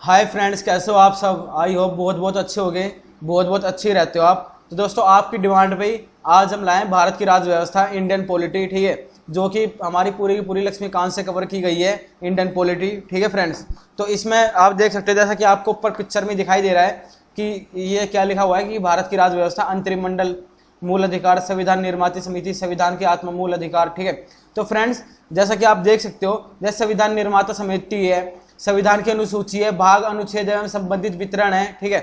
Hi friends, कैसे हो आप सब। आई होप बहुत बहुत अच्छे हो गए, बहुत बहुत अच्छे रहते हो आप। तो दोस्तों, आपकी डिमांड पे ही आज हम लाए भारत की राज व्यवस्था, इंडियन पॉलिटी, ठीक है, जो कि हमारी पूरी की पूरी लक्ष्मीकांत से कवर की गई है, इंडियन पॉलिटी, ठीक है फ्रेंड्स। तो इसमें आप देख सकते हैं, जैसा कि आपको ऊपर पिक्चर में दिखाई दे रहा है कि ये क्या लिखा हुआ है कि भारत की राज व्यवस्था, अंतरिम मंडल, मूल अधिकार, संविधान निर्माती समिति, संविधान के आत्म मूल अधिकार, ठीक है। तो फ्रेंड्स, जैसा कि आप देख सकते हो, जैसे संविधान निर्माता समिति है, संविधान की अनुसूची है, भाग, अनुच्छेद एवं संबंधित वितरण है, ठीक है।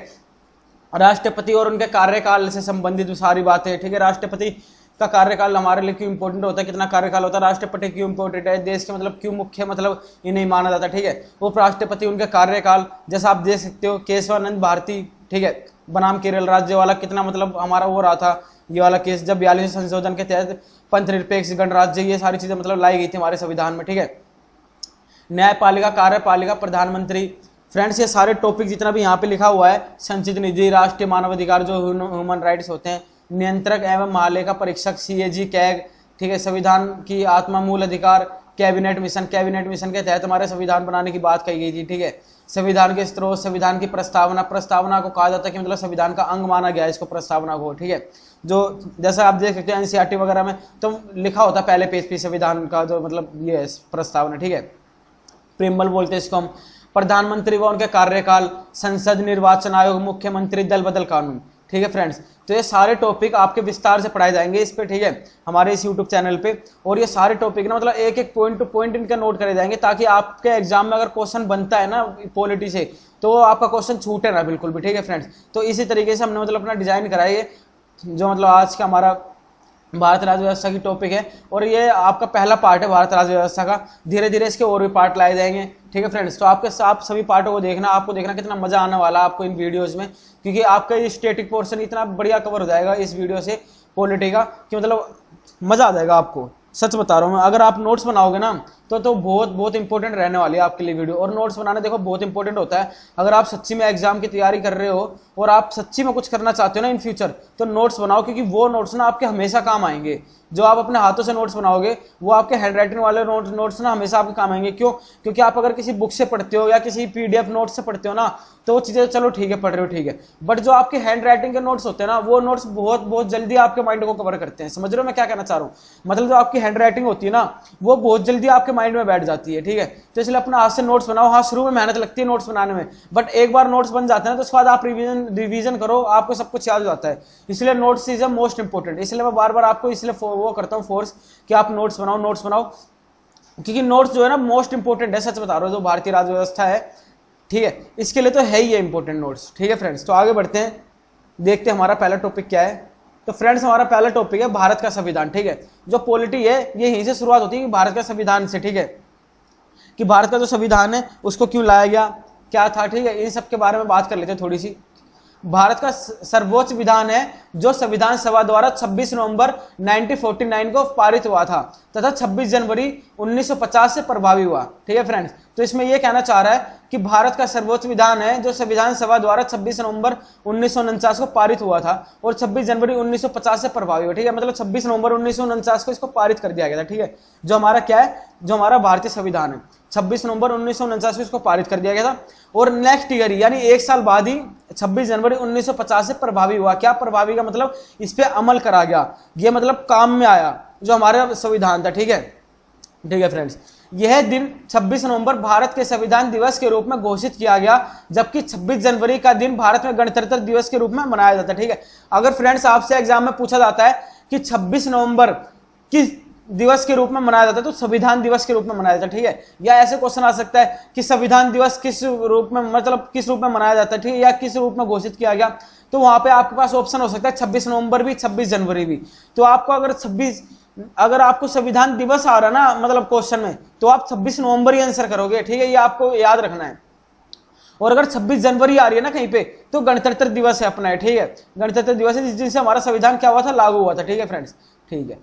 राष्ट्रपति और उनके कार्यकाल से संबंधित सारी बातें, ठीक है। राष्ट्रपति का कार्यकाल हमारे लिए क्यों इंपॉर्टेंट होता है, कितना कार्यकाल होता है, राष्ट्रपति क्यों इंपॉर्टेंट है, देश के मतलब क्यों मुख्य मतलब इन्हें माना जाता है, ठीक है। वो राष्ट्रपति, उनके कार्यकाल, जैसा आप देख सकते हो, केशवानंद भारती, ठीक है, बनाम केरल राज्य वाला, कितना मतलब हमारा वो रहा था ये वाला केस, जब 42 संशोधन के तहत पंथ निरपेक्ष गणराज्य, ये सारी चीजें मतलब लाई गई थी हमारे संविधान में, ठीक है। न्यायपालिका, कार्यपालिका, प्रधानमंत्री, फ्रेंड्स ये सारे टॉपिक जितना भी यहाँ पे लिखा हुआ है, संचित निधि, राष्ट्रीय मानवाधिकार जो ह्यूमन राइट्स होते हैं, नियंत्रक एवं महालेखा परीक्षक, सीएजी, कैग, ठीक है, संविधान की आत्मा, मूल अधिकार, कैबिनेट मिशन, कैबिनेट मिशन के तहत हमारे संविधान बनाने की बात कही गई थी, ठीक है। संविधान के स्रोत, संविधान की प्रस्तावना, प्रस्तावना को कहा जाता है कि मतलब संविधान का अंग माना गया है इसको, प्रस्तावना को, ठीक है। जो जैसा आप देख सकते हैं एनसीईआरटी वगैरह में तो लिखा होता है पहले पेज पे संविधान का जो मतलब ये है प्रस्तावना, ठीक है, प्रेमबल बोलते हैं इसको हम। प्रधानमंत्री व उनके कार्यकाल, संसद, निर्वाचन आयोग, मुख्यमंत्री, दल बदल कानून, ठीक है फ्रेंड्स। तो ये सारे टॉपिक आपके विस्तार से पढ़ाए जाएंगे इस पे, ठीक है, हमारे इस यूट्यूब चैनल पे। और ये सारे टॉपिक ना मतलब एक एक पॉइंट टू पॉइंट इनका नोट करे जाएंगे, ताकि आपके एग्जाम में अगर क्वेश्चन बनता है ना पॉलिटी से, तो आपका क्वेश्चन छूटे ना बिल्कुल भी, ठीक है फ्रेंड्स। तो इसी तरीके से हमने मतलब अपना डिजाइन कराइए, जो मतलब आज का हमारा भारत राज्य व्यवस्था की टॉपिक है, और ये आपका पहला पार्ट है भारत राज्य व्यवस्था का। धीरे धीरे इसके और भी पार्ट लाए जाएंगे, ठीक है फ्रेंड्स। तो आप सभी पार्टों को देखना, आपको देखना कितना मजा आने वाला है आपको इन वीडियोस में, क्योंकि आपका ये स्टैटिक पोर्शन इतना बढ़िया कवर हो जाएगा इस वीडियो से पॉलिटी का, कि मतलब मजा आ जाएगा आपको, सच बता रहा हूँ मैं। अगर आप नोट्स बनाओगे ना तो बहुत बहुत इंपॉर्टेंट रहने वाली है आपके लिए वीडियो। और नोट्स बनाना देखो बहुत इंपॉर्टेंट होता है, अगर आप सच्ची में एग्जाम की तैयारी कर रहे हो और आप सच्ची में कुछ करना चाहते हो ना इन फ्यूचर, तो नोट्स बनाओ, क्योंकि वो नोट्स ना आपके हमेशा काम आएंगे। जो आप अपने हाथों से नोट्स बनाओगे, वो आपके हैंड राइटिंग वाले नोट्स ना हमेशा आपके काम आएंगे। क्यों? क्योंकि आप अगर किसी बुक से पढ़ते हो या किसी पीडीएफ नोट से पढ़ते हो ना, तो वो चीजें चलो ठीक है, पढ़ रहे हो ठीक है, बट जो आपके हैंड राइटिंग के नोट्स होते हैं ना, वो नोट्स बहुत बहुत जल्दी आपके माइंड को कवर करते हैं। समझ रहे हो मैं क्या कहना चाह रहा हूँ? मतलब जो आपकी हैंड राइटिंग होती है ना, वो बहुत जल्दी आपके माइंड में बैठ जाती है, ठीक है। तो इसलिए अपना हाथ से नोट्स बनाओ। हाँ, शुरू में मेहनत लगती है नोट्स बनाने में, बट एक बार नोट्स बन जाते हैं ना, तो उसके बाद आप रिवीजन करो, आपको सब कुछ याद हो जाता है। इसलिए notes is a most important. इसलिए मैं बार बार आपको इसलिए वो करता हूँ फोर्स कि आप नोट्स बनाओ, नोट्स बनाओ, क्योंकि नोट्स जो है ना मोस्ट इंपोर्टेंट है, सच बता रहा हूँ, जो भारतीय राज्य व्यवस्था है, ठीक है, इसके लिए तो है ही है इंपॉर्टेंट नोट्स, ठीक है फ्रेंड्स। तो आगे बढ़ते हैं, देखते हैं हमारा पहला टॉपिक क्या है। तो फ्रेंड्स, हमारा पहला टॉपिक है भारत का संविधान, ठीक है। जो पॉलिटी है ये यहीं से शुरुआत होती है कि भारत का संविधान से, ठीक है, कि भारत का जो संविधान है उसको क्यों लाया गया, क्या था, ठीक है, इन सब के बारे में बात कर लेते हैं थोड़ी सी। भारत का सर्वोच्च विधान है जो संविधान सभा द्वारा 26 नवंबर 1949 को पारित हुआ था तथा 26 जनवरी 1950 से प्रभावी हुआ, ठीक है फ्रेंड्स। तो इसमें यह कहना चाह रहा है कि भारत का सर्वोच्च विधान है जो संविधान सभा द्वारा 26 नवंबर 1949 को पारित हुआ था और 26 जनवरी 1950 से प्रभावी हुआ, ठीक है। मतलब 26 नवंबर 1949 को इसको पारित कर दिया गया था, ठीक है। जो हमारा क्या है, जो हमारा भारतीय संविधान है, 26 नवंबर 1949 को इसको पारित कर दिया गया था। और नेक्स्ट ईयर यानी एक साल बाद ही 26 जनवरी 1950 से प्रभावी हुआ। क्या प्रभावी का मतलब? इस पे अमल करा गया, ये मतलब काम में आया जो हमारा संविधान था, ठीक है, ठीक है फ्रेंड्स। यह दिन 26 नवंबर भारत के संविधान दिवस के रूप में घोषित किया गया, जबकि 26 जनवरी का दिन भारत में गणतंत्र दिवस के रूप में मनाया जाता है, ठीक है। अगर फ्रेंड्स आपसे एग्जाम में पूछा जाता है कि 26 नवंबर किस दिवस के रूप में मनाया जाता है, तो संविधान दिवस के रूप में मनाया जाता है, ठीक है। या ऐसे क्वेश्चन आ सकता है कि संविधान दिवस किस रूप में, मतलब किस रूप में मनाया जाता है, ठीक है, या किस रूप में घोषित किया गया, तो वहां पे आपके पास ऑप्शन हो सकता है 26 नवंबर भी, 26 जनवरी भी। तो आपको अगर आपको संविधान दिवस आ रहा ना मतलब क्वेश्चन में, तो आप 26 नवंबर ही आंसर करोगे, ठीक है, ये आपको याद रखना है। और अगर 26 जनवरी आ रही है ना कहीं पे, तो गणतंत्र दिवस है अपना है, ठीक है, गणतंत्र दिवस है जिस दिन से हमारा संविधान क्या हुआ था, लागू हुआ था, ठीक है फ्रेंड्स, ठीक है।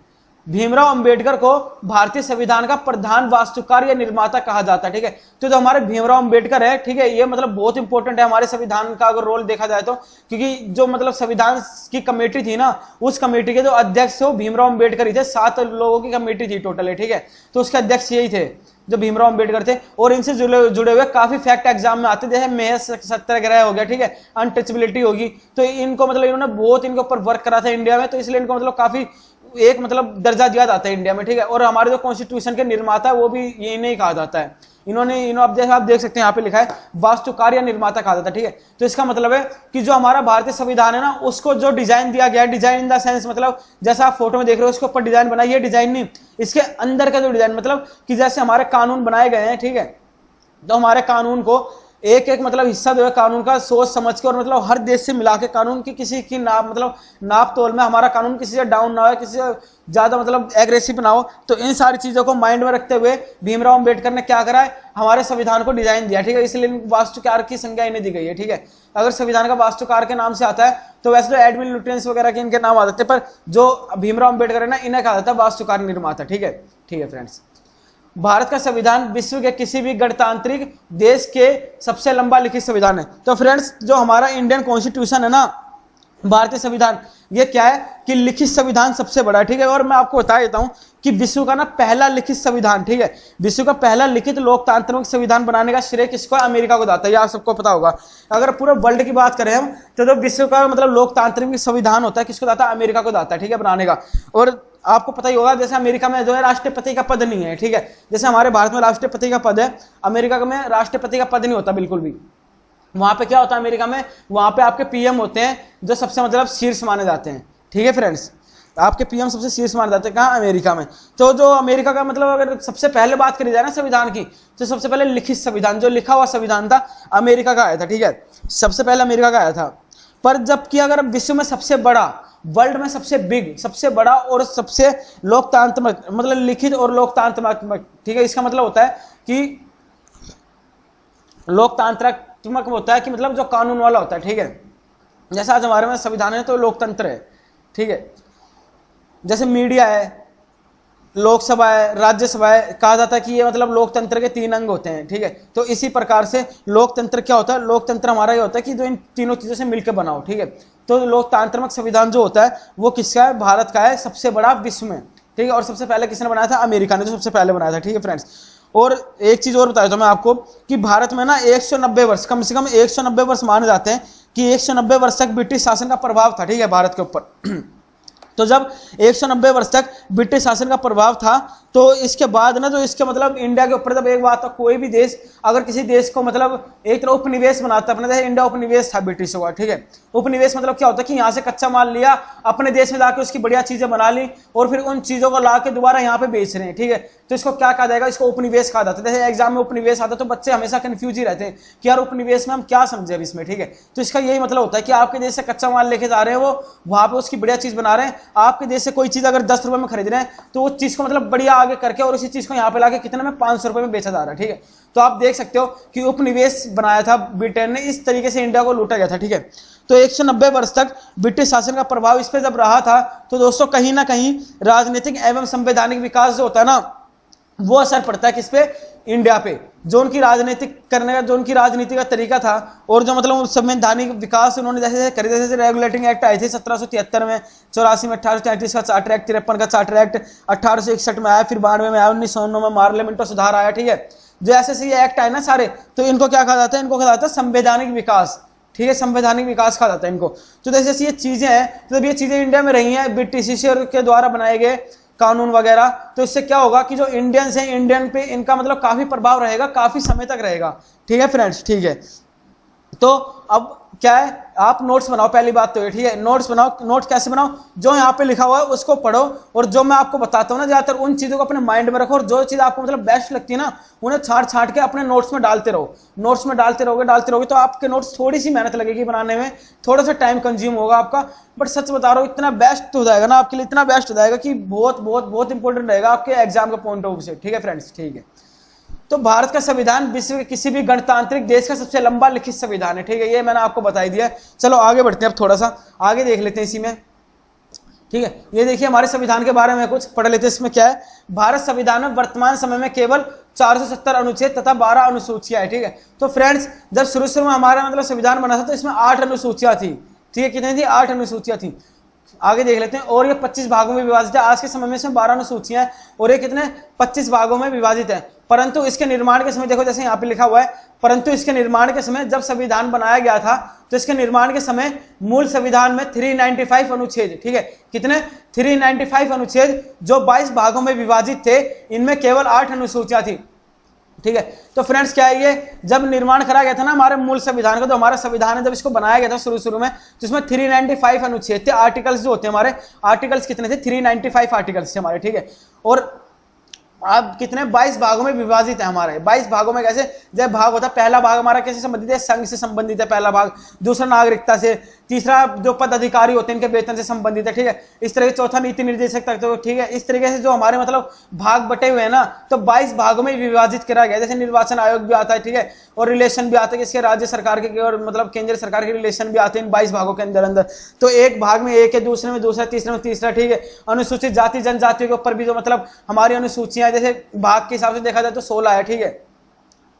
भीमराव अंबेडकर को भारतीय संविधान का प्रधान वास्तुकार या निर्माता कहा जाता है। ठीक है, तो जो हमारे भीमराव अंबेडकर है, ठीक है, ये मतलब बहुत इंपॉर्टेंट है हमारे संविधान का अगर रोल देखा जाए तो, क्योंकि जो मतलब संविधान की कमेटी थी ना, उस कमेटी के जो अध्यक्ष थे वो भीमराव अंबेडकर ही थे। 7 लोगों की कमेटी थी टोटल है। ठीक है, तो उसके अध्यक्ष यही थे जो भीमराव अंबेडकर थे। और इनसे जुड़े हुए काफी फैक्ट एग्जाम में आते, जैसे महज सत्याग्रह हो गया, ठीक है, अनटचेबिलिटी होगी, तो इनको मतलब इन्होंने बहुत इनके ऊपर वर्क करा था इंडिया में, तो इसलिए इनको मतलब काफी एक मतलब दर्जा दिया जाता है इंडिया में। ठीक है, और हमारे जो कॉन्स्टिट्यूशन के निर्माता है वो भी यही नहीं कहा जाता है, इन्होंने जैसे आप देख सकते हैं यहाँ पे लिखा है वास्तुकार या निर्माता कहा जाता है। ठीक है, तो इसका मतलब है कि जो हमारा भारतीय संविधान है ना, उसको जो डिजाइन दिया गया है, डिजाइन इन द सेंस मतलब जैसा आप फोटो में देख रहे हो उसके ऊपर डिजाइन बना, ये डिजाइन नहीं, इसके अंदर का जो डिजाइन मतलब कि जैसे हमारे कानून बनाए गए हैं, ठीक है, तो हमारे कानून को एक एक मतलब हिस्सा जो है कानून का सोच समझ के और मतलब हर देश से मिला के कानून की किसी की नाप मतलब नाप तोल में हमारा कानून किसी से डाउन ना हो, किसी से ज्यादा मतलब एग्रेसिव ना हो, तो इन सारी चीजों को माइंड में रखते हुए भीमराव अंबेडकर ने क्या करा है, हमारे संविधान को डिजाइन दिया। ठीक है, इसलिए वास्तुकार की संज्ञा इन्हें दी गई है। ठीक है, अगर संविधान का वास्तुकार के नाम से आता है तो वैसे तो एडमिन लुटेंस वगैरह के इनके नाम आ जाते हैं, पर जो भीमराव अंबेडकर है ना, इन्हें कहा जाता है वास्तुकार निर्माता। ठीक है, ठीक है फ्रेंड्स, भारत का संविधान विश्व के किसी भी गणतांत्रिक देश के सबसे लंबा लिखित संविधान है। तो फ्रेंड्स, जो हमारा इंडियन कॉन्स्टिट्यूशन है ना, भारतीय संविधान, ये क्या है कि लिखित संविधान सबसे बड़ा है। ठीक है, और मैं आपको बता देता हूं कि विश्व का ना पहला लिखित संविधान, ठीक है, विश्व का पहला लिखित लोकतांत्रिक संविधान बनाने का श्रेय किसको है? अमेरिका को जाता है, ये आप सबको पता होगा। अगर पूरे वर्ल्ड की बात करें हम, तो जो विश्व का मतलब लोकतांत्रिक संविधान होता है किसको जाता है? अमेरिका को जाता है। ठीक है, बनाने का। और आपको पता ही होगा जैसे अमेरिका में जो है राष्ट्रपति का पद नहीं है। ठीक है, जैसे हमारे भारत में राष्ट्रपति का पद है, अमेरिका में राष्ट्रपति का पद नहीं होता बिल्कुल भी। वहां पे क्या होता है अमेरिका में? वहां पे आपके पीएम होते हैं जो सबसे मतलब शीर्ष माने जाते हैं। ठीक है फ्रेंड्स, आपके पीएम सबसे शीर्ष माने जाते हैं कहाँ? अमेरिका में। तो जो अमेरिका का मतलब अगर सबसे पहले बात करी जाए ना संविधान की, तो सबसे पहले लिखित संविधान, जो लिखा हुआ संविधान था, अमेरिका का आया था। ठीक है, सबसे पहले अमेरिका का आया था। पर जबकि अगर विश्व में सबसे बड़ा, वर्ल्ड में सबसे बिग, सबसे बड़ा और सबसे लोकतांत्रिक मतलब लिखित और लोकतांत्रिक, ठीक है, इसका मतलब होता है कि लोकतांत्रिक होता है कि मतलब जो कानून वाला होता है। ठीक है, जैसे आज हमारे में संविधान है तो लोकतंत्र है। ठीक है, जैसे मीडिया है, लोकसभा है, राज्यसभा है, कहा जाता है कि ये मतलब लोकतंत्र के 3 अंग होते हैं। ठीक है, तो इसी प्रकार से लोकतंत्र क्या होता है? लोकतंत्र हमारा ये होता है कि जो इन तीनों चीजों से मिलकर बना हो। ठीक है, तो लोकतांत्रिक संविधान जो होता है वो किसका है? भारत का है, सबसे बड़ा विश्व में। ठीक है, और सबसे पहले किसने बनाया था? अमेरिका ने, जो सबसे पहले बनाया था। ठीक है फ्रेंड्स, और एक चीज और बता देता हूं मैं आपको कि भारत में ना 190 वर्ष, कम से कम 190 वर्ष माने जाते हैं कि 190 वर्ष तक ब्रिटिश शासन का प्रभाव था। ठीक है, भारत के ऊपर। तो जब 190 वर्ष तक ब्रिटिश शासन का प्रभाव था, तो इसके बाद ना जो इसके मतलब इंडिया के ऊपर जब एक बात था, कोई भी देश अगर किसी देश को मतलब एक तरह उपनिवेश बनाता है अपने, जैसे इंडिया उपनिवेश था ब्रिटिशों का। ठीक है, उपनिवेश मतलब क्या होता है कि यहाँ से कच्चा माल लिया, अपने देश में जाके उसकी बढ़िया चीजें बना ली और फिर उन चीजों को ला के दोबारा यहाँ पे बेच रहे हैं। ठीक है, तो इसको क्या कहा जाएगा? इसको उपनिवेश कहा जाता है। जैसे एग्जाम में उपनिवेश आता है तो बच्चे हमेशा कंफ्यूज ही रहते हैं कि यार उपनिवेश में हम क्या समझे अब इसमें। ठीक है, तो इसका यही मतलब होता है कि आपके देश से कच्चा माल लेके जा रहे हैं, वो वहां पे उसकी बढ़िया चीज बना रहे हैं। आपके देश से कोई चीज अगर 10 रुपए में खरीद रहे हैं तो वो चीज को मतलब बढ़िया आगे करके और उसी चीज को यहाँ पे लाके कितने में? 500 रुपए में बेचा जा रहा है। ठीक है, तो आप देख सकते हो कि उपनिवेश बनाया था ब्रिटेन ने, इस तरीके से इंडिया को लूटा गया था। ठीक है, तो 190 वर्ष तक ब्रिटिश शासन का प्रभाव इस पे जब रहा था, तो दोस्तों कहीं ना कहीं राजनीतिक एवं संवैधानिक विकास जो होता है ना, वो असर पड़ता है किस पे? इंडिया पे। जो उनकी राजनीतिक करने का, जो उनकी राजनीति का तरीका था और जो मतलब संवैधानिक विकास उन्होंने जैसे करे, जैसे रेगुलेटिंग एक्ट आए थे 1773 में, 84 में 1833 का चार्टर एक्ट, 53 का चार्टर एक्ट 1861 में आया, फिर 92 में आया, 1909 में पार्लियामेंट सुधार आया। ठीक है, जो ऐसे एक्ट आए ना सारे, तो इनको क्या कहा जाता है? इनको कहा जाता है संवैधानिक विकास। ठीक है, संवैधानिक विकास कहा जाता है इनको। तो जैसे ये चीजें हैं, तो जब ये चीजें इंडिया में रही हैं ब्रिटिश के द्वारा बनाए गए कानून वगैरह, तो इससे क्या होगा कि जो इंडियंस हैं, इंडियन पे इनका मतलब काफी प्रभाव रहेगा, काफी समय तक रहेगा। ठीक है फ्रेंड्स, ठीक है, तो अब क्या है? आप नोट्स बनाओ, पहली बात तो ये। ठीक है, नोट्स बनाओ। नोट्स कैसे बनाओ? जो यहाँ पे लिखा हुआ है उसको पढ़ो, और जो मैं आपको बताता हूँ ना, ज्यादातर उन चीजों को अपने माइंड में रखो, और जो चीज आपको मतलब बेस्ट लगती है ना, उन्हें छाट के अपने नोट्स में डालते रहो। नोट्स में डालते रहोगे तो आपके नोट्स थोड़ी सी मेहनत लगेगी बनाने में, थोड़ा सा टाइम कंज्यूम होगा आपका, बट सच बता रहा हूँ इतना बेस्ट हो जाएगा ना आपके लिए, इतना बेस्ट हो जाएगा कि बहुत बहुत बहुत इंपॉर्टेंट रहेगा आपके एग्जाम के पॉइंट ऑफ व्यू से। ठीक है फ्रेंड्स, ठीक है, तो भारत का संविधान विश्व के किसी भी गणतांत्रिक देश का सबसे लंबा लिखित संविधान है। ठीक है, ये मैंने आपको बता दिया है। चलो आगे बढ़ते हैं, अब थोड़ा सा आगे देख लेते हैं इसी में। ठीक है, ये देखिए हमारे संविधान के बारे में कुछ पढ़ लेते हैं। इसमें क्या है, भारत संविधान में वर्तमान समय में केवल 470 अनुच्छेद तथा 12 अनुसूचियां है। ठीक है, तो फ्रेंड्स जब शुरू में हमारा मतलब संविधान बना था तो इसमें 8 अनुसूचियां थी। ठीक है, कितनी थी, 8 अनुसूचियां थी। आगे देख लेते हैं, और ये 25 भागों में विभाजित है। आज के समय में इसमें 12 अनुसूचियां हैं और ये कितने 25 भागों में विभाजित है। परंतु इसके निर्माण के समय देखो, जैसे यहाँ पे लिखा हुआ है, परंतु इसके निर्माण के समय जब संविधान बनाया गया था तो इसके निर्माण के समय मूल संविधान में 395 अनुच्छेद, ठीक है, कितने 395 अनुच्छेद जो 22 भागों में विभाजित थे, इनमें केवल 8 अनुसूचियां थी। ठीक है, तो फ्रेंड्स क्या है, ये जब निर्माण करा गया था ना हमारे मूल संविधान का, तो हमारा संविधान है जब इसको बनाया गया था शुरू में, तो इसमें 395 अनुच्छेद थे। आर्टिकल्स जो होते हैं हमारे, आर्टिकल्स कितने थे, 395 आर्टिकल्स थे हमारे। ठीक है, और आप कितने 22 भागों में विभाजित है हमारे। 22 भागों में कैसे, जब भाग होता है, पहला भाग हमारा कैसे संबंधित है, संघ से संबंधित है पहला भाग, दूसरा नागरिकता से, तीसरा जो पद अधिकारी होते हैं इनके वेतन से संबंधित है। ठीक है, इस तरह चौथा नीति निर्देशक तक। तो ठीक है, इस तरीके से जो हमारे मतलब भाग बटे हुए हैं ना, तो 22 भागों में विभाजित करा गया। जैसे निर्वाचन आयोग भी आता है, ठीक है, और रिलेशन भी आता है इसके राज्य सरकार के और मतलब केंद्र सरकार के रिलेशन भी आते हैं इन 22 भागों के अंदर। तो एक भाग में एक है, दूसरे में दूसरा, तीसरे में तीसरा। ठीक है, अनुसूचित जाति जनजातियों के ऊपर भी जो मतलब हमारी अनुसूचियां, जैसे भाग के हिसाब से देखा जाए तो 16 है। ठीक है,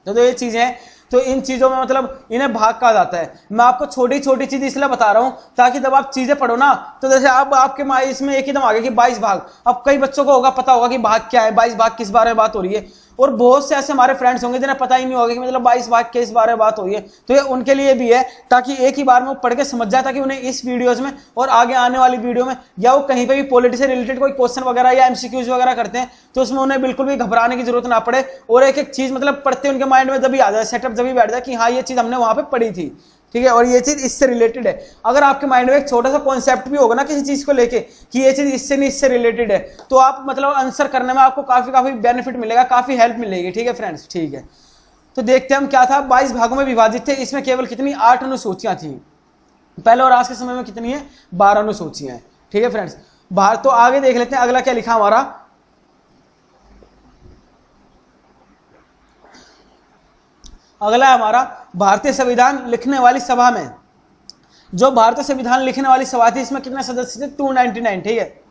तो ये चीजें हैं, तो इन चीजों में मतलब इन्हें भाग कहा जाता है। मैं आपको छोटी छोटी चीज इसलिए बता रहा हूं ताकि जब आप चीजें पढ़ो ना, तो जैसे अब आपके इसमें एक ही दम आ गया कि 22 भाग। अब कई बच्चों को होगा पता होगा कि भाग क्या है, 22 भाग किस बारे में बात हो रही है, और बहुत से ऐसे हमारे फ्रेंड्स होंगे जिन्हें पता ही नहीं होगा कि मतलब 22 भाग किस बारे में बात हो रही है। तो ये उनके लिए भी है ताकि एक ही बार में वो पढ़ के समझ जाए, ताकि उन्हें इस वीडियोस में और आगे आने वाली वीडियो में या वो कहीं पे भी पॉलिटिक्स से रिलेटेड कोई क्वेश्चन वगैरह या एमसीक्यूज वगैरह करते हैं तो उसमें उन्हें बिल्कुल भी घबराने की जरूरत ना पड़े, और एक एक चीज मतलब पढ़ते उनके माइंड में जब भी आ जाए, सेटअप जब भी बैठ जाए कि हाँ ये चीज हमने वहां पे पढ़ी थी। ठीक है, और ये चीज इससे रिलेटेड है। अगर आपके माइंड में एक छोटा सा कॉन्सेप्ट भी होगा ना किसी चीज को लेके कि ये चीज इससे नहीं इससे रिलेटेड है, तो आप मतलब आंसर करने में आपको काफी बेनिफिट मिलेगा, काफी हेल्प मिलेगी। ठीक है फ्रेंड्स, ठीक है, तो देखते हैं हम क्या था। 22 भागों में विभाजित थे, इसमें केवल कितनी 8 अनुसूचियां थी पहले, और आज के समय में कितनी है 12 अनुसूचियां हैं। ठीक है फ्रेंड्स, बाहर तो आगे देख लेते हैं अगला क्या लिखा हमारा। अगला है हमारा भारतीय संविधान लिखने वाली सभा में, जो भारतीय संविधान लिखने वाली सभा थी इसमें कितने सदस्य थे, 299। ठीक है,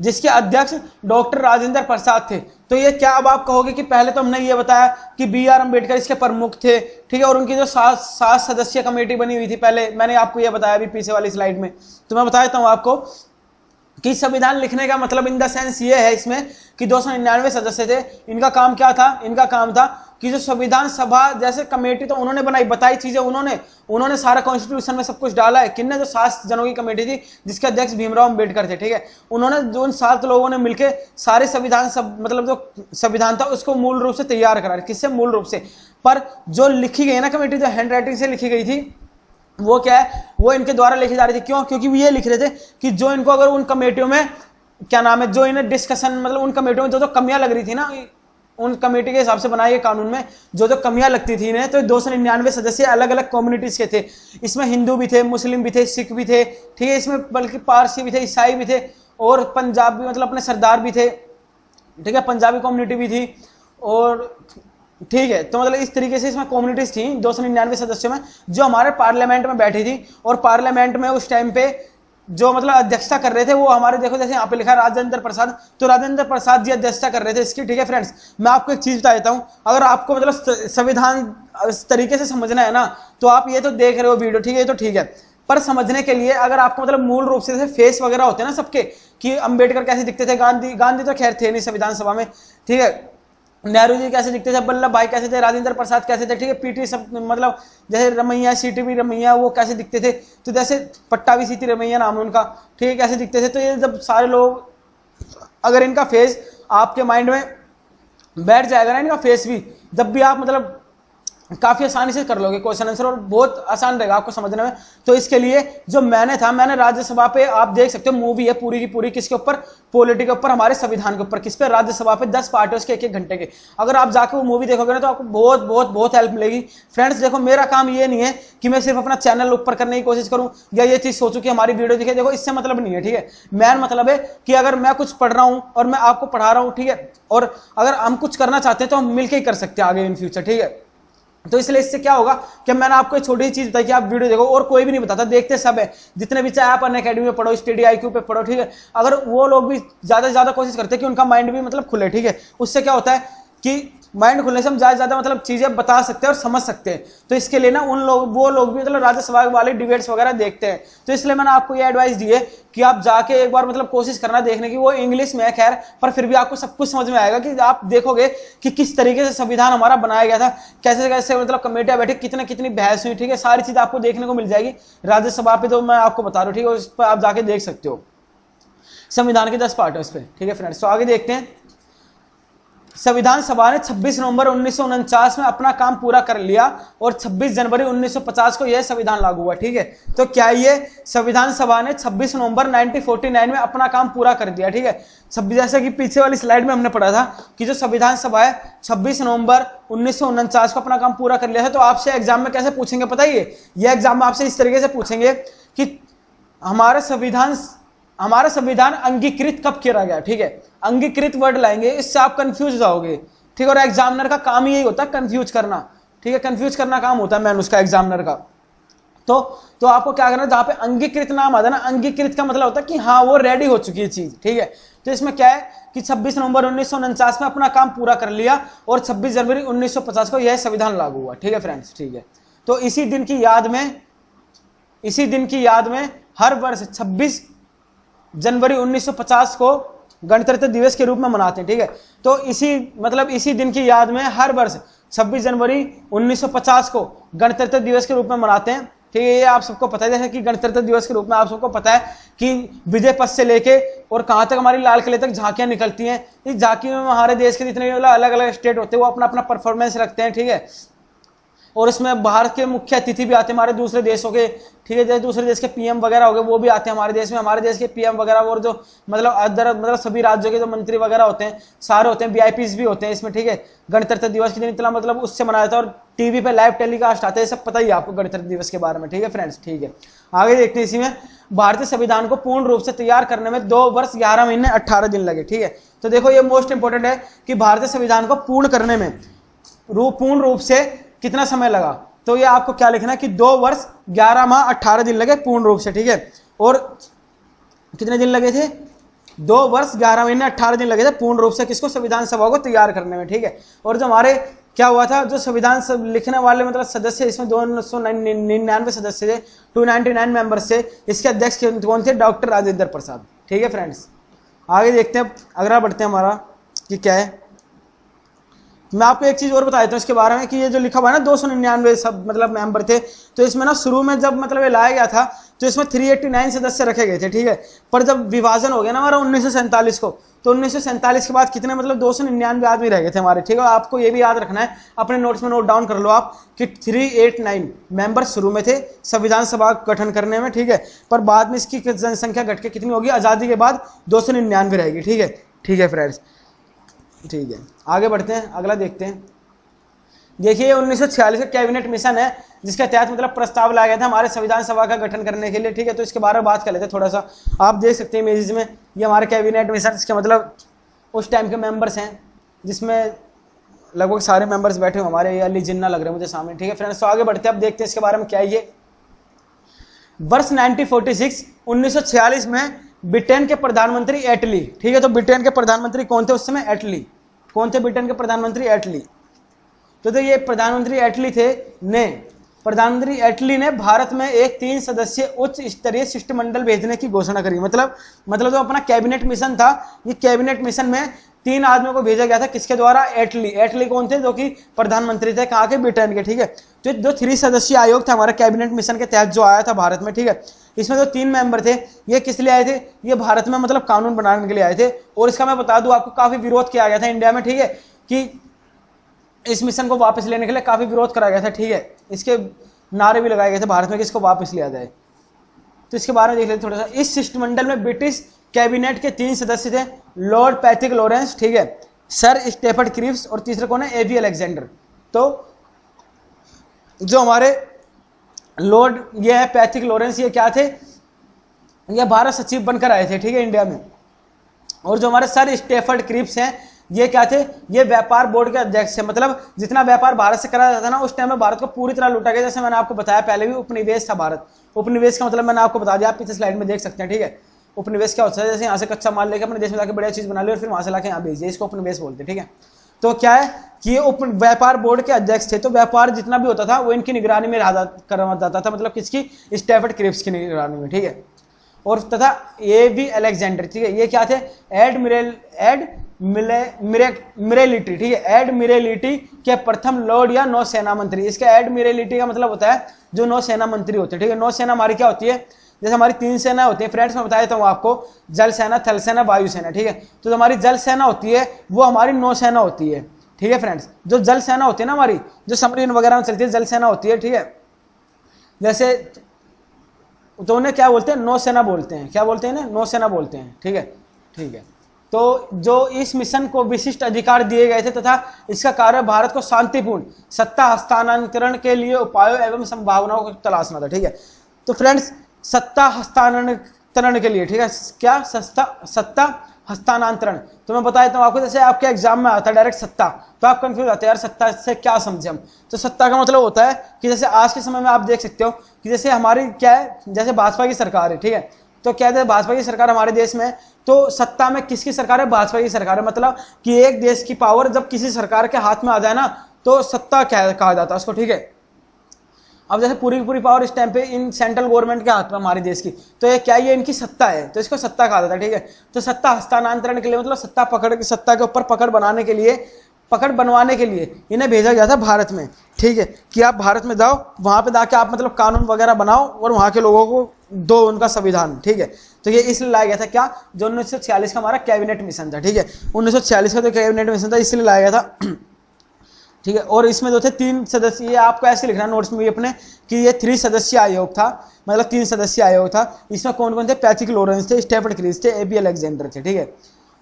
जिसके अध्यक्ष डॉक्टर राजेंद्र प्रसाद थे। तो ये क्या, अब आप कहोगे कि पहले तो हमने ये बताया कि BR अम्बेडकर इसके प्रमुख थे। ठीक है, और उनकी जो 7 सदस्यीय कमेटी बनी हुई थी, पहले मैंने आपको ये बताया अभी पीछे वाली स्लाइड में, तो मैं बता देता हूं आपको कि संविधान लिखने का मतलब इन द सेंस ये है इसमें कि 299 सदस्य थे। इनका काम क्या था, इनका काम था कि जो संविधान सभा जैसे कमेटी तो उन्होंने बनाई, बताई चीजें उन्होंने सारा कॉन्स्टिट्यूशन में सब कुछ डाला है। किन्ने, जो 7 जनों की कमेटी थी जिसके अध्यक्ष भीमराव अम्बेडकर थे। ठीक है, उन्होंने जो उन 7 लोगों ने मिलकर सारे संविधान मतलब जो संविधान था उसको मूल रूप से तैयार करा। किससे, मूल रूप से। पर जो लिखी गई ना कमेटी, जो हैंड राइटिंग से लिखी गई थी, वो क्या है, वो इनके द्वारा लिखी जा रही थी। क्यों, क्योंकि वो ये लिख रहे थे कि जो इनको अगर उन कमेटियों में क्या नाम है, जो इन्हें डिस्कशन मतलब उन कमेटियों में जो कमियां लग रही थी ना, उन कमेटी के हिसाब से बनाए गए कानून में जो कमियां लगती थी इन्हें, तो 299 सदस्य अलग अलग कम्युनिटीज के थे। इसमें हिंदू भी थे, मुस्लिम भी थे, सिख भी थे। ठीक है, इसमें बल्कि पारसी भी थे, ईसाई भी थे, और पंजाबी मतलब अपने सरदार भी थे। ठीक है, पंजाबी कम्युनिटी भी थी। और ठीक है, तो मतलब इस तरीके से इसमें कम्युनिटीज थी 299 सदस्यों में, जो हमारे पार्लियामेंट में बैठी थी। और पार्लियामेंट में उस टाइम पे जो मतलब अध्यक्षता कर रहे थे वो हमारे, देखो जैसे यहाँ पे लिखा राजेंद्र प्रसाद, तो राजेंद्र प्रसाद जी अध्यक्षता कर रहे थे इसकी। ठीक है फ्रेंड्स, मैं आपको एक चीज बता देता हूँ, अगर आपको मतलब संविधान इस तरीके से समझना है ना, तो आप ये तो देख रहे हो वीडियो, ठीक है, ये तो ठीक है, पर समझने के लिए अगर आपको मतलब मूल रूप से जैसे फेस वगैरह होते हैं ना सबके, कि अंबेडकर कैसे दिखते थे, गांधी तो खैर थे नहीं संविधान सभा में। ठीक है, नेहरू जी कैसे दिखते थे, वल्लभ भाई कैसे थे, राजेंद्र प्रसाद कैसे थे। ठीक है, पीटी सब मतलब जैसे रमैया, सीटीवी रमैया, वो कैसे दिखते थे, तो जैसे पट्टाभी सीटी रमैया नाम है उनका। ठीक है, कैसे दिखते थे। तो ये जब सारे लोग अगर इनका फेस आपके माइंड में बैठ जाएगा ना, इनका फेस भी, जब भी आप मतलब काफी आसानी से कर लोगे क्वेश्चन आंसर, और बहुत आसान रहेगा आपको समझने में। तो इसके लिए जो मैंने राज्यसभा पे, आप देख सकते हो मूवी है पूरी की पूरी किसके ऊपर, पॉलिटी के ऊपर, हमारे संविधान के ऊपर। किस पे, राज्यसभा पे 10 पार्ट है उसके, 1-1 घंटे के। अगर आप जाके वो मूवी देखोगे ना तो आपको बहुत बहुत बहुत हेल्प मिलेगी। फ्रेंड्स देखो, मेरा काम ये नहीं है कि मैं सिर्फ अपना चैनल ऊपर करने की कोशिश करूं या ये चीज सोचूं कि हमारी वीडियो दिखे। देखो, इससे मतलब नहीं है। ठीक है, मेन मतलब है कि अगर मैं कुछ पढ़ रहा हूं और मैं आपको पढ़ा रहा हूं, ठीक है, और अगर हम कुछ करना चाहते हैं तो हम मिलकर ही कर सकते हैं आगे इन फ्यूचर। ठीक है, तो इसलिए इससे क्या होगा कि मैंने आपको एक छोटी सी चीज बताई कि आप वीडियो देखो, और कोई भी नहीं बताता, देखते सब है, जितने भी चाहे आप अनअकैडमी में पढ़ो, स्टडी IQ पे पढ़ो, ठीक है। अगर वो लोग भी ज्यादा से ज्यादा कोशिश करते हैं कि उनका माइंड भी मतलब खुले, ठीक है, उससे क्या होता है कि माइंड खुलने से हम ज्यादा ज्यादा मतलब चीजें बता सकते हैं और समझ सकते हैं। तो इसके लिए ना वो लोग भी मतलब राज्यसभा वाले डिबेट्स वगैरह देखते हैं। तो इसलिए मैंने आपको ये एडवाइस दी है कि आप जाके एक बार मतलब कोशिश करना देखने की। वो इंग्लिश में है खैर, पर फिर भी आपको सब कुछ समझ में आएगा कि आप देखोगे कि किस तरीके से संविधान हमारा बनाया गया था, कैसे कैसे मतलब कमेटियां बैठी, कितने कितनी बहस हुई, ठीक है, सारी चीज आपको देखने को मिल जाएगी राज्यसभा पे। तो मैं आपको बता रहा हूँ, ठीक है, उस पर आप जाके देख सकते हो। संविधान के 10 पार्ट है उस पर, ठीक है फ्रेंड्स। तो आगे देखते हैं। संविधान सभा ने 26 नवंबर 1949 में अपना काम पूरा कर लिया और 26 जनवरी 1950 को यह संविधान लागू हुआ, ठीक है। तो क्या ये संविधान सभा ने 26 नवंबर 1949 में अपना काम पूरा कर दिया, ठीक है। जैसे कि पीछे वाली स्लाइड में हमने पढ़ा था कि जो संविधान सभा है 26 नवंबर 1949 को अपना काम पूरा कर लिया था। तो आपसे एग्जाम में कैसे पूछेंगे पता ही है, ये एग्जाम में आपसे इस तरीके से पूछेंगे कि हमारा संविधान अंगीकृत कब किया गया, ठीक है। अंगीकृत वर्ड लाएंगे, इससे आप कंफ्यूज जाओगे, ठीक है। और एग्जामिनर का काम ही यही होता है कंफ्यूज करना, ठीक है, कंफ्यूज करना काम होता है मैन उसका, एग्जामिनर का। तो आपको क्या करना है, जहां पे अंगीकृत नाम आता है ना, अंगीकृत का मतलब होता है कि हाँ वो रेडी हो चुकी है चीज, ठीक है। तो इसमें क्या है कि 26 नवंबर 1949 में अपना काम पूरा कर लिया और 26 जनवरी 1950 को यह संविधान लागू हुआ, ठीक है फ्रेंड्स, ठीक है। तो इसी दिन की याद में हर वर्ष 26 जनवरी 1950 को गणतंत्र दिवस के रूप में मनाते हैं, ठीक है। तो इसी दिन की याद में हर वर्ष 26 जनवरी 1950 को गणतंत्र दिवस के रूप में मनाते हैं, ठीक है। ये आप सबको पता है, जैसे कि गणतंत्र दिवस के रूप में आप सबको पता है कि विजय पथ से लेके और कहां तक हमारी लाल किले तक झांकियां निकलती हैं। इस झांकी में हमारे देश के जितने अलग अलग स्टेट होते हैं वो अपना अपना परफॉर्मेंस रखते हैं, ठीक है। और इसमें भारत के मुख्य अतिथि भी आते हैं हमारे दूसरे देशों के, ठीक है। जैसे दूसरे देश के PM वगैरह हो गए वो भी आते हैं हमारे देश में, हमारे देश के PM वगैरह और जो मतलब सभी राज्यों के जो मंत्री वगैरह होते हैं सारे होते हैं, VIPs भी होते हैं इसमें, ठीक है। गणतंत्र दिवस के दिन इतना मतलब उससे मनाया जाता है और टीवी पे लाइव टेलीकास्ट आता है, सब पता ही है आपको गणतंत्र दिवस के बारे में, ठीक है फ्रेंड्स, ठीक है। आगे देखते हैं। इसी में भारतीय संविधान को पूर्ण रूप से तैयार करने में 2 वर्ष 11 महीने 18 दिन लगे, ठीक है। तो देखो ये मोस्ट इंपोर्टेंट है कि भारतीय संविधान को पूर्ण करने में पूर्ण रूप से कितना समय लगा। तो ये आपको क्या लिखना है कि 2 वर्ष 11 माह 18 दिन लगे पूर्ण रूप से, ठीक है। और कितने दिन लगे थे, 2 वर्ष 11 महीने 18 दिन लगे थे पूर्ण रूप से किसको, संविधान सभा को तैयार करने में, ठीक है। और जो हमारे क्या हुआ था, जो संविधान लिखने वाले मतलब सदस्य, इसमें 299 सदस्य थे, 299 मेंबर्स थे। इसके अध्यक्ष कौन थे, डॉक्टर राजेंद्र प्रसाद, ठीक है फ्रेंड्स। आगे देखते हैं, अगला बढ़ते हैं हमारा कि क्या है। मैं आपको एक चीज और बता देता हूँ इसके बारे में कि ये जो लिखा हुआ है ना 299 सब मतलब मेंबर थे, तो इसमें ना शुरू में जब मतलब ये लाया गया था तो इसमें 389 सदस्य रखे गए थे, ठीक है। पर जब विभाजन हो गया ना हमारा 1947 को, तो 1947 के बाद कितने मतलब 299 आदमी रह गए थे हमारे, ठीक है। आपको ये भी याद रखना है, अपने नोट्स में नोट डाउन कर लो आप कि 389 मेंबर शुरू में थे संविधान सभा गठन करने में, ठीक है। पर बाद में इसकी जनसंख्या घट के कितनी होगी, आज़ादी के बाद 299 रहेगी, ठीक है, ठीक है फ्रेंड्स, ठीक है। आगे बढ़ते हैं, अगला देखते हैं। देखिए 1946 का कैबिनेट मिशन है जिसके तहत मतलब प्रस्ताव लाया गया था हमारे संविधान सभा का गठन करने के लिए, ठीक है। तो इसके बारे में बात कर लेते हैं थोड़ा सा। आप देख सकते हैं इमेजेस में, ये हमारे कैबिनेट मिशन इसके मतलब उस टाइम के मेंबर्स हैं जिसमें लगभग सारे मेंबर्स बैठे हुए हमारे, अली जिन्ना लग रहे हैं मुझे सामने, ठीक है फ्रेंड्स। तो आगे बढ़ते हैं, अब देखते हैं इसके बारे में क्या है ये। वर्ष 1946 में ब्रिटेन के प्रधानमंत्री एटली, ठीक है। तो ब्रिटेन के प्रधानमंत्री कौन थे उस समय, एटली। कौन थे ब्रिटेन के प्रधानमंत्री, एटली। तो ये प्रधानमंत्री एटली थे प्रधानमंत्री एटली ने भारत में एक 3 सदस्यीय उच्च स्तरीय शिष्टमंडल भेजने की घोषणा करी। मतलब जो अपना कैबिनेट मिशन था, ये कैबिनेट मिशन में 3 आदमियों को भेजा गया था, किसके द्वारा, एटली कौन थे, जो कि प्रधानमंत्री थे, कहाँ के, ब्रिटेन के, ठीक है। तो जो 3 सदस्यीय आयोग था हमारा कैबिनेट मिशन के तहत जो आया था भारत में, ठीक है। इसमें जो 3 मेंबर थे ये किस लिए आए थे, ये भारत में मतलब कानून बनाने के लिए आए थे। और इसका मैं बता दूं आपको काफी विरोध किया गया था इंडिया में, ठीक है, कि इस मिशन को वापस लेने के लिए काफी विरोध करा गया था, ठीक है। इसके नारे भी लगाए गए थे भारत में कि इसको वापस लिया जाए। तो इसके बारे में देख लेते थोड़ा सा। इस शिष्टमंडल में ब्रिटिश कैबिनेट के 3 सदस्य थे, लॉर्ड पैथिक लॉरेंस, ठीक है, सर स्टेफर्ड क्रिप्स और तीसरे कौन है, एवी अलेक्जेंडर। तो जो हमारे लॉर्ड ये है पैथिक लॉरेंस, ये क्या थे, ये भारत सचिव बनकर आए थे, ठीक है, इंडिया में। और जो हमारे सर स्टेफर्ड क्रिप्स हैं ये क्या थे, ये व्यापार बोर्ड के अध्यक्ष थे। मतलब जितना व्यापार भारत से करा जाता था ना उस टाइम में भारत को पूरी तरह लूटा गया। जैसे मैंने आपको बताया पहले भी, उपनिवेश था भारत। उपनिवेश का मतलब मैंने आपको बता दिया, आप पीछे स्लाइड में देख सकते हैं, ठीक है। उपनिवेश क्या होता है, जैसे यहाँ से कच्चा माल लेकर अपने देश में जाकर बढ़िया चीज बना ली और फिर वहां से लाके यहाँ भेज दिया, इसको उपनिवेश बोलते हैं, ठीक है। तो क्या है कि ये व्यापार बोर्ड के अध्यक्ष थे। तो व्यापार जितना भी होता था वो इनकी निगरानी में करवाया जाता था, मतलब किसकी, स्टेफर्ड क्रिप्स की निगरानी में, ठीक है। और तथा ए बी अलेक्जेंडर, ठीक है, ये क्या थे, एडमिरलिटी, ठीक है, एडमिरलिटी के प्रथम लॉर्ड या नौसेना मंत्री। इसका एडमिरलिटी का मतलब होता है जो नौसेना मंत्री होते हैं, ठीक है। नौसेना हमारी क्या होती है, जैसे हमारी 3 सेना होती है फ्रेंड्स, मैं बताया था आपको, जल सेना, थल सेना, वायु सेना, ठीक है। तो जो हमारी जल सेना होती है वो हमारी नौसेना होती है, ठीक है फ्रेंड्स। जो जल सेना होती है ना हमारी, जो सबमरीन वगैरह में चलती है, जल सेना होती है, ठीक है। जैसे तो उन्हें क्या बोलते हैं, नौसेना बोलते हैं। क्या बोलते हैं ना, नौसेना बोलते हैं, ठीक है, ठीक है। तो जो इस मिशन को विशिष्ट अधिकार दिए गए थे तथा इसका कार्य भारत को शांतिपूर्ण सत्ता हस्तांतरण के लिए उपायों एवं संभावनाओं को तलाशना था, ठीक है। तो फ्रेंड्स सत्ता हस्तांतरण के लिए, ठीक है, क्या, सत्ता हस्तांतरण। तो मैं बता देता हूँ आपको, जैसे आपके एग्जाम में आता है डायरेक्ट सत्ता, तो आप कंफ्यूज आते हैं यार सत्ता से क्या समझे हम। तो सत्ता का मतलब होता है कि जैसे आज के समय में आप देख सकते हो कि जैसे हमारी क्या है, जैसे भाजपा की सरकार है, ठीक है। तो क्या है, भाजपा की सरकार हमारे देश में, तो सत्ता में किसकी सरकार है, भाजपा की सरकार है। मतलब कि एक देश की पावर जब किसी सरकार के हाथ में आ जाए ना तो सत्ता कहा जाता है उसको, ठीक है। अब जैसे पूरी की पूरी पावर इस टाइम पे इन सेंट्रल गवर्नमेंट के हाथ में हमारे देश की, तो ये क्या, ये इनकी सत्ता है, तो इसको सत्ता कहा जाता है, ठीक है। तो सत्ता हस्तांतरण के लिए मतलब सत्ता के ऊपर पकड़ बनवाने के लिए इन्हें भेजा गया था भारत में, ठीक है, कि आप भारत में जाओ, वहां पे जाके आप मतलब कानून वगैरह बनाओ और वहां के लोगों को दो उनका संविधान, ठीक है। तो ये इसलिए लाया गया था, क्या, जो 1946 का हमारा कैबिनेट मिशन था, ठीक है। 1946 का जो कैबिनेट मिशन था इसलिए लाया गया था, ठीक है। और इसमें जो थे 3 सदस्य, ये आपको ऐसे लिखना नोट्स में भी अपने कि ये 3 सदस्यीय आयोग था, मतलब 3 सदस्यीय आयोग था। इसमें कौन कौन थे, पैट्रिक लॉरेंस थे, स्टेफर्ड क्रिप्स थे, एबी अलेक्जेंडर थे, ठीक है।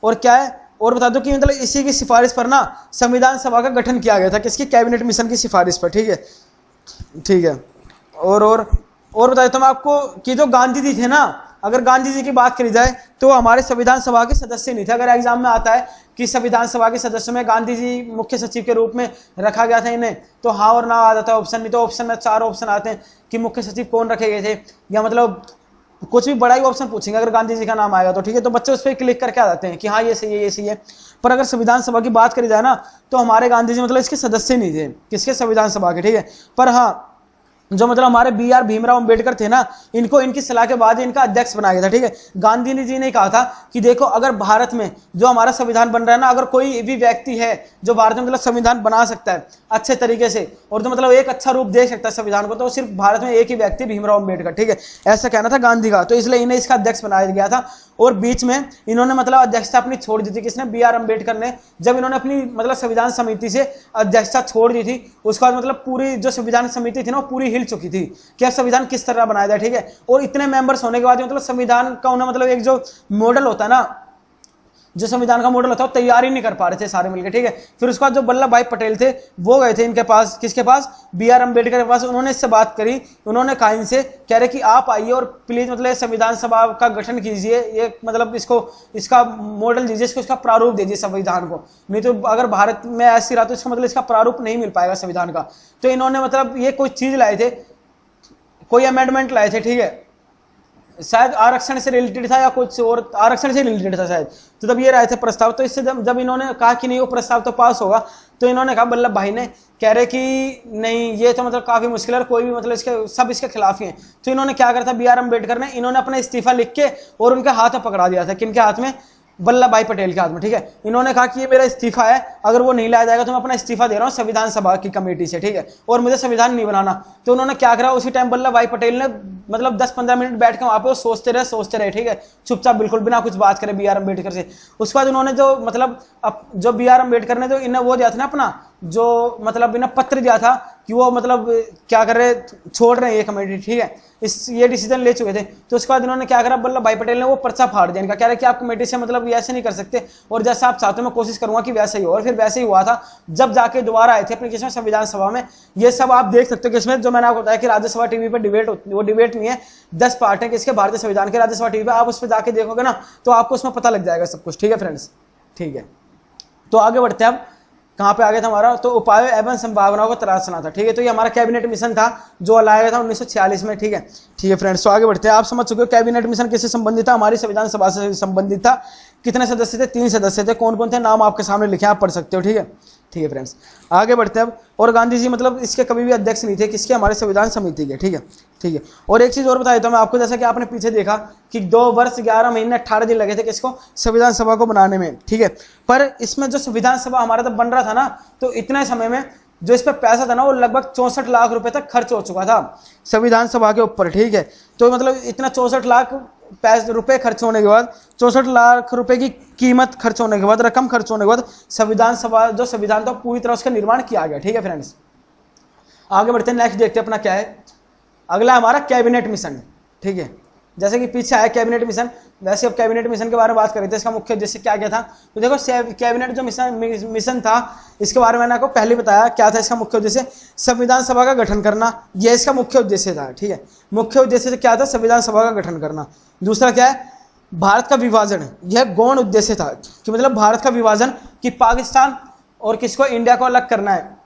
और क्या है, और बता दो कि मतलब इसी की सिफारिश पर ना संविधान सभा का गठन किया गया था, किसकी, कैबिनेट मिशन की सिफारिश पर, ठीक है, ठीक है। और बता देता हूँ आपको कि जो गांधी जी थे ना, अगर गांधी जी की बात करी जाए तो हमारे संविधान सभा के सदस्य नहीं थे। अगर एग्जाम में आता है कि संविधान सभा के सदस्यों में गांधी जी मुख्य सचिव के रूप में रखा गया था इन्हें, तो हाँ और ना आ जाता है ऑप्शन, नहीं तो ऑप्शन में 4 ऑप्शन आते हैं कि मुख्य सचिव कौन रखे गए थे, या मतलब कुछ भी बड़ा ही ऑप्शन पूछेंगे अगर गांधी जी का नाम आएगा तो, ठीक है। तो बच्चे उस पर क्लिक करके आ जाते हैं कि हाँ ये सही है, ये सही है। पर अगर संविधान सभा की बात करी जाए ना तो हमारे गांधी जी मतलब इसके सदस्य नहीं थे, किसके, संविधान सभा के, ठीक है। पर हाँ जो मतलब हमारे BR भीमराव अंबेडकर थे ना, इनको इनकी सलाह के बाद इनका अध्यक्ष बनाया गया था, ठीक है। गांधी जी ने कहा था कि देखो अगर भारत में जो हमारा संविधान बन रहा है ना, अगर कोई भी व्यक्ति है जो भारत में मतलब संविधान बना सकता है अच्छे तरीके से और जो मतलब एक अच्छा रूप दे सकता है संविधान को, तो सिर्फ भारत में एक ही व्यक्ति भीमराव अंबेडकर, ठीक है। ऐसा कहना था गांधी का, तो इसलिए इन्हें इसका अध्यक्ष बनाया गया था। और बीच में इन्होंने मतलब अध्यक्षता अपनी छोड़ दी थी, किसने, BR अंबेडकर ने। जब इन्होंने अपनी मतलब संविधान समिति से अध्यक्षता छोड़ दी थी उसके बाद मतलब पूरी जो संविधान समिति थी ना वो पूरी हिल चुकी थी कि अब संविधान किस तरह बनाया जाए, ठीक है। और इतने मेंबर्स होने के बाद मतलब संविधान का उन्हें मतलब एक जो मॉडल होता है ना, जो संविधान का मॉडल होता है वो तैयार ही नहीं कर पा रहे थे सारे मिलकर, ठीक है। फिर उसके बाद जो वल्लभ भाई पटेल थे वो गए थे इनके पास, किसके पास, BR अंबेडकर के पास। उन्होंने इससे बात करी, उन्होंने कहा इनसे, कह रहे कि आप आइए और प्लीज मतलब संविधान सभा का गठन कीजिए, ये मतलब इसका मॉडल दीजिए, इसका प्रारूप दीजिए संविधान को, नहीं तो अगर भारत में ऐसी रहा तो इसका मतलब इसका प्रारूप नहीं मिल पाएगा संविधान का। तो इन्होंने मतलब ये कोई चीज लाए थे, कोई अमेंडमेंट लाए थे, ठीक है, शायद आरक्षण से रिलेटेड था या कुछ और, आरक्षण से रिलेटेड था शायद। तो तब ये रहे थे प्रस्ताव, तो इससे जब इन्होंने कहा कि नहीं वो प्रस्ताव तो पास होगा, तो इन्होंने कहा, वल्लभ भाई ने कह रहे कि नहीं ये तो मतलब काफी मुश्किल है, कोई भी मतलब इसके सब इसके खिलाफ ही हैं। तो इन्होंने क्या करा था, BR अंबेडकर ने, इन्होंने अपना इस्तीफा लिख के और उनके हाथ में पकड़ा दिया था, किनके हाथ में, वल्लभ भाई पटेल के हाथ में, ठीक है। इन्होंने कहा कि ये मेरा इस्तीफा है, अगर वो नहीं लाया जाएगा तो मैं अपना इस्तीफा दे रहा हूँ संविधान सभा की कमेटी से, ठीक है, और मुझे संविधान नहीं बनाना। तो उन्होंने क्या करा, उसी टाइम वल्लभ भाई पटेल ने मतलब 10-15 मिनट बैठ के वहां पे सोचते रहे, ठीक है, चुपचाप बिल्कुल बिना कुछ बात करे BR अंबेडकर से। उसके बाद उन्होंने जो मतलब जो BR अंबेडकर ने जो इन्हें वो दिया था ना अपना, जो मतलब इन्हें पत्र दिया था कि वो मतलब क्या कर रहे, छोड़ रहे हैं ये कमेटी, ठीक है, ये डिसीजन ले चुके थे। तो उसके बाद इन्होंने क्या करा, वल्लभ भाई पटेल ने वो पर्चा फाड़ दिया इनका, कह रहे कि आप कमेटी से मतलब ऐसे नहीं कर सकते और जैसा आप चाहते हो मैं कोशिश करूंगा कि वैसे ही हो। और फिर वैसे ही हुआ था, जब जाके दोबारा आए थे अपने किसमें, संविधान सभा में। ये सब आप देख सकते हो किसमें, जो मैंने आपको बताया कि राज्यसभा टीवी पर डिबेट होती है, वो डिबेट नहीं है, 10 पार्ट है किसके, भारतीय संविधान के, राज्यसभा टीवी पे आप उस पर जाके देखोगे ना तो आपको उसमें पता लग जाएगा सब कुछ, ठीक है फ्रेंड्स, ठीक है। तो आगे बढ़ते हैं अब, कहाँ पे आ गया था हमारा, तो उपायों एवं संभावनाओं को तलाशना था। ठीक है, तो ये हमारा कैबिनेट मिशन था जो लाया गया था 1946 में। ठीक है फ्रेंड्स, तो आगे बढ़ते हैं। आप समझ चुके हो कैबिनेट मिशन किससे संबंधित था, हमारी संविधान सभा से संबंधित था। कितने सदस्य थे, 3 सदस्य थे। कौन कौन थे, नाम आपके सामने लिखे, आप पढ़ सकते हो। ठीक है फ्रेंड्स, आगे बढ़ते हैं अब। और गांधी जी मतलब इसके कभी भी अध्यक्ष नहीं थे, किसके, हमारे संविधान समिति के। ठीक है। और एक चीज और बता देता हूं मैं आपको, जैसा कि आपने पीछे देखा कि 2 वर्ष 11 महीने 18 दिन लगे थे किसको, संविधान सभा को बनाने में। ठीक है, पर इसमें जो संविधान सभा हमारा तब बन रहा था ना, तो इतने समय में जो इस पर पैसा था ना, वो लगभग 64 लाख रुपए तक खर्च हो चुका था संविधान सभा के ऊपर। ठीक है, तो मतलब इतना 64 लाख रुपए खर्च होने के बाद, 64 लाख रुपए की कीमत खर्च होने के बाद, रकम खर्च होने के बाद संविधान सभा जो संविधान था पूरी तरह उसका निर्माण किया गया। ठीक है फ्रेंड्स, आगे बढ़ते हैं, नेक्स्ट देखते हैं अपना क्या है। अगला हमारा कैबिनेट मिशन। ठीक है, जैसे कि पीछे आया कैबिनेट मिशन, वैसे अब कैबिनेट मिशन के बारे में बात करें तो इसका मुख्य उद्देश्य क्या क्या था। तो देखो कैबिनेट जो मिशन था, इसके बारे में मैंने आपको पहले बताया क्या था इसका मुख्य उद्देश्य, संविधान सभा का गठन करना, यह इसका मुख्य उद्देश्य था। ठीक है, मुख्य उद्देश्य क्या था, संविधान सभा का गठन करना। दूसरा क्या है, भारत का विभाजन, यह गौण उद्देश्य था कि मतलब भारत का विभाजन, कि पाकिस्तान और किसको, इंडिया को अलग करना है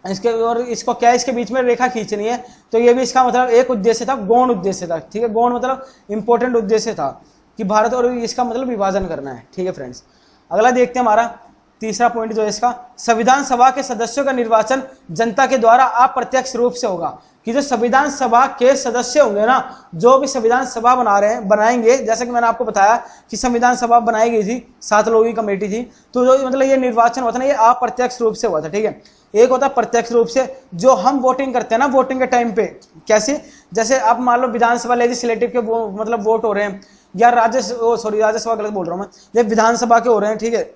इसके, और इसको क्या है, इसके बीच में रेखा खींचनी है। तो ये भी इसका मतलब एक उद्देश्य था, गौण उद्देश्य था। ठीक है, गौण मतलब इंपॉर्टेंट उद्देश्य था कि भारत और इसका मतलब विभाजन करना है। ठीक है फ्रेंड्स, अगला देखते हैं हमारा तीसरा पॉइंट जो है इसका, संविधान सभा के सदस्यों का निर्वाचन जनता के द्वारा अप्रत्यक्ष रूप से होगा। कि जो संविधान सभा के सदस्य होंगे ना, जो भी संविधान सभा बनाएंगे, जैसे कि मैंने आपको बताया कि संविधान सभा बनाई गई थी, 7 लोगों की कमेटी थी, तो जो मतलब ये निर्वाचन होता ना, ये अप्रत्यक्ष रूप से हुआ था। ठीक है, एक होता है प्रत्यक्ष रूप से, जो हम वोटिंग करते हैं ना, वोटिंग के टाइम पे कैसे, जैसे आप मान लो विधानसभा लेजिस्लेटिव के मतलब वोट हो रहे हैं, या राज्यसभा गलत बोल रहा हूँ मैं, ये विधानसभा के हो रहे हैं। ठीक है,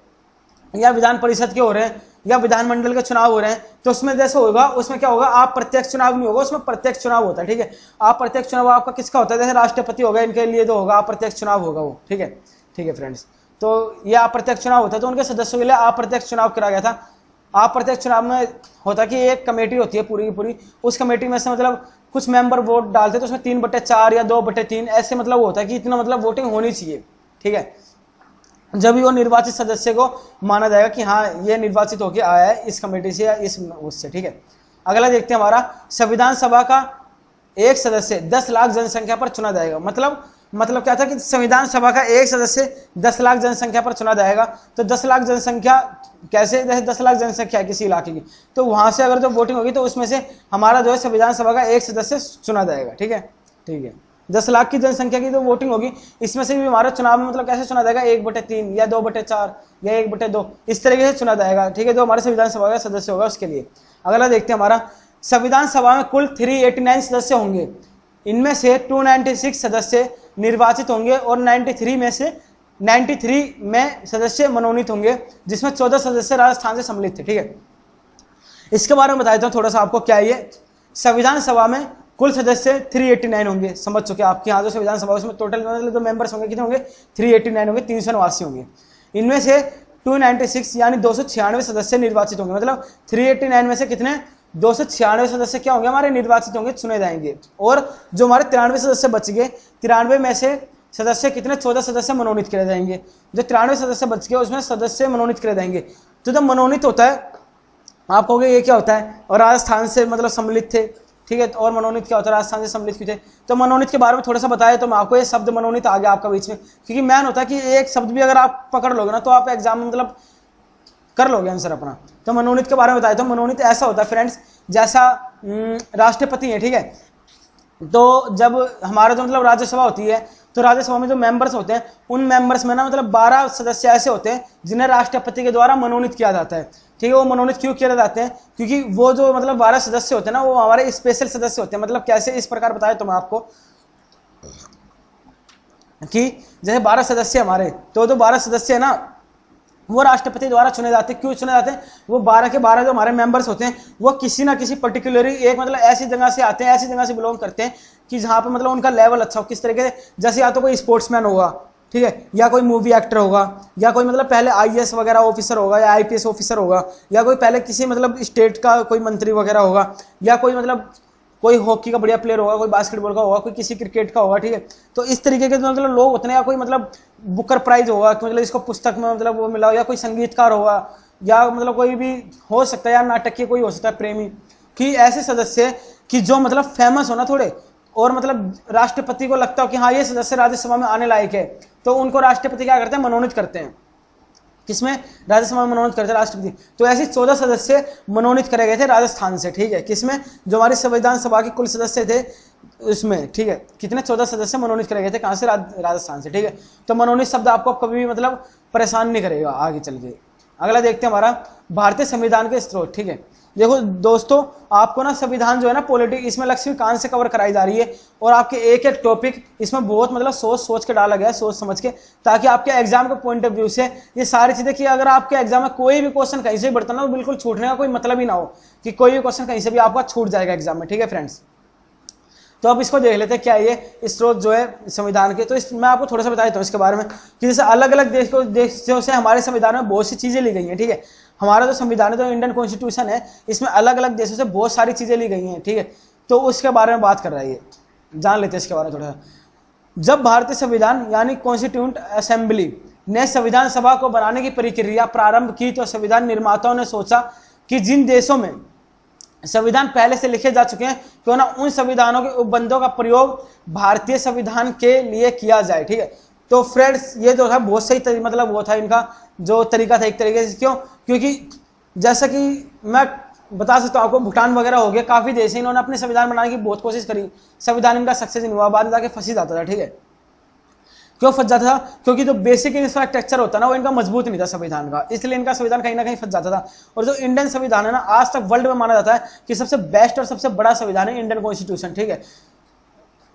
या विधान परिषद के हो रहे हैं, या विधानमंडल के चुनाव हो रहे हैं, तो उसमें जैसे होगा, उसमें क्या होगा, आप प्रत्यक्ष चुनाव नहीं होगा, उसमें प्रत्यक्ष चुनाव होता है। ठीक है, आप प्रत्यक्ष चुनाव आपका किसका होता है, जैसे राष्ट्रपति होगा, इनके लिए तो होगा अप्रत्यक्ष चुनाव होगा वो। ठीक है फ्रेंड्स, तो ये अप्रत्यक्ष चुनाव होता है, तो उनके सदस्यों के लिए अप्रत्यक्ष चुनाव कराया गया था। अप्रत्यक्ष चुनाव में होता कि एक कमेटी होती है पूरी की पूरी, उस कमेटी में से मतलब कुछ मेंबर वोट डालते, तो उसमें 3/4 या 2/3 ऐसे मतलब होता है कि इतना मतलब वोटिंग होनी चाहिए। ठीक है, जब भी वो निर्वाचित सदस्य को माना जाएगा कि हाँ ये निर्वाचित होकर आया है इस कमेटी से या इस उससे। ठीक है, अगला देखते हैं हमारा, संविधान सभा का एक सदस्य 10 लाख जनसंख्या पर चुना जाएगा। मतलब क्या था कि संविधान सभा का एक सदस्य 10 लाख जनसंख्या पर चुना जाएगा। तो 10 लाख जनसंख्या कैसे, जैसे 10 लाख जनसंख्या है किसी इलाके की, तो वहां से अगर जो वोटिंग होगी तो उसमें से हमारा जो है संविधान सभा का एक सदस्य चुना जाएगा। ठीक है, 10 लाख की जनसंख्या की जो वोटिंग होगी, इसमें से भी हमारा चुनाव में मतलब कैसे चुना जाएगा, 1/3 या 2/4 या 1/2 इस तरीके से चुना जाएगा। ठीक है, जो हमारे संविधान सभा का सदस्य होगा उसके लिए। अगला देखते हैं हमारा, संविधान सभा में कुल 389 सदस्य होंगे, इनमें से 296 सदस्य निर्वाचित होंगे और 93 में सदस्य मनोनीत होंगे, जिसमें 14 सदस्य राजस्थान से सम्मिलित थे। ठीक है, इसके बारे में बताता हूँ थोड़ा सा आपको, क्या ये संविधान सभा में कुल सदस्य 389 होंगे, समझ चुके आपके यहाँ जो संविधान सभा उसमें टोटल मतलब जो मेंबर्स होंगे कितने होंगे, 389 होंगे, 389 होंगे। इनमें से 296 यानी 296 सदस्य निर्वाचित होंगे, मतलब 389 में से कितने, 296 सदस्य क्या होंगे, हमारे निर्वाचित होंगे, चुने जाएंगे। और जो हमारे 93 सदस्य बच गए, 93 में से सदस्य कितने, 14 सदस्य मनोनीत करे जाएंगे। जो 93 सदस्य बच गए उसमें सदस्य मनोनीत करे जाएंगे। तो जब मनोनीत होता है, आप कहोगे ये क्या होता है, और राजस्थान से मतलब सम्मिलित थे। ठीक है, और मनोनीत क्या होता है, राजस्थान से सम्मिलित क्यों थे, तो मनोनीत के बारे में थोड़ा सा बताया, तो मैं आपको ये शब्द मनोनीत आ गया आपका बीच में, क्योंकि मैन होता है कि एक शब्द भी अगर आप पकड़ लोगे ना, तो आप एग्जाम में मतलब कर लोगे आंसर अपना। तो मनोनीत के बारे में बताया, तो मनोनीत ऐसा होता है फ्रेंड्स, जैसा राष्ट्रपति है। ठीक है, तो जब हमारा जो मतलब राज्यसभा होती है, तो राज्यसभा में जो मेंबर्स होते हैं, उन मेंबर्स में ना मतलब 12 सदस्य ऐसे होते हैं जिन्हें राष्ट्रपति के द्वारा मनोनीत किया जाता है। ठीक है, वो मनोनीत क्यों किए जाते हैं, क्योंकि वो जो मतलब 12 सदस्य होते हैं ना, वो हमारे स्पेशल सदस्य होते हैं। मतलब कैसे, इस प्रकार बताया तो मैं आपको कि जैसे 12 सदस्य हमारे, तो जो 12 सदस्य है ना, वो राष्ट्रपति द्वारा चुने जाते हैं। क्यों चुने जाते हैं, वो 12 के 12 जो हमारे मेंबर्स होते हैं, वो किसी ना किसी पर्टिकुलरली एक मतलब ऐसी जगह से आते हैं, ऐसी जगह से बिलोंग करते हैं कि जहाँ पे मतलब उनका लेवल अच्छा हो। किस तरीके से, जैसे या तो कोई स्पोर्ट्समैन होगा, ठीक है, या कोई मूवी एक्टर होगा, या कोई मतलब पहले IAS वगैरह ऑफिसर होगा, या IPS ऑफिसर होगा, या कोई पहले किसी मतलब स्टेट का कोई मंत्री वगैरह होगा, या कोई मतलब कोई हॉकी का बढ़िया प्लेयर होगा, कोई बास्केटबॉल का होगा, कोई किसी क्रिकेट का होगा। ठीक है, तो इस तरीके के मतलब लोग होते हैं, या कोई मतलब बुकर प्राइज होगा कि मतलब इसको पुस्तक में मतलब वो मिला हो, या कोई संगीतकार होगा, या मतलब कोई भी हो सकता है या नाटकीय कोई हो सकता है प्रेमी, कि ऐसे सदस्य कि जो मतलब फेमस हो ना थोड़े, और मतलब राष्ट्रपति को लगता हो कि हाँ ये सदस्य राज्यसभा में आने लायक है, तो उनको राष्ट्रपति क्या करते हैं, मनोनीत करते हैं। किसमें? राज्यसभा में मनोनीत करते हैं राष्ट्रपति। तो ऐसे 14 सदस्य मनोनीत करे गए थे राजस्थान से, ठीक है। किसमें? जो हमारी संविधान सभा के कुल सदस्य थे उसमें, ठीक है। कितने? 14 सदस्य मनोनीत करे गए थे। कहाँ से? राजस्थान से, ठीक है। तो मनोनीत शब्द आपको कभी भी मतलब परेशान नहीं करेगा आगे चल के। अगला देखते हैं हमारा भारतीय संविधान के स्रोत, ठीक है। देखो दोस्तों, आपको ना संविधान जो है ना पॉलिटिक, इसमें लक्ष्मीकांत से कवर कराई जा रही है, और आपके एक एक टॉपिक इसमें बहुत मतलब सोच के डाला गया है, सोच समझ के, ताकि आपके एग्जाम के पॉइंट ऑफ व्यू से ये सारी चीजें, कि अगर आपके एग्जाम में कोई भी क्वेश्चन कहीं से भी बढ़ता ना, तो बिल्कुल छूटने का कोई मतलब ही ना हो कि कोई भी क्वेश्चन कहीं से भी आपका छूट जाएगा एग्जाम में, ठीक है फ्रेंड्स। तो अब इसको देख लेते हैं क्या ये स्रोत जो है संविधान के। तो मैं आपको थोड़ा सा बता देता हूँ इसके बारे में, कि जैसे अलग अलग देशों से हमारे संविधान में बहुत सी चीजें ली गई हैं, ठीक है। हमारा जो संविधान है, जो इंडियन कॉन्स्टिट्यूशन है, इसमें अलग अलग देशों से बहुत सारी चीजें ली गई हैं, ठीक है। तो उसके बारे में बात कर रहा है ये, जान लेते हैं इसके बारे में थोड़ा सा। जब भारतीय संविधान यानी कॉन्स्टिट्यूंट असेंबली ने संविधान सभा को बनाने की प्रक्रिया प्रारंभ की, तो संविधान निर्माताओं ने सोचा कि जिन देशों में संविधान पहले से लिखे जा चुके हैं, क्यों ना उन संविधानों के उपबंधों का प्रयोग भारतीय संविधान के लिए किया जाए, ठीक है। तो फ्रेंड्स, ये जो है बहुत सही मतलब वो था इनका जो तरीका था एक तरीके से। क्यों? क्योंकि जैसा कि मैं बता सकता हूँ आपको, भूटान वगैरह हो गया, काफी देश है, इन्होंने अपने संविधान बनाने की बहुत कोशिश करी, संविधान इनका सक्सेस नहीं हुआ, बाद में जाके फंसी जाता था, ठीक है। क्यों फंस जाता था? क्योंकि जो बेसिक इंफ्रास्ट्रक्चर होता ना, वो इनका मजबूत नहीं था संविधान का, इसलिए इनका संविधान कहीं ना कहीं फंस जाता था। और जो इंडियन संविधान है ना, आज तक वर्ल्ड में माना जाता है कि सबसे बेस्ट और सबसे बड़ा संविधान है इंडियन कॉन्स्टिट्यूशन, ठीक है।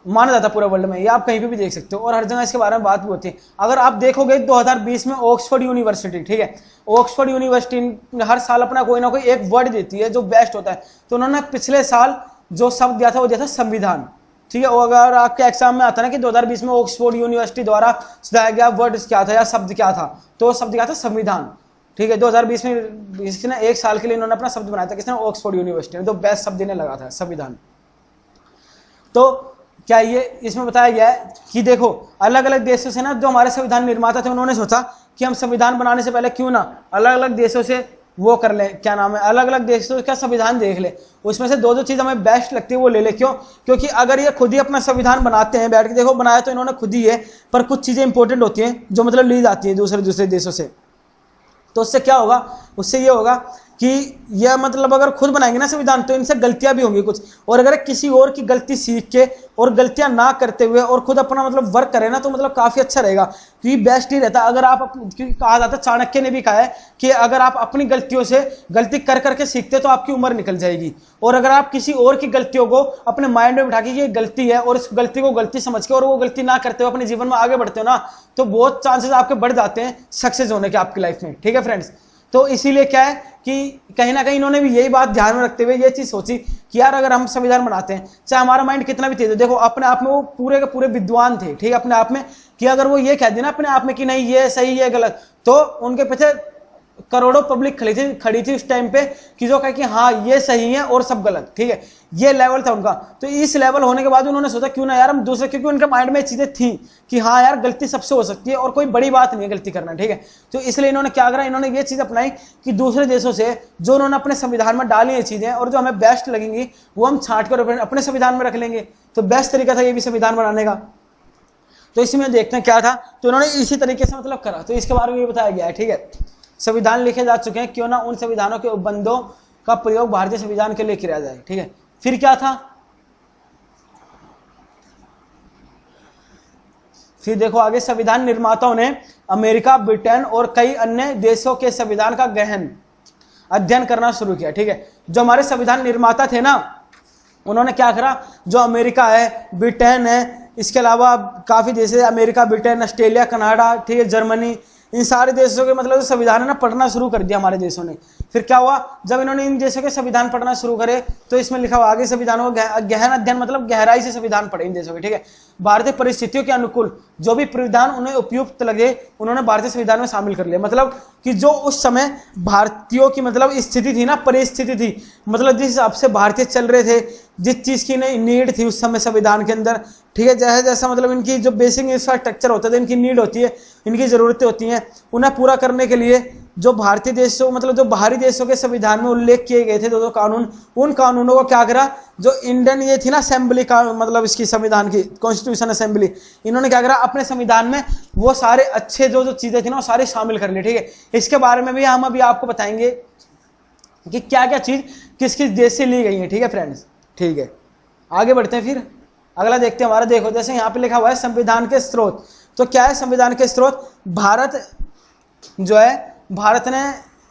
माना जाता है पूरे वर्ल्ड में, ये आप कहीं पे भी देख सकते हो, और हर जगह इसके बारे में बात भी होती है। अगर आप देखोगे 2020 में ऑक्सफोर्ड यूनिवर्सिटी, ठीक है, ऑक्सफोर्ड यूनिवर्सिटी हर साल अपना कोई ना कोई एक वर्ड देती है जो बेस्ट होता है। तो उन्होंने पिछले साल जो शब्द दिया था वो दिया था संविधान, ठीक है। और अगर आपके एग्जाम में आता ना कि 2020 में ऑक्सफोर्ड यूनिवर्सिटी द्वारा सुधारा गया वर्ड क्या था या शब्द क्या था, तो शब्द क्या था? संविधान, ठीक है। 2020 में किसने एक साल के लिए इन्होंने अपना शब्द बनाया था, किसने? ऑक्सफोर्ड यूनिवर्सिटी ने, तो बेस्ट शब्द इन्हें लगा था संविधान। तो क्या ये इसमें बताया गया है कि देखो अलग अलग देशों से ना जो हमारे संविधान निर्माता थे, उन्होंने सोचा कि हम संविधान बनाने से पहले क्यों ना अलग अलग देशों से वो कर ले, क्या नाम है, अलग अलग देशों का संविधान देख ले, उसमें से दो चीज हमें बेस्ट लगती है वो ले ले। क्यों? क्योंकि अगर ये खुद ही अपना संविधान बनाते हैं बैठ के, देखो बनाया तो इन्होंने खुद ही है, पर कुछ चीजें इंपॉर्टेंट होती हैं जो मतलब ली जाती है दूसरे देशों से, तो उससे क्या होगा? उससे ये होगा कि यह मतलब अगर खुद बनाएंगे ना संविधान, तो इनसे गलतियां भी होंगी कुछ, और अगर किसी और की गलती सीख के और गलतियां ना करते हुए और खुद अपना मतलब वर्क करें ना, तो मतलब काफी अच्छा रहेगा, क्योंकि बेस्ट ही रहता। अगर आप, क्योंकि कहा जाता है, चाणक्य ने भी कहा है कि अगर आप अपनी गलतियों से गलती कर करके सीखते तो आपकी उम्र निकल जाएगी, और अगर आप किसी और की गलतियों को अपने माइंड में बिठा के ये गलती है और इस गलती को गलती समझ के और वो गलती ना करते हुए अपने जीवन में आगे बढ़ते हो ना, तो बहुत चांसेस आपके बढ़ जाते हैं सक्सेस होने के आपकी लाइफ में, ठीक है फ्रेंड्स। तो इसीलिए क्या है कि कहीं ना कहीं इन्होंने भी यही बात ध्यान में रखते हुए ये चीज सोची कि यार अगर हम संविधान बनाते हैं, चाहे हमारा माइंड कितना भी तेज है, देखो अपने आप में वो पूरे के पूरे विद्वान थे, ठीक है, अपने आप में, कि अगर वो ये कह देना अपने आप में कि नहीं ये सही ये गलत, तो उनके पीछे करोड़ों पब्लिक खड़ी थी उस टाइम पे, कि जो कहे कि हाँ ये सही है और सब गलत, ठीक है, ये लेवल था उनका। तो इस लेवल होने के बाद उन्होंने सोचा क्यों ना यार हम दूसरे, क्योंकि उनके माइंड में चीजें थी कि हाँ यार गलती सबसे हो सकती है और कोई बड़ी बात नहीं है गलती करना, ठीक है। तो इसलिए इन्होंने क्या करा, इन्होंने ये चीज अपनाई कि दूसरे देशों से जो उन्होंने अपने संविधान में डाली है चीजें और जो हमें बेस्ट लगेंगी वो हम छांट कर अपने संविधान में रख लेंगे। तो बेस्ट तरीका था ये भी संविधान बनाने का। तो इसमें देखते हैं क्या था, तो इन्होंने इसी तरीके से मतलब करा। तो इसके बारे में ये बताया गया है, ठीक है, संविधान लिखे जा चुके हैं, क्यों ना उन संविधानों के उपबंधों का प्रयोग भारतीय संविधान के लिए किया जाए, ठीक है। फिर क्या था, फिर देखो आगे, संविधान निर्माताओं ने अमेरिका, ब्रिटेन और कई अन्य देशों के संविधान का गहन अध्ययन करना शुरू किया, ठीक है। जो हमारे संविधान निर्माता थे ना, उन्होंने क्या करा, जो अमेरिका है, ब्रिटेन है, इसके अलावा काफी देश है, अमेरिका, ब्रिटेन, ऑस्ट्रेलिया, कनाडा, ठीक है, जर्मनी, इन सारे देशों के मतलब संविधान है ना पढ़ना शुरू कर दिया हमारे देशों ने। फिर क्या हुआ, जब इन्होंने इन देशों के संविधान पढ़ना शुरू करे, तो इसमें लिखा हुआ आगे संविधानों का गहन अध्ययन, मतलब गहराई से संविधान पढ़े इन देशों के, ठीक है। भारतीय परिस्थितियों के अनुकूल जो भी प्रावधान उन्हें उपयुक्त लगे उन्होंने भारतीय संविधान में शामिल कर लिया। मतलब कि जो उस समय भारतीयों की मतलब स्थिति थी ना, परिस्थिति थी, मतलब जिस हिसाब से भारतीय चल रहे थे, जिस चीज की नीड थी उस समय संविधान के अंदर, ठीक है, जैसे जैसा मतलब इनकी जो बेसिक इंफ्रास्ट्रक्चर होता है, इनकी नीड होती है, इनकी जरूरतें होती हैं, उन्हें पूरा करने के लिए जो भारतीय देशों मतलब जो बाहरी देशों के संविधान में उल्लेख किए गए थे दो कानून, उन कानूनों को क्या करा, जो इंडियन ये थी ना असेंबली का मतलब इसकी संविधान की कॉन्स्टिट्यूशन असेंबली, इन्होंने क्या करा अपने संविधान में वो सारे अच्छे जो चीजें थी ना वो सारी शामिल कर ली। ठीक है, इसके बारे में भी हम अभी आपको बताएंगे कि क्या क्या चीज किस किस देश से ली गई है। ठीक है फ्रेंड्स, ठीक है आगे बढ़ते हैं, फिर अगला देखते हैं हमारा। देखो जैसे यहाँ पे लिखा हुआ है संविधान के स्रोत, तो क्या है संविधान के स्रोत? भारत जो है, भारत ने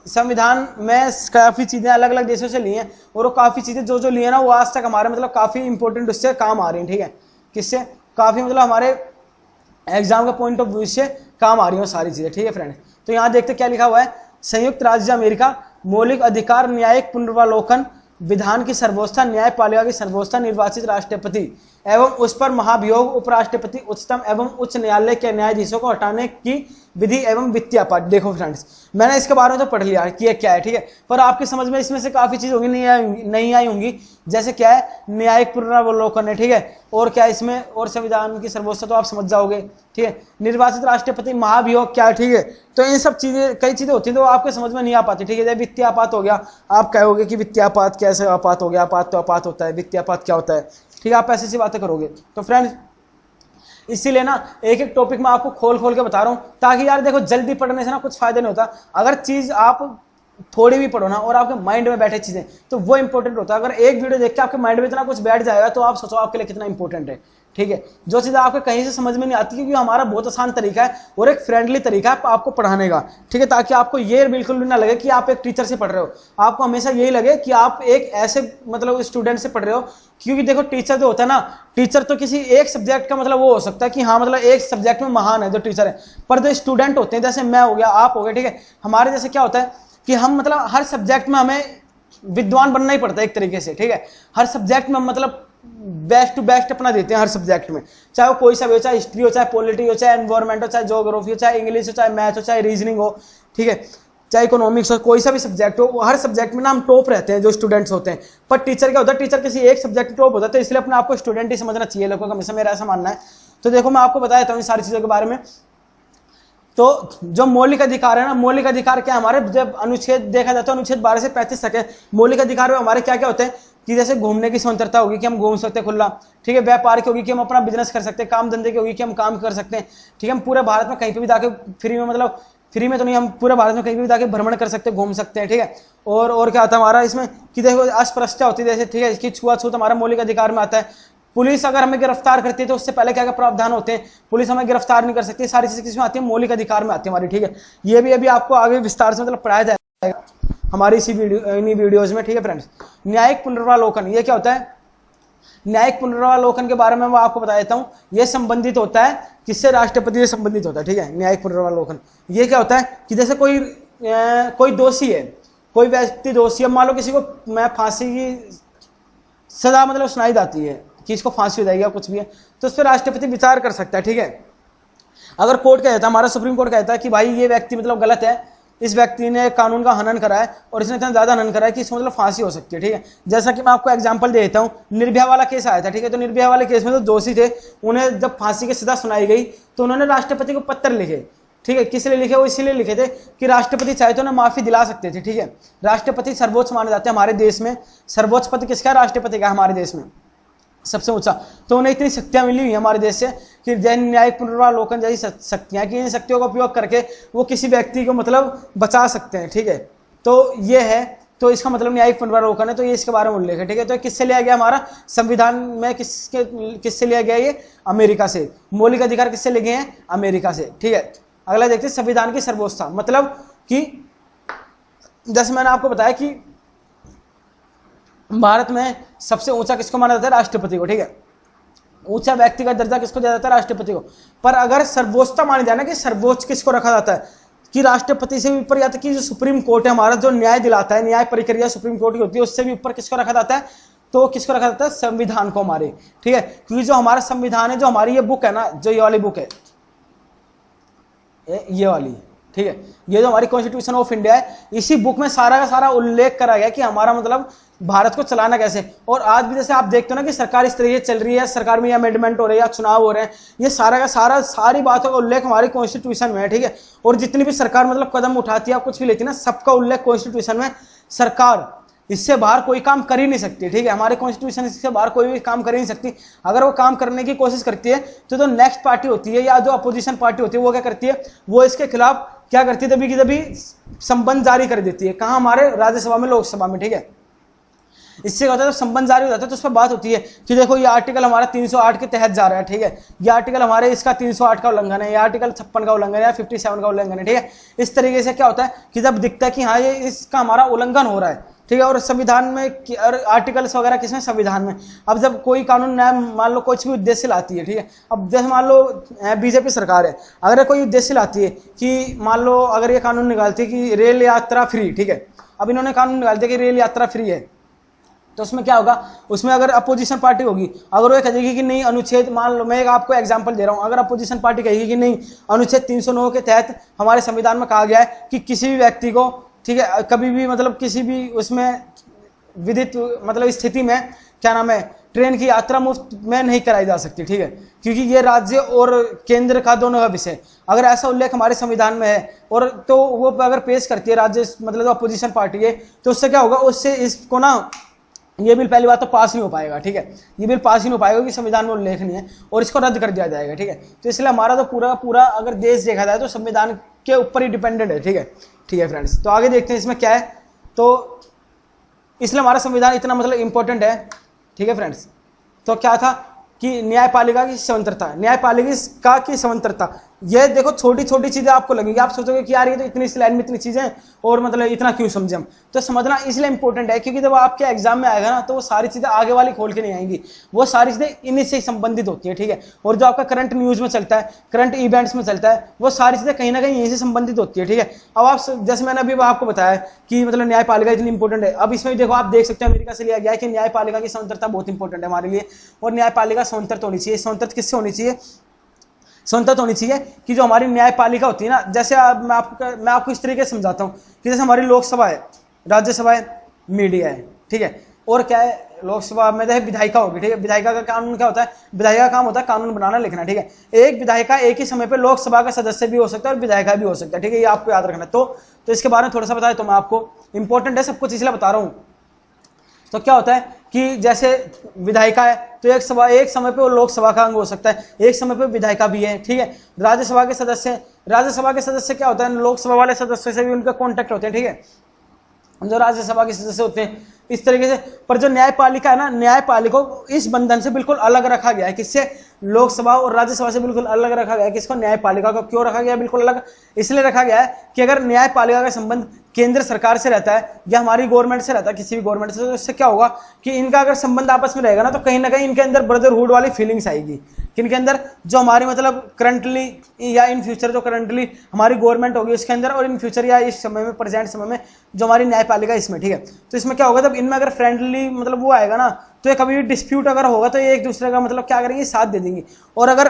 संविधान में काफ़ी चीज़ें अलग अलग देशों से ली हैं, और वो काफ़ी चीज़ें जो जो ली है ना वो आज तक हमारे मतलब काफ़ी इंपॉर्टेंट उससे काम आ रही हैं। ठीक है, किससे? काफ़ी मतलब हमारे एग्जाम के पॉइंट ऑफ व्यू से काम आ रही हैं सारी चीज़ें। ठीक है फ्रेंड, तो यहाँ देखते क्या लिखा हुआ है, संयुक्त राज्य अमेरिका मौलिक अधिकार, न्यायिक पुनर्वालोकन, विधान की सर्वोच्चता, न्यायपालिका की सर्वोच्चता, निर्वाचित राष्ट्रपति एवं उस पर महाभियोग, उपराष्ट्रपति, उच्चतम एवं उच्च न्यायालय के न्यायाधीशों को हटाने की विधि एवं वित्तीय पाठ। देखो फ्रेंड्स, मैंने इसके बारे में तो पढ़ लिया कि ये क्या है। ठीक है, पर आपकी समझ में इसमें से काफी चीज होंगी नहीं आई होंगी, जैसे क्या है न्यायिक पुनरावलोकन है। ठीक है, और क्या है इसमें, और संविधान की सर्वोच्चता तो आप समझ जाओगे। ठीक है, निर्वाचित राष्ट्रपति, महाभियोग क्या है। ठीक है, तो इन सब चीजें कई चीजें होती है तो आपके समझ में नहीं आ पाती। ठीक है, जैसे वित्तीय आपात हो गया, आप कहोगे कि वित्तीय आपात कैसे आपात हो गया, आपात तो आपात होता है, वित्तीय आपात क्या होता है। ठीक है, आप ऐसी बातें करोगे। तो फ्रेंड्स इसीलिए ना एक एक टॉपिक में आपको खोल खोल के बता रहा हूं, ताकि यार देखो जल्दी पढ़ने से ना कुछ फायदा नहीं होता। अगर चीज आप थोड़ी भी पढ़ो ना और आपके माइंड में बैठे चीजें तो वो इंपॉर्टेंट होता है। अगर एक वीडियो देख के आपके माइंड में इतना कुछ बैठ जाएगा तो आप सोचो आपके लिए कितना इंपॉर्टेंट है। ठीक है, जो चीज़ आपको कहीं से समझ में नहीं आती, क्योंकि हमारा बहुत आसान तरीका है और एक फ्रेंडली तरीका है आपको पढ़ाने का। ठीक है, ताकि आपको ये बिल्कुल भी ना लगे कि आप एक टीचर से पढ़ रहे हो, आपको हमेशा यही लगे कि आप एक ऐसे मतलब स्टूडेंट से पढ़ रहे हो। क्योंकि देखो टीचर जो होता है ना, टीचर तो किसी एक सब्जेक्ट का मतलब वो हो सकता है कि हाँ मतलब एक सब्जेक्ट में महान है जो टीचर है, पर जो स्टूडेंट होते हैं जैसे मैं हो गया, आप हो गए, ठीक है, हमारे जैसे क्या होता है कि हम मतलब हर सब्जेक्ट में हमें विद्वान बनना ही पड़ता है एक तरीके से। ठीक है, हर सब्जेक्ट में मतलब बेस्ट टू बेस्ट अपना देते हैं हर सब्जेक्ट में, चाहे वो कोई सा भी हो, चाहे हिस्ट्री हो, चाहे पॉलिटी हो, चाहे एनवायरमेंट हो, चाहे ज्योग्राफी हो, चाहे इंग्लिश हो, चाहे मैथ हो, चाहे रीजनिंग हो। ठीक है, चाहे इकोनॉमिक्स हो, कोई सा भी सब्जेक्ट हो, हर सब्जेक्ट में ना हम टॉप रहते हैं जो स्टूडेंट्स होते हैं। पर टीचर क्या होता है, टीचर किसी एक सब्जेक्ट में टॉप होता है, तो इसलिए अपने आपको स्टूडेंट ही समझना चाहिए लोगों का, हमेशा मेरा ऐसा मानना है। तो देखो मैं आपको बता देता हूँ इन सारी चीज़ों के बारे में। तो जो मौलिक अधिकार है ना, मौलिक अधिकार क्या है हमारे, जब अनुच्छेद देखा जाता है अनुच्छेद 12 से 35 तक है। मौलिक अधिकार में हमारे क्या क्या होते हैं कि जैसे घूमने की स्वतंत्रता होगी कि हम घूम सकते हैं खुला। ठीक है, व्यापार की होगी कि हम अपना बिजनेस कर सकते हैं, काम धंधे की होगी कि हम काम कर सकते हैं। ठीक है, हम पूरे भारत में कहीं पे भी जाके फ्री में, मतलब फ्री में तो नहीं, हम पूरे भारत में कहीं भी जाके भ्रमण कर सकते हैं, घूम सकते हैं। ठीक है, और क्या आता है हमारा इसमें कि देखो अस्पृश्यता होती है जैसे, ठीक है, इसकी छुआछूत हमारा मौलिक अधिकार में आता है। पुलिस अगर हमें गिरफ्तार करती है तो उससे पहले क्या क्या प्रावधान होते हैं, पुलिस हमें गिरफ्तार नहीं कर सकती, सारी चीजें किसमें आती है, मौलिक अधिकार में आती है हमारी। ठीक है, ये भी अभी आपको आगे विस्तार से मतलब पढ़ाया जाएगा हमारी इसी इन्हीं वीडियोज में। ठीक है फ्रेंड्स, न्यायिक पुनर्वालोकन ये क्या होता है? न्यायिक पुनर्वालोकन के बारे में मैं आपको बता देता हूं। यह संबंधित होता है किससे? राष्ट्रपति से संबंधित होता है। ठीक है, न्यायिक पुनर्वालोकन ये क्या होता है कि जैसे कोई दोषी है, कोई व्यक्ति दोषी है, मान लो किसी को मैं फांसी की सजा मतलब सुनाई जाती है कि इसको फांसी हो जाएगी या कुछ भी है, तो उस पर राष्ट्रपति विचार कर सकता है। ठीक है, अगर कोर्ट कहता है, हमारा सुप्रीम कोर्ट कहता है कि भाई ये व्यक्ति मतलब गलत है, इस व्यक्ति ने कानून का हनन करा है और इसने इतना ज्यादा हनन करा है कि इसको मतलब फांसी हो सकती है। ठीक है, जैसा कि मैं आपको एग्जांपल दे देता हूं, निर्भया वाला केस आया था। ठीक है, तो निर्भया वाले केस में जो दोषी थे उन्हें जब फांसी की सजा सुनाई गई तो उन्होंने राष्ट्रपति को पत्र लिखे। ठीक है, किस लिए लिखे? वो इसीलिए लिखे थे कि राष्ट्रपति चाहे तो उन्हें माफी दिला सकते थे। ठीक है, राष्ट्रपति सर्वोच्च माने जाते हैं हमारे देश में, सर्वोच्च पद किसका? राष्ट्रपति का हमारे देश में सबसे ऊंचा। तो उन्हें इतनी शक्तियां मिली हुई हमारे देश से कि न्यायिक पुनर्वालोकन जैसी शक्तियां कि इन शक्तियों का उपयोग करके वो किसी व्यक्ति को मतलब बचा सकते हैं। ठीक है, तो ये है, तो इसका मतलब न्यायिक पुनर्वालोकन है, तो ये इसके बारे में उल्लेख है। ठीक है, तो किससे लिया गया हमारा संविधान में, किससे लिया गया? ये अमेरिका से। मौलिक अधिकार किससे लिए गए हैं? अमेरिका से। ठीक है, अगला देखते हैं संविधान की सर्वोच्चता, मतलब कि जैसे मैंने आपको बताया कि भारत में सबसे ऊंचा किसको माना जाता है? राष्ट्रपति को। ठीक है, ऊंचा व्यक्ति का दर्जा किसको दिया जाता है? राष्ट्रपति को। पर अगर सर्वोच्चता मानी जाए ना कि सर्वोच्च किसको रखा जाता है कि राष्ट्रपति से भी ऊपर, या तो कि जो सुप्रीम कोर्ट है हमारा जो न्याय दिलाता है, न्याय प्रक्रिया सुप्रीम कोर्ट की होती है, उससे भी ऊपर किसको रखा जाता है? तो किसको रखा जाता है? संविधान को हमारे। ठीक है, क्योंकि जो हमारा संविधान है, जो हमारी ये बुक है ना, जो ये वाली बुक है, ये वाली, ठीक है। ये जो हमारी कॉन्स्टिट्यूशन ऑफ इंडिया है, इसी बुक में सारा का सारा उल्लेख करा गया कि हमारा मतलब भारत को चलाना कैसे। और आज भी जैसे आप देखते हो ना कि सरकार इस तरीके से चल रही है, सरकार में अमेंडमेंट हो रही है या चुनाव हो रहे हैं, ये सारा का सारा सारी बातों का उल्लेख हमारी कॉन्स्टिट्यूशन में है, ठीक है। और जितनी भी सरकार मतलब कदम उठाती है, कुछ भी लेती है ना, सबका उल्लेख कॉन्स्टिट्यूशन में। सरकार इससे बाहर कोई काम कर ही नहीं सकती, ठीक है। हमारे कॉन्स्टिट्यूशन इससे बाहर कोई भी काम कर ही नहीं सकती। अगर वो काम करने की कोशिश करती है तो जो नेक्स्ट पार्टी होती है या जो अपोजिशन पार्टी होती है वो क्या करती है, वो इसके खिलाफ क्या करती है, तभी की तभी संबंध जारी कर देती है। कहाँ, हमारे राज्यसभा में, लोकसभा में, ठीक है। इससे क्या होता है, जब संबंध जारी हो जाता है तो उस पर बात होती है कि देखो ये आर्टिकल हमारा 308 के तहत जा रहा है, ठीक है। ये आर्टिकल हमारे इसका 308 का उल्लंघन है, या आर्टिकल 56 का उल्लंघन है, या 57 का उल्लंघन है, ठीक है। इस तरीके से क्या होता है कि जब दिखता है कि हाँ ये इसका हमारा उल्लंघन हो रहा है, ठीक है। और संविधान में आर्टिकल्स वगैरह किसमें, संविधान में। अब जब कोई कानून नया मान लो कुछ भी उद्देश्य लाती है, ठीक है। अब जैसे मान लो बीजेपी सरकार है, अगर कोई उद्देश्य लाती है कि मान लो अगर ये कानून निकालती है कि रेल यात्रा फ्री, ठीक है। अब इन्होंने कानून निकाल दिया कि रेल यात्रा फ्री है, तो उसमें क्या होगा, उसमें अगर अपोजिशन पार्टी होगी, अगर वो कहेगी कि नहीं अनुच्छेद, मान लो मैं आपको एग्जांपल दे रहा हूं, अगर अपोजिशन पार्टी कहेगी कि नहीं अनुच्छेद 309 के तहत हमारे संविधान में कहा गया है कि किसी भी व्यक्ति को, ठीक है, कभी भी मतलब किसी भी उसमें विदित मतलब स्थिति में क्या नाम है, ट्रेन की यात्रा मुफ्त में नहीं कराई जा सकती, ठीक है, क्योंकि ये राज्य और केंद्र का दोनों का विषय। अगर ऐसा उल्लेख हमारे संविधान में है और तो वो अगर पेश करती है राज्य मतलब जो अपोजिशन पार्टी है, तो उससे क्या होगा, उससे इसको ना ये बिल पहली बात तो पास नहीं हो पाएगा, ठीक है। ये बिल पास ही नहीं हो पाएगा कि संविधान में उल्लेख नहीं है, और इसको रद्द कर दिया जाएगा, ठीक है। तो इसलिए हमारा तो पूरा पूरा अगर देश देखा जाए तो संविधान के ऊपर ही डिपेंडेंट है, ठीक है। ठीक है फ्रेंड्स, तो आगे देखते हैं इसमें क्या है। तो इसलिए हमारा संविधान इतना मतलब इंपॉर्टेंट है, ठीक है फ्रेंड्स। तो क्या था कि न्यायपालिका की स्वतंत्रता, न्यायपालिका की स्वतंत्रता, ये देखो छोटी छोटी चीजें आपको लगेगी, आप सोचोगे कि यार ये तो इतनी इस लाइन में इतनी चीजें और मतलब इतना क्यों समझे हम, तो समझना इसलिए इंपॉर्टेंट है क्योंकि जब आपके एग्जाम में आएगा ना तो वो सारी चीजें आगे वाली खोल के नहीं आएंगी, वो सारी चीजें इन्हीं से संबंधित होती है, ठीक है। और जो आपका करंट न्यूज में चलता है, करंट इवेंट्स में चलता है, वो सारी चीजें कहीं ना कहीं यहीं से संबंधित होती है, ठीक है। अब आप जैसे मैंने अभी आपको बताया कि मतलब न्यायपालिका इतनी इंपॉर्टेंट है, अब इसमें देखो आप देख सकते हैं अमेरिका से लिया गया है कि न्यायपालिका की स्वतंत्रता बहुत इंपॉर्टेंट है हमारे लिए, और न्यायपालिका स्वतंत्र होनी चाहिए। स्वतंत्र किससे होनी चाहिए, स्वतंत्र होनी चाहिए कि जो हमारी न्यायपालिका होती है ना, जैसे मैं आपको इस तरीके से समझाता हूँ कि जैसे हमारी लोकसभा है, राज्यसभा है, मीडिया है, ठीक है, और क्या है, लोकसभा में जैसे विधायिका होगी, ठीक है। विधायिका का कानून क्या होता है, विधायिका का काम होता है कानून बनाना, लिखना, ठीक है। एक विधायिका एक ही समय पे लोकसभा का सदस्य भी हो सकता है और विधायिका भी हो सकता है, ठीक है, ये आपको याद रखना। तो इसके बारे में थोड़ा सा बताया तो मैं आपको, इंपॉर्टेंट है सब कुछ इसलिए बता रहा हूँ। तो क्या होता है कि जैसे विधायिका है तो एक समय पे वो लोकसभा का अंग हो सकता है, एक समय पे विधायिका भी है, ठीक है। राज्यसभा के सदस्य क्या होता है, लोकसभा वाले सदस्य से भी उनका कॉन्टेक्ट होते हैं, ठीक है, जो राज्यसभा के सदस्य होते हैं इस तरीके से। पर जो न्यायपालिका है ना, न्यायपालिका को इस बंधन से बिल्कुल अलग रखा गया है, किससे, लोकसभा और राज्यसभा से बिल्कुल अलग रखा गया है। किसको, न्यायपालिका को। क्यों रखा गया बिल्कुल अलग, इसलिए रखा गया है कि अगर न्यायपालिका का संबंध केंद्र सरकार से रहता है या हमारी गवर्नमेंट से रहता है, किसी भी गवर्नमेंट से, तो इससे क्या होगा कि इनका अगर संबंध आपस में रहेगा ना तो कहीं ना कहीं इनके अंदर ब्रदरहुड वाली फीलिंग्स आएगी। किनके अंदर, जो हमारी मतलब करंटली या इन फ्यूचर जो करंटली हमारी गवर्नमेंट होगी उसके अंदर, और इन फ्यूचर या इस समय में, प्रेजेंट समय में जो हमारी न्यायपालिका इसमें, ठीक है। तो इसमें क्या होगा, जब इनमें अगर फ्रेंडली मतलब वो आएगा ना, तो ये कभी भी डिस्प्यूट अगर होगा तो ये एक दूसरे का मतलब क्या करेंगे, साथ दे देंगे। और अगर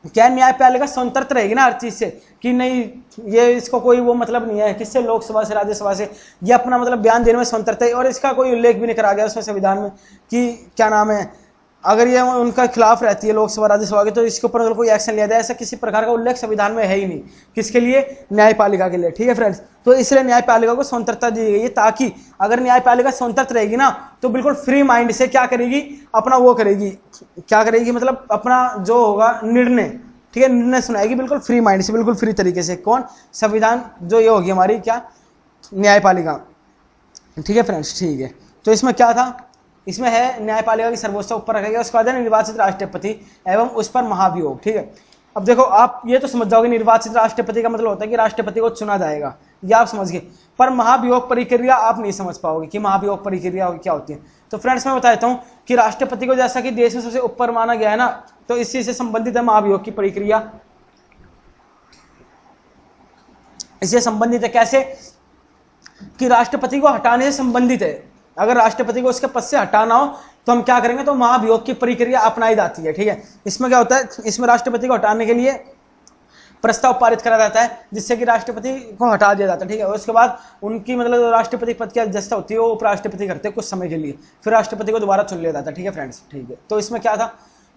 क्या न्यायपालिका स्वतंत्र रहेगी ना हर चीज से, कि नहीं ये इसको कोई वो मतलब नहीं है किससे, लोकसभा से, राज्यसभा से, ये अपना मतलब बयान देने में स्वतंत्रता है, और इसका कोई उल्लेख भी नहीं करा गया उसमें संविधान में कि क्या नाम है, अगर ये उनका खिलाफ रहती है लोकसभा राज्यसभा के तो इसके ऊपर अगर कोई एक्शन लिया जाए, ऐसा किसी प्रकार का उल्लेख संविधान में है ही नहीं। किसके लिए, न्यायपालिका के लिए, ठीक है फ्रेंड्स। तो इसलिए न्यायपालिका को स्वतंत्रता दी गई है, ताकि अगर न्यायपालिका स्वतंत्र रहेगी ना तो बिल्कुल फ्री माइंड से क्या करेगी, अपना वो करेगी, क्या करेगी मतलब अपना जो होगा निर्णय, ठीक है, निर्णय सुनाएगी बिल्कुल फ्री माइंड से, बिल्कुल फ्री तरीके से। कौन, संविधान जो ये होगी हमारी क्या, न्यायपालिका, ठीक है फ्रेंड्स। ठीक है, तो इसमें क्या था, इसमें है न्यायपालिका की सर्वोच्च ऊपर रखा गया, उसके बाद है निर्वाचित राष्ट्रपति एवं उस पर महाभियोग, ठीक है। अब देखो आप ये तो समझ जाओगे निर्वाचित राष्ट्रपति का मतलब होता है कि राष्ट्रपति को चुना जाएगा, ये आप समझ गए, पर महाभियोग प्रक्रिया आप नहीं समझ पाओगे कि महाभियोग प्रक्रिया क्या होती है। तो फ्रेंड्स मैं बता देता हूँ कि राष्ट्रपति को जैसा कि देश में सबसे ऊपर माना गया है ना, तो इसी से संबंधित है महाभियोग की प्रक्रिया, इससे संबंधित है। कैसे कि राष्ट्रपति को हटाने से संबंधित है, अगर राष्ट्रपति को उसके पद से हटाना हो तो हम क्या करेंगे, तो महाभियोग की प्रक्रिया अपनाई जाती है, ठीक है। इसमें क्या होता है, इसमें राष्ट्रपति को हटाने के लिए प्रस्ताव पारित करा जाता है जिससे कि राष्ट्रपति को हटा दिया जाता है, ठीक है। और उसके बाद उनकी मतलब राष्ट्रपति पद की अध्यक्षता होती है वो उपराष्ट्रपति करते हैं कुछ समय के लिए, फिर राष्ट्रपति को दोबारा चुन लिया जाता है, ठीक है फ्रेंड्स, ठीक है। तो इसमें क्या था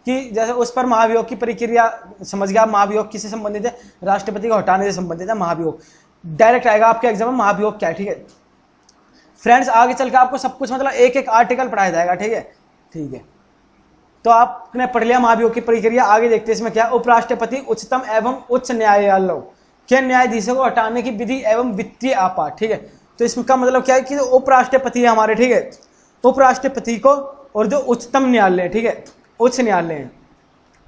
कि जैसे उस पर महाभियोग की प्रक्रिया, समझ गया, महाभियोग किससे संबंधित है, राष्ट्रपति को हटाने से संबंधित है महाभियोग। डायरेक्ट आएगा आपके एग्जाम में महाभियोग क्या है, ठीक है फ्रेंड्स। आगे चल के आपको सब कुछ मतलब एक एक आर्टिकल पढ़ाया जाएगा, ठीक है, ठीक है। तो आपने पढ़ लिया महाभियोग की प्रक्रिया। आगे देखते हैं इसमें क्या, उपराष्ट्रपति उच्चतम एवं उच्च न्यायालयों के न्यायाधीशों को हटाने की विधि एवं वित्तीय आपात, ठीक है। तो इसका मतलब क्या है कि उपराष्ट्रपति है हमारे, ठीक है, उपराष्ट्रपति को और जो उच्चतम न्यायालय, ठीक है, उच्च न्यायालय है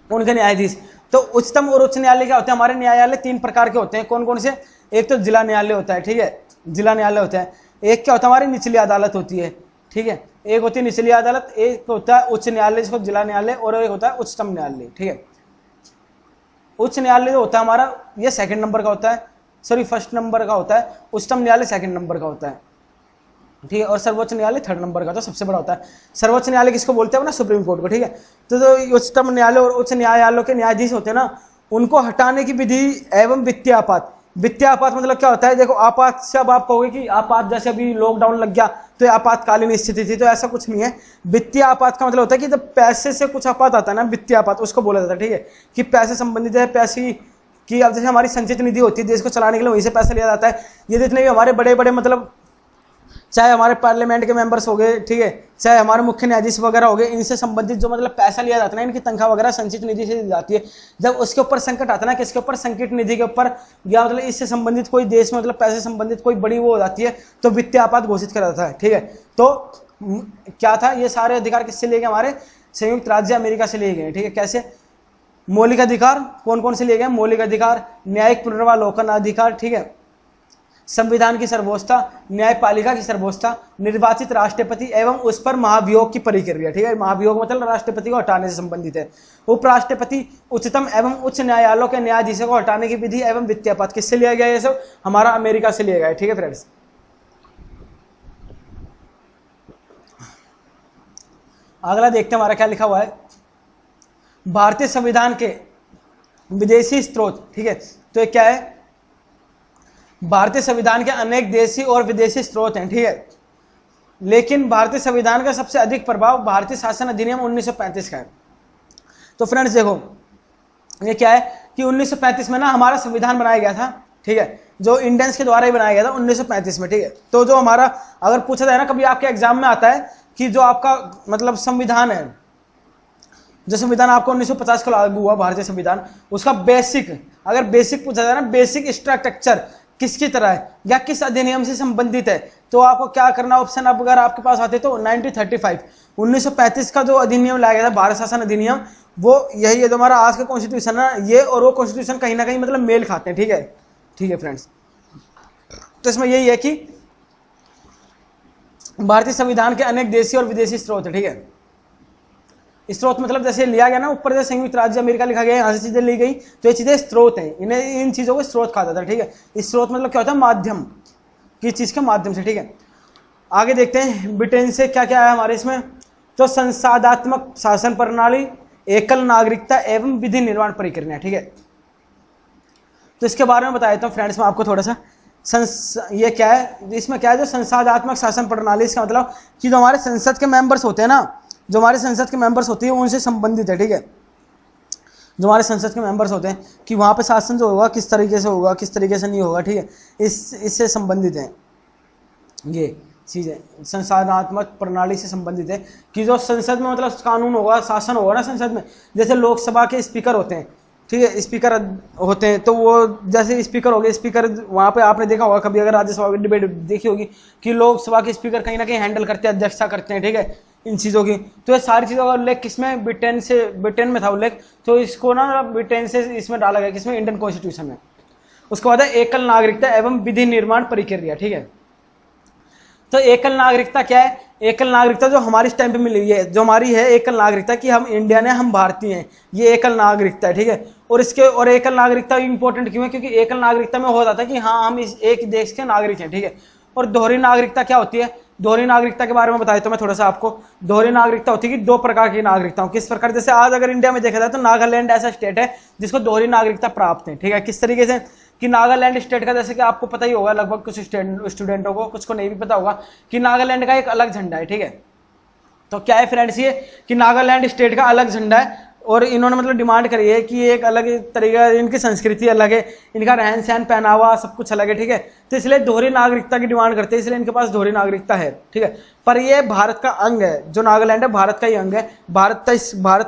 उनके न्यायाधीश। तो उच्चतम और उच्च न्यायालय क्या होते हैं, हमारे न्यायालय 3 प्रकार के होते हैं, कौन कौन से, एक तो जिला न्यायालय होता है, ठीक है, जिला न्यायालय होता है। एक क्या होता है, हमारी निचली अदालत होती है, ठीक है, एक होती है निचली अदालत, एक होता है उच्च न्यायालय जिसको जिला न्यायालय, और एक होता है उच्चतम न्यायालय, ठीक है। उच्च न्यायालय जो होता है हमारा ये 2nd नंबर का होता है, सॉरी 1st नंबर का होता है, उच्चतम न्यायालय 2nd नंबर का होता है, ठीक है, और सर्वोच्च न्यायालय 3rd नंबर का तो सबसे बड़ा होता है। सर्वोच्च न्यायालय किसको बोलते हैं ना, सुप्रीम कोर्ट को, ठीक है। तो उच्चतम न्यायालय और उच्च न्यायालयों के न्यायाधीश होते हैं ना, उनको हटाने की विधि एवं वित्तीय आपात। वित्तीय आपात मतलब क्या होता है, देखो आपात से अब आप कहोगे कि आपात जैसे अभी लॉकडाउन लग गया तो आपातकालीन स्थिति थी, तो ऐसा कुछ नहीं है। वित्तीय आपात का मतलब होता है कि जब पैसे से कुछ आपात आता है ना, वित्तीय आपात उसको बोला जाता है, ठीक है, कि पैसे संबंधित है, पैसे की अब जैसे हमारी संचित निधि होती है देश को चलाने के लिए, वहीं से पैसा लिया जाता है। ये जितने भी हमारे बड़े बड़े मतलब चाहे हमारे पार्लियामेंट के मेंबर्स हो गए, ठीक है, चाहे हमारे मुख्य न्यायाधीश वगैरह हो गए, इनसे संबंधित जो मतलब पैसा लिया जाता है ना, इनकी तनख्वाह वगैरह संचित निधि से दी जाती है। जब उसके ऊपर संकट आता है ना, किसके ऊपर, संकट निधि के ऊपर, या मतलब इससे संबंधित कोई देश में मतलब पैसे संबंधित कोई बड़ी वो हो जाती है तो वित्तीय आपात घोषित करा जाता है, ठीक है। तो क्या था, ये सारे अधिकार किससे लिए गए, हमारे संयुक्त राज्य अमेरिका से लिए गए, ठीक है। कैसे, मौलिक अधिकार कौन कौन से लिए गए, मौलिक अधिकार, न्यायिक पुनर्वालोकन अधिकार, ठीक है, संविधान की सर्वोच्चता, न्यायपालिका की सर्वोच्चता, निर्वाचित राष्ट्रपति एवं उस पर महाभियोग की प्रक्रिया, ठीक है। महाभियोग मतलब राष्ट्रपति को हटाने से संबंधित है। उपराष्ट्रपति, उच्चतम एवं उच्च न्यायालयों के न्यायाधीशों को हटाने की विधि एवं वित्तीय आपात किससे लिया गया, ये सब हमारा अमेरिका से लिया गया है, ठीक है फ्रेंड्स। अगला देखते हैं हमारा क्या लिखा हुआ है, भारतीय संविधान के विदेशी स्रोत, ठीक है। तो ये क्या है, भारतीय संविधान के अनेक देशी और विदेशी स्रोत हैं, ठीक है, लेकिन भारतीय संविधान का सबसे अधिक प्रभाव भारतीय शासन अधिनियम 1935 का है। तो फ्रेंड्स देखो ये क्या है कि 1935 में ना हमारा संविधान बनाया गया था, ठीक है, जो इंडियंस के द्वारा ही बनाया गया था 1935 में, ठीक है। तो जो हमारा अगर पूछा जाए ना कभी आपके एग्जाम में आता है कि जो आपका मतलब संविधान है, जो संविधान आपको 1950 को लागू हुआ भारतीय संविधान, उसका बेसिक, अगर बेसिक पूछा जाए ना, बेसिक स्ट्रक्चर किसकी तरह है या किस अधिनियम से संबंधित है, तो आपको क्या करना, ऑप्शन अब अगर आपके पास आते तो 1935 का जो अधिनियम लाया गया था, भारत शासन अधिनियम, वो यही है जो हमारा आज का कॉन्स्टिट्यूशन है, ये और वो कॉन्स्टिट्यूशन कहीं ना कहीं मतलब मेल खाते हैं, ठीक है, ठीक है फ्रेंड्स। तो इसमें यही है कि भारतीय संविधान के अनेक देशी और विदेशी स्रोत है, ठीक है। स्रोत मतलब जैसे लिया गया ना ऊपर, जैसे संयुक्त राज्य अमेरिका लिखा गया, यहाँ से चीजें ली गई, तो ये चीजें स्रोत हैं, इन्हें इन चीजों को स्रोत कहा जाता है, ठीक है। स्रोत मतलब क्या होता है, माध्यम, किस चीज के माध्यम से, ठीक है। आगे देखते हैं ब्रिटेन से क्या क्या है हमारे इसमें, तो संसाधात्मक शासन प्रणाली, एकल नागरिकता एवं विधि निर्माण प्रक्रिया, ठीक है। तो इसके बारे में बता देता हूँ फ्रेंड्स मैं आपको थोड़ा सा, ये क्या है, इसमें क्या है, जो संसाधात्मक शासन प्रणाली, इसका मतलब कि जो हमारे संसद के मेंबर्स होते हैं ना, जो हमारे संसद के मेंबर्स होते हैं उनसे संबंधित है, ठीक है। जो हमारे संसद के मेंबर्स होते हैं कि वहाँ पे शासन जो होगा किस तरीके से होगा, किस तरीके से नहीं होगा, ठीक है, इससे संबंधित है ये चीज़ें, संसाधनात्मक प्रणाली से संबंधित है कि जो संसद में मतलब कानून होगा, शासन होगा ना संसद में, जैसे लोकसभा के स्पीकर होते हैं, ठीक है, स्पीकर होते हैं, तो वो जैसे स्पीकर हो गए, स्पीकर वहाँ पे आपने देखा होगा कभी अगर राज्यसभा की डिबेट देखी होगी कि लोकसभा के स्पीकर कहीं ना कहीं हैंडल करते हैं, अध्यक्षता करते हैं, ठीक है, इन चीज़ों की। तो ये सारी चीज़ों का उल्लेख किसमें, ब्रिटेन में था उल्लेख, तो इसको ना ब्रिटेन से इसमें डाला गया, किसमें, इंडियन कॉन्स्टिट्यूशन में। उसके बाद है एकल नागरिकता एवं विधि निर्माण प्रक्रिया, ठीक है। तो एकल नागरिकता क्या है, एकल नागरिकता जो हमारी इस टाइम पे मिली है, जो हमारी है एकल नागरिकता कि हम इंडियन है, हम भारतीय हैं, ये एकल नागरिकता है, ठीक है। और इसके और एकल नागरिकता इंपॉर्टेंट क्यों है, क्योंकि एकल नागरिकता में हो जाता है कि हाँ हम इस एक देश के नागरिक हैं, ठीक है। और दोहरी नागरिकता क्या होती है, दोहरी नागरिकता के बारे में बताया तो मैं थोड़ा सा आपको। दोहरी नागरिकता होती है कि दो प्रकार की नागरिकता, किस प्रकार, जैसे आज अगर इंडिया में देखा जाए तो नागालैंड ऐसा स्टेट है जिसको दोहरी नागरिकता प्राप्त है, ठीक है। किस तरीके से कि नागालैंड स्टेट का, जैसे कि आपको पता ही होगा लगभग कुछ स्टूडेंटों को, कुछ को नहीं भी पता होगा कि नागालैंड का एक अलग झंडा है, ठीक है। तो क्या है फ्रेंड्स ये कि नागालैंड स्टेट का अलग झंडा है और इन्होंने मतलब डिमांड करी है कि एक अलग तरीका, इनकी संस्कृति अलग है, इनका रहन सहन पहनावा सब कुछ अलग है, ठीक है। तो इसलिए दोहरी नागरिकता की डिमांड करते हैं, इसलिए इनके पास दोहरी नागरिकता है, ठीक है। पर ये भारत का अंग है, जो नागालैंड है भारत का ही अंग है, भारत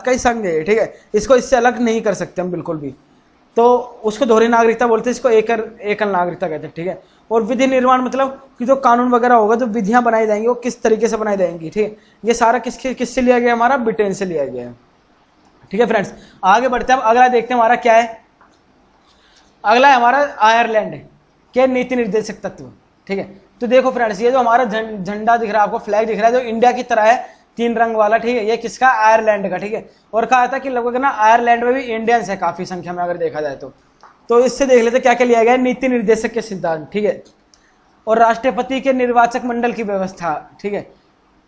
का ही संघ है, ठीक है। इसको इससे अलग नहीं कर सकते हम बिल्कुल भी। तो उसको दोहरी नागरिकता बोलते हैं, इसको एकल नागरिकता कहते हैं, ठीक है। और विधि निर्माण मतलब कि जो कानून वगैरह होगा, जो विधियां बनाई जाएंगी वो किस तरीके से बनाई जाएंगी, ठीक है। ये सारा किससे लिया गया, हमारा ब्रिटेन से लिया गया है, ठीक है फ्रेंड्स। आगे बढ़ते हैं, अब अगला देखते हैं हमारा क्या है। अगला है हमारा आयरलैंड के नीति निर्देशक तत्व, ठीक है। तो देखो फ्रेंड्स, ये जो हमारा झंडा दिख रहा है आपको, फ्लैग दिख रहा है जो इंडिया की तरह है, 3 रंग वाला, ठीक है। ये किसका, आयरलैंड का, ठीक है। और कहा था कि लगभग ना आयरलैंड में भी इंडियंस है काफी संख्या में अगर देखा जाए तो इससे देख लेते क्या क्या लिया गया है। नीति निर्देशक के सिद्धांत, ठीक है। और राष्ट्रपति के निर्वाचक मंडल की व्यवस्था, ठीक है।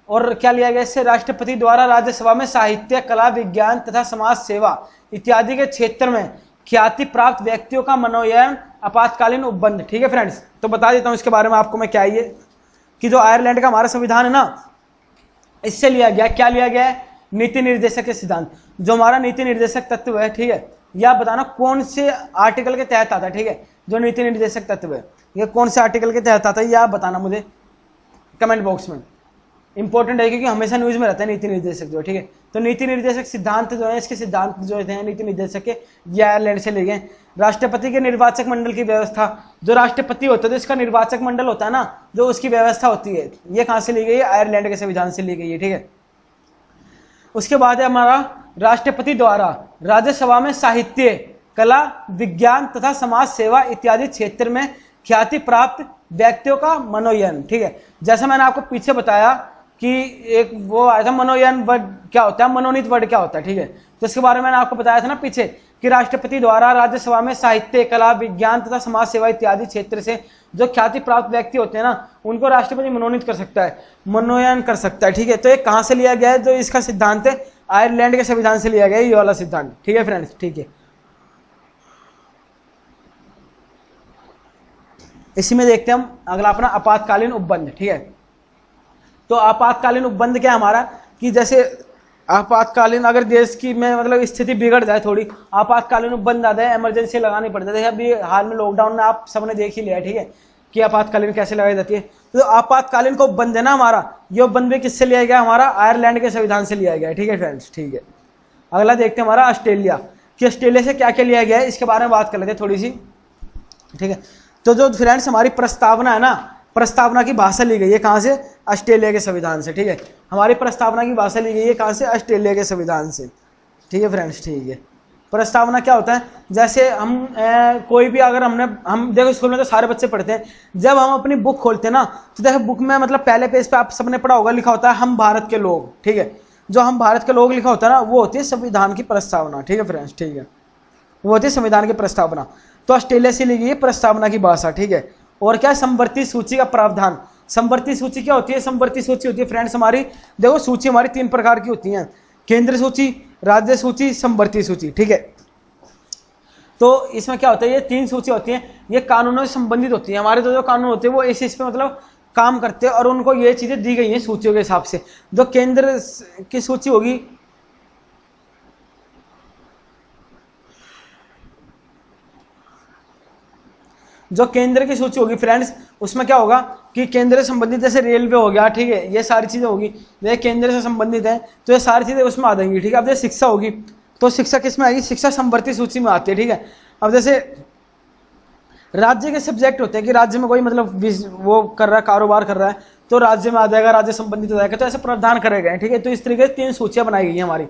और क्या लिया गया इससे, राष्ट्रपति द्वारा राज्यसभा में साहित्य, कला, विज्ञान तथा समाज सेवा इत्यादि के क्षेत्र में ख्याति प्राप्त व्यक्तियों का मनोनयन आपातकालीन उपबंध, ठीक है फ्रेंड्स। तो बता देता हूं इसके बारे में आपको मैं क्या है कि जो आयरलैंड का हमारा संविधान है ना, इससे लिया गया, क्या लिया गया है, नीति निर्देशक के सिद्धांत। जो हमारा नीति निर्देशक तत्व है, ठीक है, या बताना कौन से आर्टिकल के तहत आता है, ठीक है। जो नीति निर्देशक तत्व है ये कौन से आर्टिकल के तहत आता है, या बताना मुझे कमेंट बॉक्स में। इंपॉर्टेंट है क्योंकि हमेशा न्यूज में रहता है नीति निर्देशक जो, ठीक है। तो नीति निर्देशक सिद्धांत जो है, इसके सिद्धांत जो है नीति निर्देशक के, ये आयरलैंड से ले गए। राष्ट्रपति के निर्वाचक मंडल की व्यवस्था, जो राष्ट्रपति होता है तो इसका निर्वाचक मंडल होता है ना, जो उसकी व्यवस्था होती है, ये कहां से ली गई है, आयरलैंड के संविधान से ली गई है, ठीक है। उसके बाद है हमारा राष्ट्रपति द्वारा राज्यसभा में साहित्य, कला, विज्ञान तथा समाज सेवा इत्यादि क्षेत्र में ख्याति प्राप्त व्यक्तियों का मनोनयन, ठीक है। जैसा मैंने आपको पीछे बताया कि एक वो आया था मनोनयन वर्ड क्या होता है, मनोनीत वर्ड क्या होता है, ठीक है। तो इसके बारे में मैंने आपको बताया था ना पीछे कि राष्ट्रपति द्वारा राज्यसभा में साहित्य, कला, विज्ञान तथा समाज सेवा इत्यादि क्षेत्र से जो ख्याति प्राप्त व्यक्ति होते हैं ना, उनको राष्ट्रपति मनोनीत कर सकता है, मनोनयन कर सकता है, ठीक है। तो ये कहां से लिया गया है, जो इसका सिद्धांत है आयरलैंड के संविधान से लिया गया है, ये वाला सिद्धांत, ठीक है फ्रेंड्स, ठीक है। इसी में देखते हैं हम अगला अपना आपातकालीन उपबंध, ठीक है। तो आपातकालीन उपबंध क्या है हमारा कि जैसे आपातकालीन अगर देश की में मतलब स्थिति बिगड़ जाए थोड़ी, आपातकालीन उपबंध आता है, इमरजेंसी लगानी पड़ती है। अभी हाल में लॉकडाउन में आप सबने देख ही लिया, ठीक है, कि आपातकालीन कैसे लगाई जाती है। तो आपातकालीन को उपबंध है ना हमारा, ये उपबंध भी किससे लिया गया, हमारा आयरलैंड के संविधान से लिया गया है, ठीक है फ्रेंड्स, ठीक है। अगला देखते हैं हमारा ऑस्ट्रेलिया, कि ऑस्ट्रेलिया से क्या क्या लिया गया है, इसके बारे में बात कर लेते हैं थोड़ी सी, ठीक है। तो जो फ्रेंड्स हमारी प्रस्तावना है ना, प्रस्तावना की भाषा ली गई है कहाँ से, ऑस्ट्रेलिया के संविधान से, ठीक है। हमारी प्रस्तावना की भाषा ली गई है कहाँ से, ऑस्ट्रेलिया के संविधान से, ठीक है फ्रेंड्स, ठीक है। प्रस्तावना क्या होता है, जैसे हम कोई भी अगर हम देखो स्कूल में तो सारे बच्चे पढ़ते हैं, जब हम अपनी बुक खोलते हैं ना, तो देखो बुक में मतलब पहले पेज पे आप सबने पढ़ा होगा, लिखा होता है हम भारत के लोग, ठीक है। जो हम भारत के लोग लिखा होता है ना, वो होती है संविधान की प्रस्तावना, ठीक है फ्रेंड्स, ठीक है, वो होती है संविधान की प्रस्तावना। तो ऑस्ट्रेलिया से ली गई है प्रस्तावना की भाषा, ठीक है। और क्या, संवर्ती सूची का प्रावधान। संवर्ती सूची क्या होती है, संवर्ती सूची होती है फ्रेंड्स हमारी, देखो सूची हमारी 3 प्रकार की होती है, केंद्र सूची, राज्य सूची, संवर्ती सूची, ठीक है। तो इसमें क्या होता है, ये 3 सूची होती है, ये कानूनों से संबंधित होती है। हमारे जो कानून होते हैं वो इस पे मतलब काम करते हैं और उनको ये चीजें दी गई हैं सूचियों के हिसाब से। जो केंद्र की सूची होगी, जो केंद्र की सूची होगी फ्रेंड्स, उसमें क्या होगा कि केंद्र से संबंधित जैसे रेलवे हो गया, ठीक है, ये सारी चीजें होगी, ये केंद्र से संबंधित है, तो ये सारी चीजें उसमें आ जाएंगी, ठीक है। अब जैसे शिक्षा होगी, तो शिक्षा किस में आएगी, शिक्षा संवर्ती सूची में आती है, ठीक है। अब जैसे राज्य के सब्जेक्ट होते हैं कि राज्य में कोई मतलब वो कर रहा है, कारोबार कर रहा है, तो राज्य में आ जाएगा, राज्य संबंधित हो जाएगा, तो ऐसे प्रावधान करे गए, ठीक है। तो इस तरीके से 3 सूचियां बनाई गई हैं हमारी।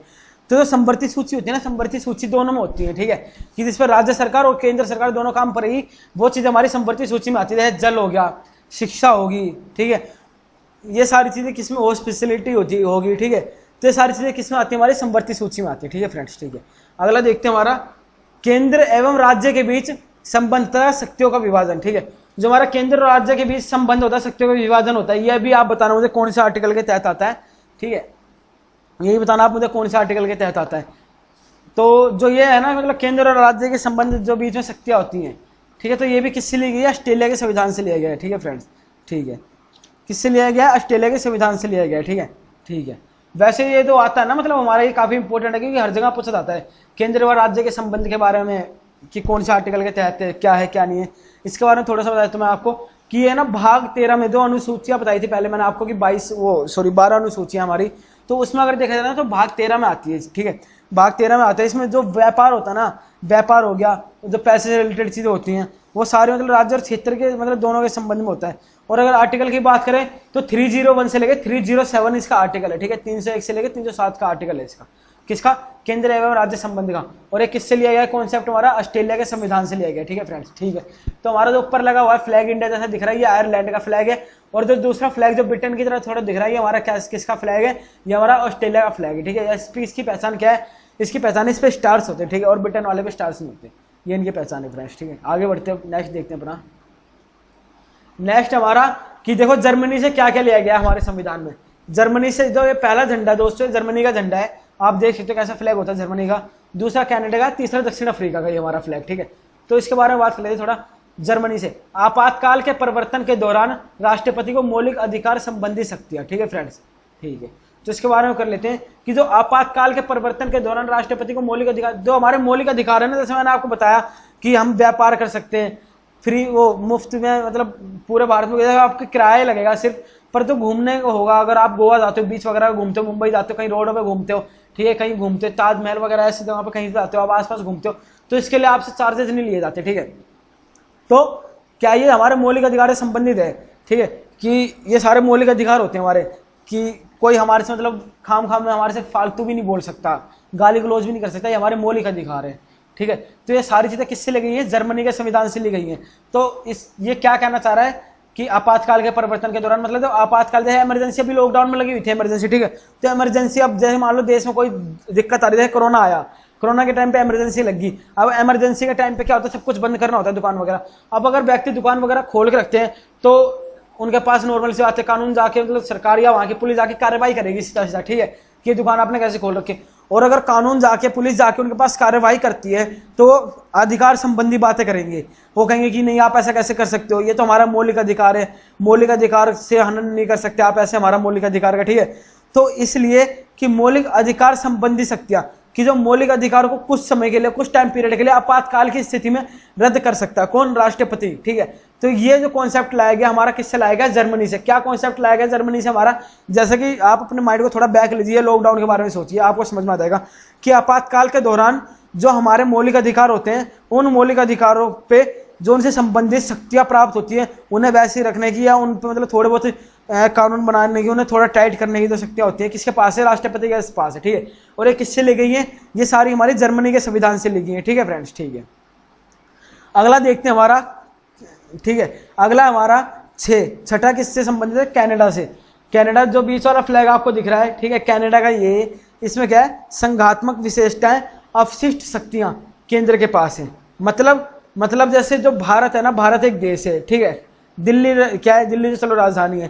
तो जो संवर्ती सूची होती है ना, संवर्ती सूची दोनों में होती है, ठीक है, कि जिस पर राज्य सरकार और केंद्र सरकार दोनों काम करेगी, वो चीज हमारी संवर्ती सूची में आती है। जल हो गया, शिक्षा होगी, ठीक है, ये सारी चीजें किसमें हॉस्पिटलिटी होगी, ठीक है। तो ये सारी चीजें किसमें आती है, हमारी संवर्ती सूची में आती है, ठीक है फ्रेंड्स, ठीक है। अगला देखते हैं हमारा केंद्र एवं राज्य के बीच संबंध तथा शक्तियों का विभाजन, ठीक है। जो हमारा केंद्र और राज्य के बीच संबंध होता है, शक्तियों का विभाजन होता है, यह भी आप बताना मुझे कौन से आर्टिकल के तहत आता है। ठीक है, यही बताना आप मुझे कौन से आर्टिकल के तहत आता है। तो जो ये है ना, मतलब केंद्र और राज्य के संबंध जो बीच में शक्तियां होती हैं, ठीक है, तो ये भी किससे ली गई है? ऑस्ट्रेलिया के संविधान से लिया गया है। ठीक है फ्रेंड्स, ठीक है, किससे लिया गया? ऑस्ट्रेलिया के संविधान से लिया गया है। ठीक है, ठीक है। वैसे ये तो आता है ना, मतलब हमारा ये काफी इंपॉर्टेंट है क्योंकि हर जगह पूछा जाता है केंद्र और राज्य के संबंध के बारे में कि कौन से आर्टिकल के तहत क्या है क्या नहीं है। इसके बारे में थोड़ा सा बताया तो मैं आपको कि ये ना भाग 13 में जो अनुसूचियां बताई थी पहले मैंने आपको कि 12 अनुसूचियां हमारी, तो उसमें अगर देखा जाए ना तो भाग 13 में आती है। ठीक है, भाग 13 में आता है। इसमें जो व्यापार होता है ना, व्यापार हो गया, जो पैसे से रिलेटेड चीजें होती हैं वो सारे मतलब राज्य और क्षेत्र के मतलब दोनों के संबंध में होता है। और अगर आर्टिकल की बात करें तो 301 से लेकर 307 इसका आर्टिकल है। ठीक है, 301 से लेकर 307 का आर्टिकल है इसका, किसका? केंद्र एवं राज्य संबंध का। और ये किससे लिया गया कॉन्सेप्ट? हमारा ऑस्ट्रेलिया के संविधान से लिया गया। ठीक है फ्रेंड्स, ठीक है। तो हमारा जो ऊपर लगा हुआ है फ्लैग इंडिया जैसा दिख रहा है, ये आयरलैंड का फ्लैग है। और जो दूसरा फ्लैग जो ब्रिटेन की तरह थोड़ा दिख रहा है, ये हमारा किसका फ्लैग है? ये हमारा ऑस्ट्रेलिया का फ्लैग है। ठीक है, इसकी पहचान क्या है? इसकी पहचान इस पे स्टार्स होते हैं। ठीक है, और ब्रिटेन वाले पे स्टार्स नहीं होते, ये इनकी पहचान है फ्रेंड्स। ठीक है, आगे बढ़ते हैं, नेक्स्ट देखते हैं अपना। नेक्स्ट हमारा कि देखो जर्मनी से क्या क्या लिया गया हमारे संविधान में। जर्मनी से जो ये पहला झंडा दोस्तों जर्मनी का झंडा है, आप देख सकते हो कैसा फ्लैग होता है जर्मनी का। दूसरा कनाडा का, तीसरा दक्षिण अफ्रीका का, ये हमारा फ्लैग। ठीक है, तो इसके बारे में बात कर लेते थोड़ा। जर्मनी से आपातकाल के परिवर्तन के दौरान राष्ट्रपति को मौलिक अधिकार संबंधी शक्तियां। ठीक है फ्रेंड्स, ठीक है, तो इसके बारे में कर लेते हैं कि जो आपातकाल के परिवर्तन के दौरान राष्ट्रपति को मौलिक अधिकार, जो हमारे मौलिक अधिकार है ना, जैसे मैंने आपको बताया कि हम व्यापार कर सकते हैं फ्री, वो मुफ्त में, मतलब पूरे भारत में आपको किराया लगेगा सिर्फ, पर तो घूमने को होगा। अगर आप गोवा जाते हो, बीच वगैरह घूमते हो, मुंबई जाते हो, कहीं रोडों पे घूमते हो, ठीक है, कहीं घूमते हो, ताजमहल वगैरह ऐसी जगह पे कहीं जाते हो, आप आसपास घूमते हो, तो इसके लिए आपसे चार्जेस नहीं लिए जाते। ठीक है, तो क्या ये हमारे मौलिक अधिकार से संबंधित है? ठीक है, कि ये सारे मौलिक अधिकार होते हैं हमारे, कि कोई हमारे से मतलब खाम में हमारे से फालतू भी नहीं बोल सकता, गाली गलौज भी नहीं कर सकता, ये हमारे मौलिक अधिकार है। ठीक है, तो ये सारी चीजें किससे ली गई है? जर्मनी के संविधान से ली गई है। तो ये क्या कहना चाह रहा है कि आपातकाल के परिवर्तन के दौरान, मतलब आपातकाल जैसे इमरजेंसी अभी लॉकडाउन में लगी हुई थी इमरजेंसी। ठीक है, तो इमरजेंसी अब जैसे मान लो देश में कोई दिक्कत आ रही है, कोरोना आया, कोरोना के टाइम पे इमरजेंसी लगी। अब इमरजेंसी के टाइम पे क्या होता है, सब कुछ बंद करना होता है, दुकान वगैरह। अब अगर व्यक्ति दुकान वगैरह खोल के रखते हैं तो उनके पास नॉर्मल सी बात है, कानून जाके मतलब सरकार या वहां की पुलिस जाके कार्रवाई करेगी सीधा सीधा। ठीक है, कि दुकान आपने कैसे खोल रखी, और अगर कानून जाके पुलिस जाके उनके पास कार्रवाई करती है तो अधिकार संबंधी बातें करेंगे। वो कहेंगे कि नहीं आप ऐसा कैसे कर सकते हो, ये तो हमारा मौलिक अधिकार है, मौलिक अधिकार से हनन नहीं कर सकते आप ऐसे, हमारा मौलिक अधिकार का। ठीक है, तो इसलिए कि मौलिक अधिकार संबंधी शक्तियां, कि जो मौलिक अधिकार को कुछ समय के लिए, कुछ टाइम पीरियड के लिए आपातकाल की स्थिति में रद्द कर सकता है, कौन? राष्ट्रपति। ठीक है, तो ये जो कॉन्सेप्ट लाया गया हमारा किससे लाया गया? जर्मनी से। क्या कॉन्सेप्ट लाया गया जर्मनी से हमारा? जैसे कि आप अपने माइंड को थोड़ा बैक लीजिए, लॉकडाउन के बारे में सोचिए, आपको समझ में आ जाएगा कि आपातकाल के दौरान जो हमारे मौलिक अधिकार होते हैं, उन मौलिक अधिकारों पे जो उनसे संबंधित शक्तियां प्राप्त होती है, उन्हें वैसे ही रखने की या उन पर मतलब थोड़े बहुत कानून बनाने की, उन्हें थोड़ा टाइट करने की जो शक्तियां होती है, किसके पास है? राष्ट्रपति के पास है। ठीक है, और ये किससे ली गई है? ये सारी हमारी जर्मनी के संविधान से ली गई है। ठीक है फ्रेंड्स, ठीक है। अगला देखते हैं हमारा, ठीक है, अगला हमारा छठा किससे संबंधित है? कनाडा से। कनाडा जो बीच वाला फ्लैग आपको दिख रहा है, ठीक है, कनाडा का ये, इसमें क्या है? संघात्मक विशेषताएं, अवशिष्ट शक्तियां केंद्र के पास है। मतलब जैसे जो भारत है ना, भारत एक देश है। ठीक है, दिल्ली क्या है? दिल्ली जो चलो राजधानी है,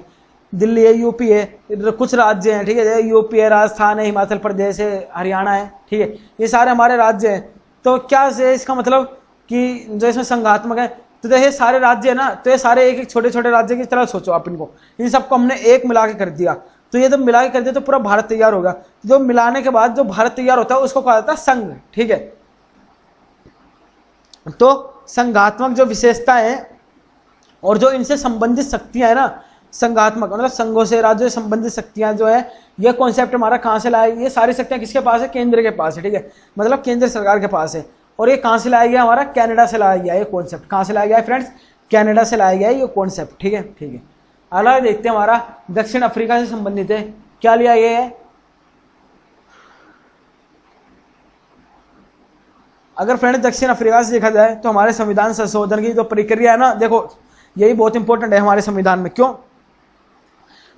दिल्ली है, यूपी है, कुछ राज्य हैं। ठीक है, यूपी है, राजस्थान है, हिमाचल प्रदेश है, हरियाणा है। ठीक है, ये सारे हमारे राज्य हैं। तो क्या है इसका मतलब कि जो इसमें संघात्मक है, तो ये सारे राज्य है ना, तो ये सारे एक एक छोटे छोटे राज्य की तरह सोचो आप इनको, इन सबको हमने एक मिला के कर दिया। तो ये जब मिला के कर दिया तो पूरा भारत तैयार होगा। जो मिलाने के बाद जो भारत तैयार होता है उसको कहा जाता है संघ। ठीक है, तो संघात्मक जो विशेषताएं हैं और जो इनसे संबंधित शक्तियां है ना, संघात्मक मतलब संघों से, राज्यों से संबंधित शक्तियां जो है, ये कॉन्सेप्ट हमारा कहां से लाया? ये सारी शक्तियां किसके पास है? केंद्र के पास है। ठीक है, मतलब केंद्र सरकार के पास है। और ये कहां से लाया गया? हमारा कनाडा से लाया गया। ये कॉन्सेप्ट कहां से लाया गया है फ्रेंड्स? कनाडा से लाया गया है ये कॉन्सेप्ट। ठीक है, ठीक है। अगला देखते हैं हमारा दक्षिण अफ्रीका से संबंधित है, क्या लिया ये है? अगर फ्रेंड दक्षिण अफ्रीका से देखा जाए तो हमारे संविधान संशोधन की जो प्रक्रिया है ना, देखो यही बहुत इंपॉर्टेंट है हमारे संविधान में। क्यों?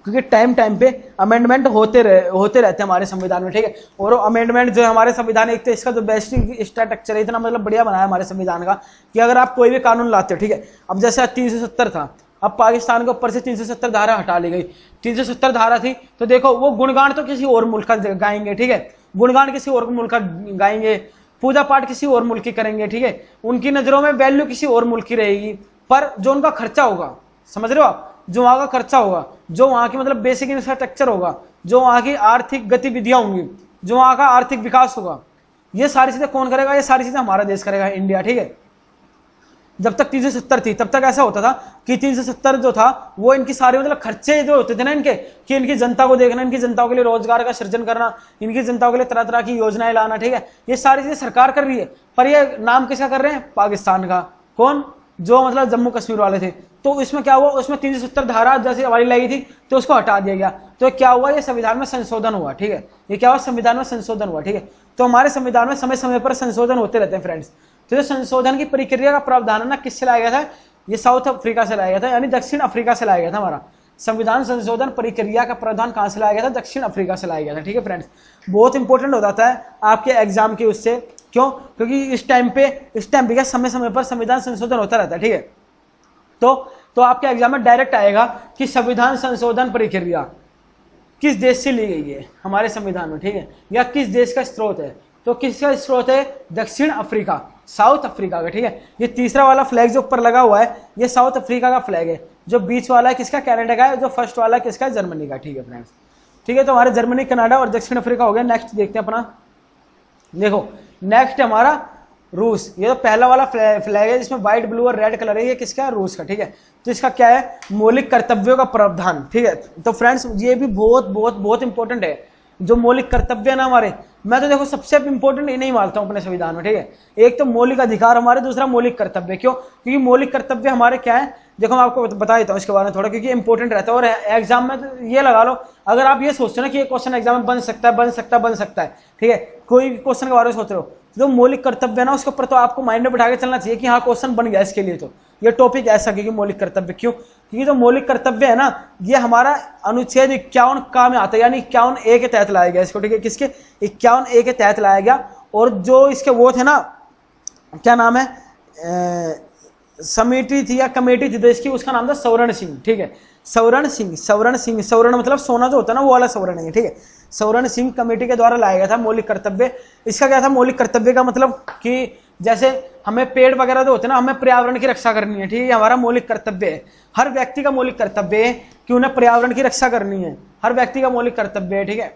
क्योंकि टाइम टाइम पे अमेंडमेंट होते रहते हैं हमारे संविधान में, ठीक है। और अमेंडमेंट जो है हमारे संविधान, एक तो इसका जो बेसिक स्ट्रक्चर है इतना मतलब बढ़िया बनाया हमारे संविधान का कि अगर आप कोई भी कानून लाते हो, ठीक है, अब जैसे 370 था, अब पाकिस्तान के ऊपर से 370 धारा हटा ली गई। 370 धारा थी तो देखो वो गुणगान तो किसी और मुल्क का गाएंगे, ठीक है, गुणगान किसी और मुल्क का गाएंगे, पूजा पाठ किसी और मुल्क की करेंगे, ठीक है, उनकी नजरों में वैल्यू किसी और मुल्क की रहेगी, पर जो उनका खर्चा होगा, समझ रहे हो आप, जो वहां का खर्चा होगा, जो वहां की मतलब बेसिक इंफ्रास्ट्रक्चर होगा, जो वहां की आर्थिक गतिविधियां होंगी, जो वहां का आर्थिक विकास होगा, ये सारी चीजें कौन करेगा? ये सारी चीजें हमारा देश करेगा, इंडिया, ठीक है। जब तक 370 थी तब तक ऐसा होता था कि 370 जो था वो इनकी सारी मतलब खर्चे जो होते थे ना इनके, कि इनकी जनता को देखना, इनकी जनता के लिए रोजगार का सृजन करना, इनकी जनता के लिए तरह तरह की योजनाएं लाना, ठीक है, ये सारी चीजें सरकार कर रही है, पर ये नाम किसका कर रहे हैं? पाकिस्तान का। कौन? जो मतलब जम्मू कश्मीर वाले थे। तो इसमें क्या हुआ? उसमें 370 धारा जैसे हमारी लगी थी तो उसको हटा दिया गया। तो क्या हुआ? ये संविधान में संशोधन हुआ, ठीक है, ये क्या हुआ? संविधान में संशोधन हुआ, ठीक है। तो हमारे संविधान में समय समय पर संशोधन होते रहते हैं फ्रेंड्स। तो जो संशोधन की प्रक्रिया का प्रावधान है ना, किससे लाया गया था? ये साउथ अफ्रीका से लाया गया था, यानी दक्षिण अफ्रीका से लाया गया था। हमारा संविधान संशोधन प्रक्रिया का प्रावधान कहां से लाया गया था? दक्षिण अफ्रीका से लाया गया था, ठीक है फ्रेंड्स। बहुत इंपॉर्टेंट हो जाता है आपके एग्जाम के उससे, क्यों? क्योंकि इस टाइम पे क्या समय समय पर संविधान संशोधन होता रहता है, ठीक है। तो आपके एग्जाम में डायरेक्ट आएगा कि संविधान संशोधन प्रक्रिया किस देश से ली गई है हमारे संविधान में, ठीक है, या किस देश का स्रोत है। तो किसका स्रोत है? दक्षिण अफ्रीका, साउथ अफ्रीका का, ठीक है। ये तीसरा वाला फ्लैग जो ऊपर लगा हुआ है ये साउथ अफ्रीका का फ्लैग है। जो बीच वाला है किसका? कनाडा का है। जो फर्स्ट वाला है किसका? जर्मनी का, ठीक है फ्रेंड्स, ठीक है। तो हमारे जर्मनी, कनाडा और दक्षिण अफ्रीका हो गया। नेक्स्ट देखते हैं अपना, देखो नेक्स्ट हमारा रूस। ये तो पहला वाला फ्लैग है जिसमें व्हाइट, ब्लू और रेड कलर है, ये किसका है? रूस का, ठीक है। तो इसका क्या है? मौलिक कर्तव्यों का प्रावधान, ठीक है। तो फ्रेंड्स ये भी बहुत बहुत बहुत इंपॉर्टेंट है, जो मौलिक कर्तव्य है ना हमारे। मैं तो देखो सबसे इंपॉर्टेंट ये नहीं मानता हूं अपने संविधान में, ठीक है। एक तो मौलिक अधिकार हमारे, दूसरा मौलिक कर्तव्य। क्यों? क्योंकि मौलिक कर्तव्य हमारे क्या है, देखो मैं आपको बता देता हूँ इसके बारे में थोड़ा, क्योंकि इंपॉर्टेंट रहता है। और एग्जाम में तो ये लगा लो, अगर आप ये सोचते हो ना कि ये क्वेश्चन एग्जाम में बन सकता है, ठीक है, कोई क्वेश्चन के बारे में सोच रहे हो, जो मौलिक कर्तव्य है ना उसके ऊपर तो आपको माइंड में बिठा के चलना चाहिए कि हाँ क्वेश्चन बन गया इसके लिए। तो ये टॉपिक ऐसा कि मौलिक कर्तव्य। क्यों? क्योंकि जो मौलिक कर्तव्य है ना ये हमारा अनुच्छेद 51 का में आता है, यानी 51A के तहत लाया गया इसको, ठीक है। किसके? 51A के तहत लाया गया। और जो इसके वो थे ना, क्या नाम है, समिति थी या कमेटी थी देश की, उसका नाम था सवर्ण सिंह, ठीक है। सवर्ण सिंह, सवर्ण मतलब सोना जो होता है ना वो वाला सवर्ण है, ठीक है। सवर्ण सिंह कमेटी के द्वारा लाया गया था मौलिक कर्तव्य। इसका क्या था? मौलिक कर्तव्य का मतलब कि जैसे हमें पेड़ वगैरह जो होते हैं ना, हमें पर्यावरण की रक्षा करनी है, ठीक है, हमारा मौलिक कर्तव्य है। हर व्यक्ति का मौलिक कर्तव्य है कि उन्हें पर्यावरण की रक्षा करनी है, हर व्यक्ति का मौलिक कर्तव्य है, ठीक है।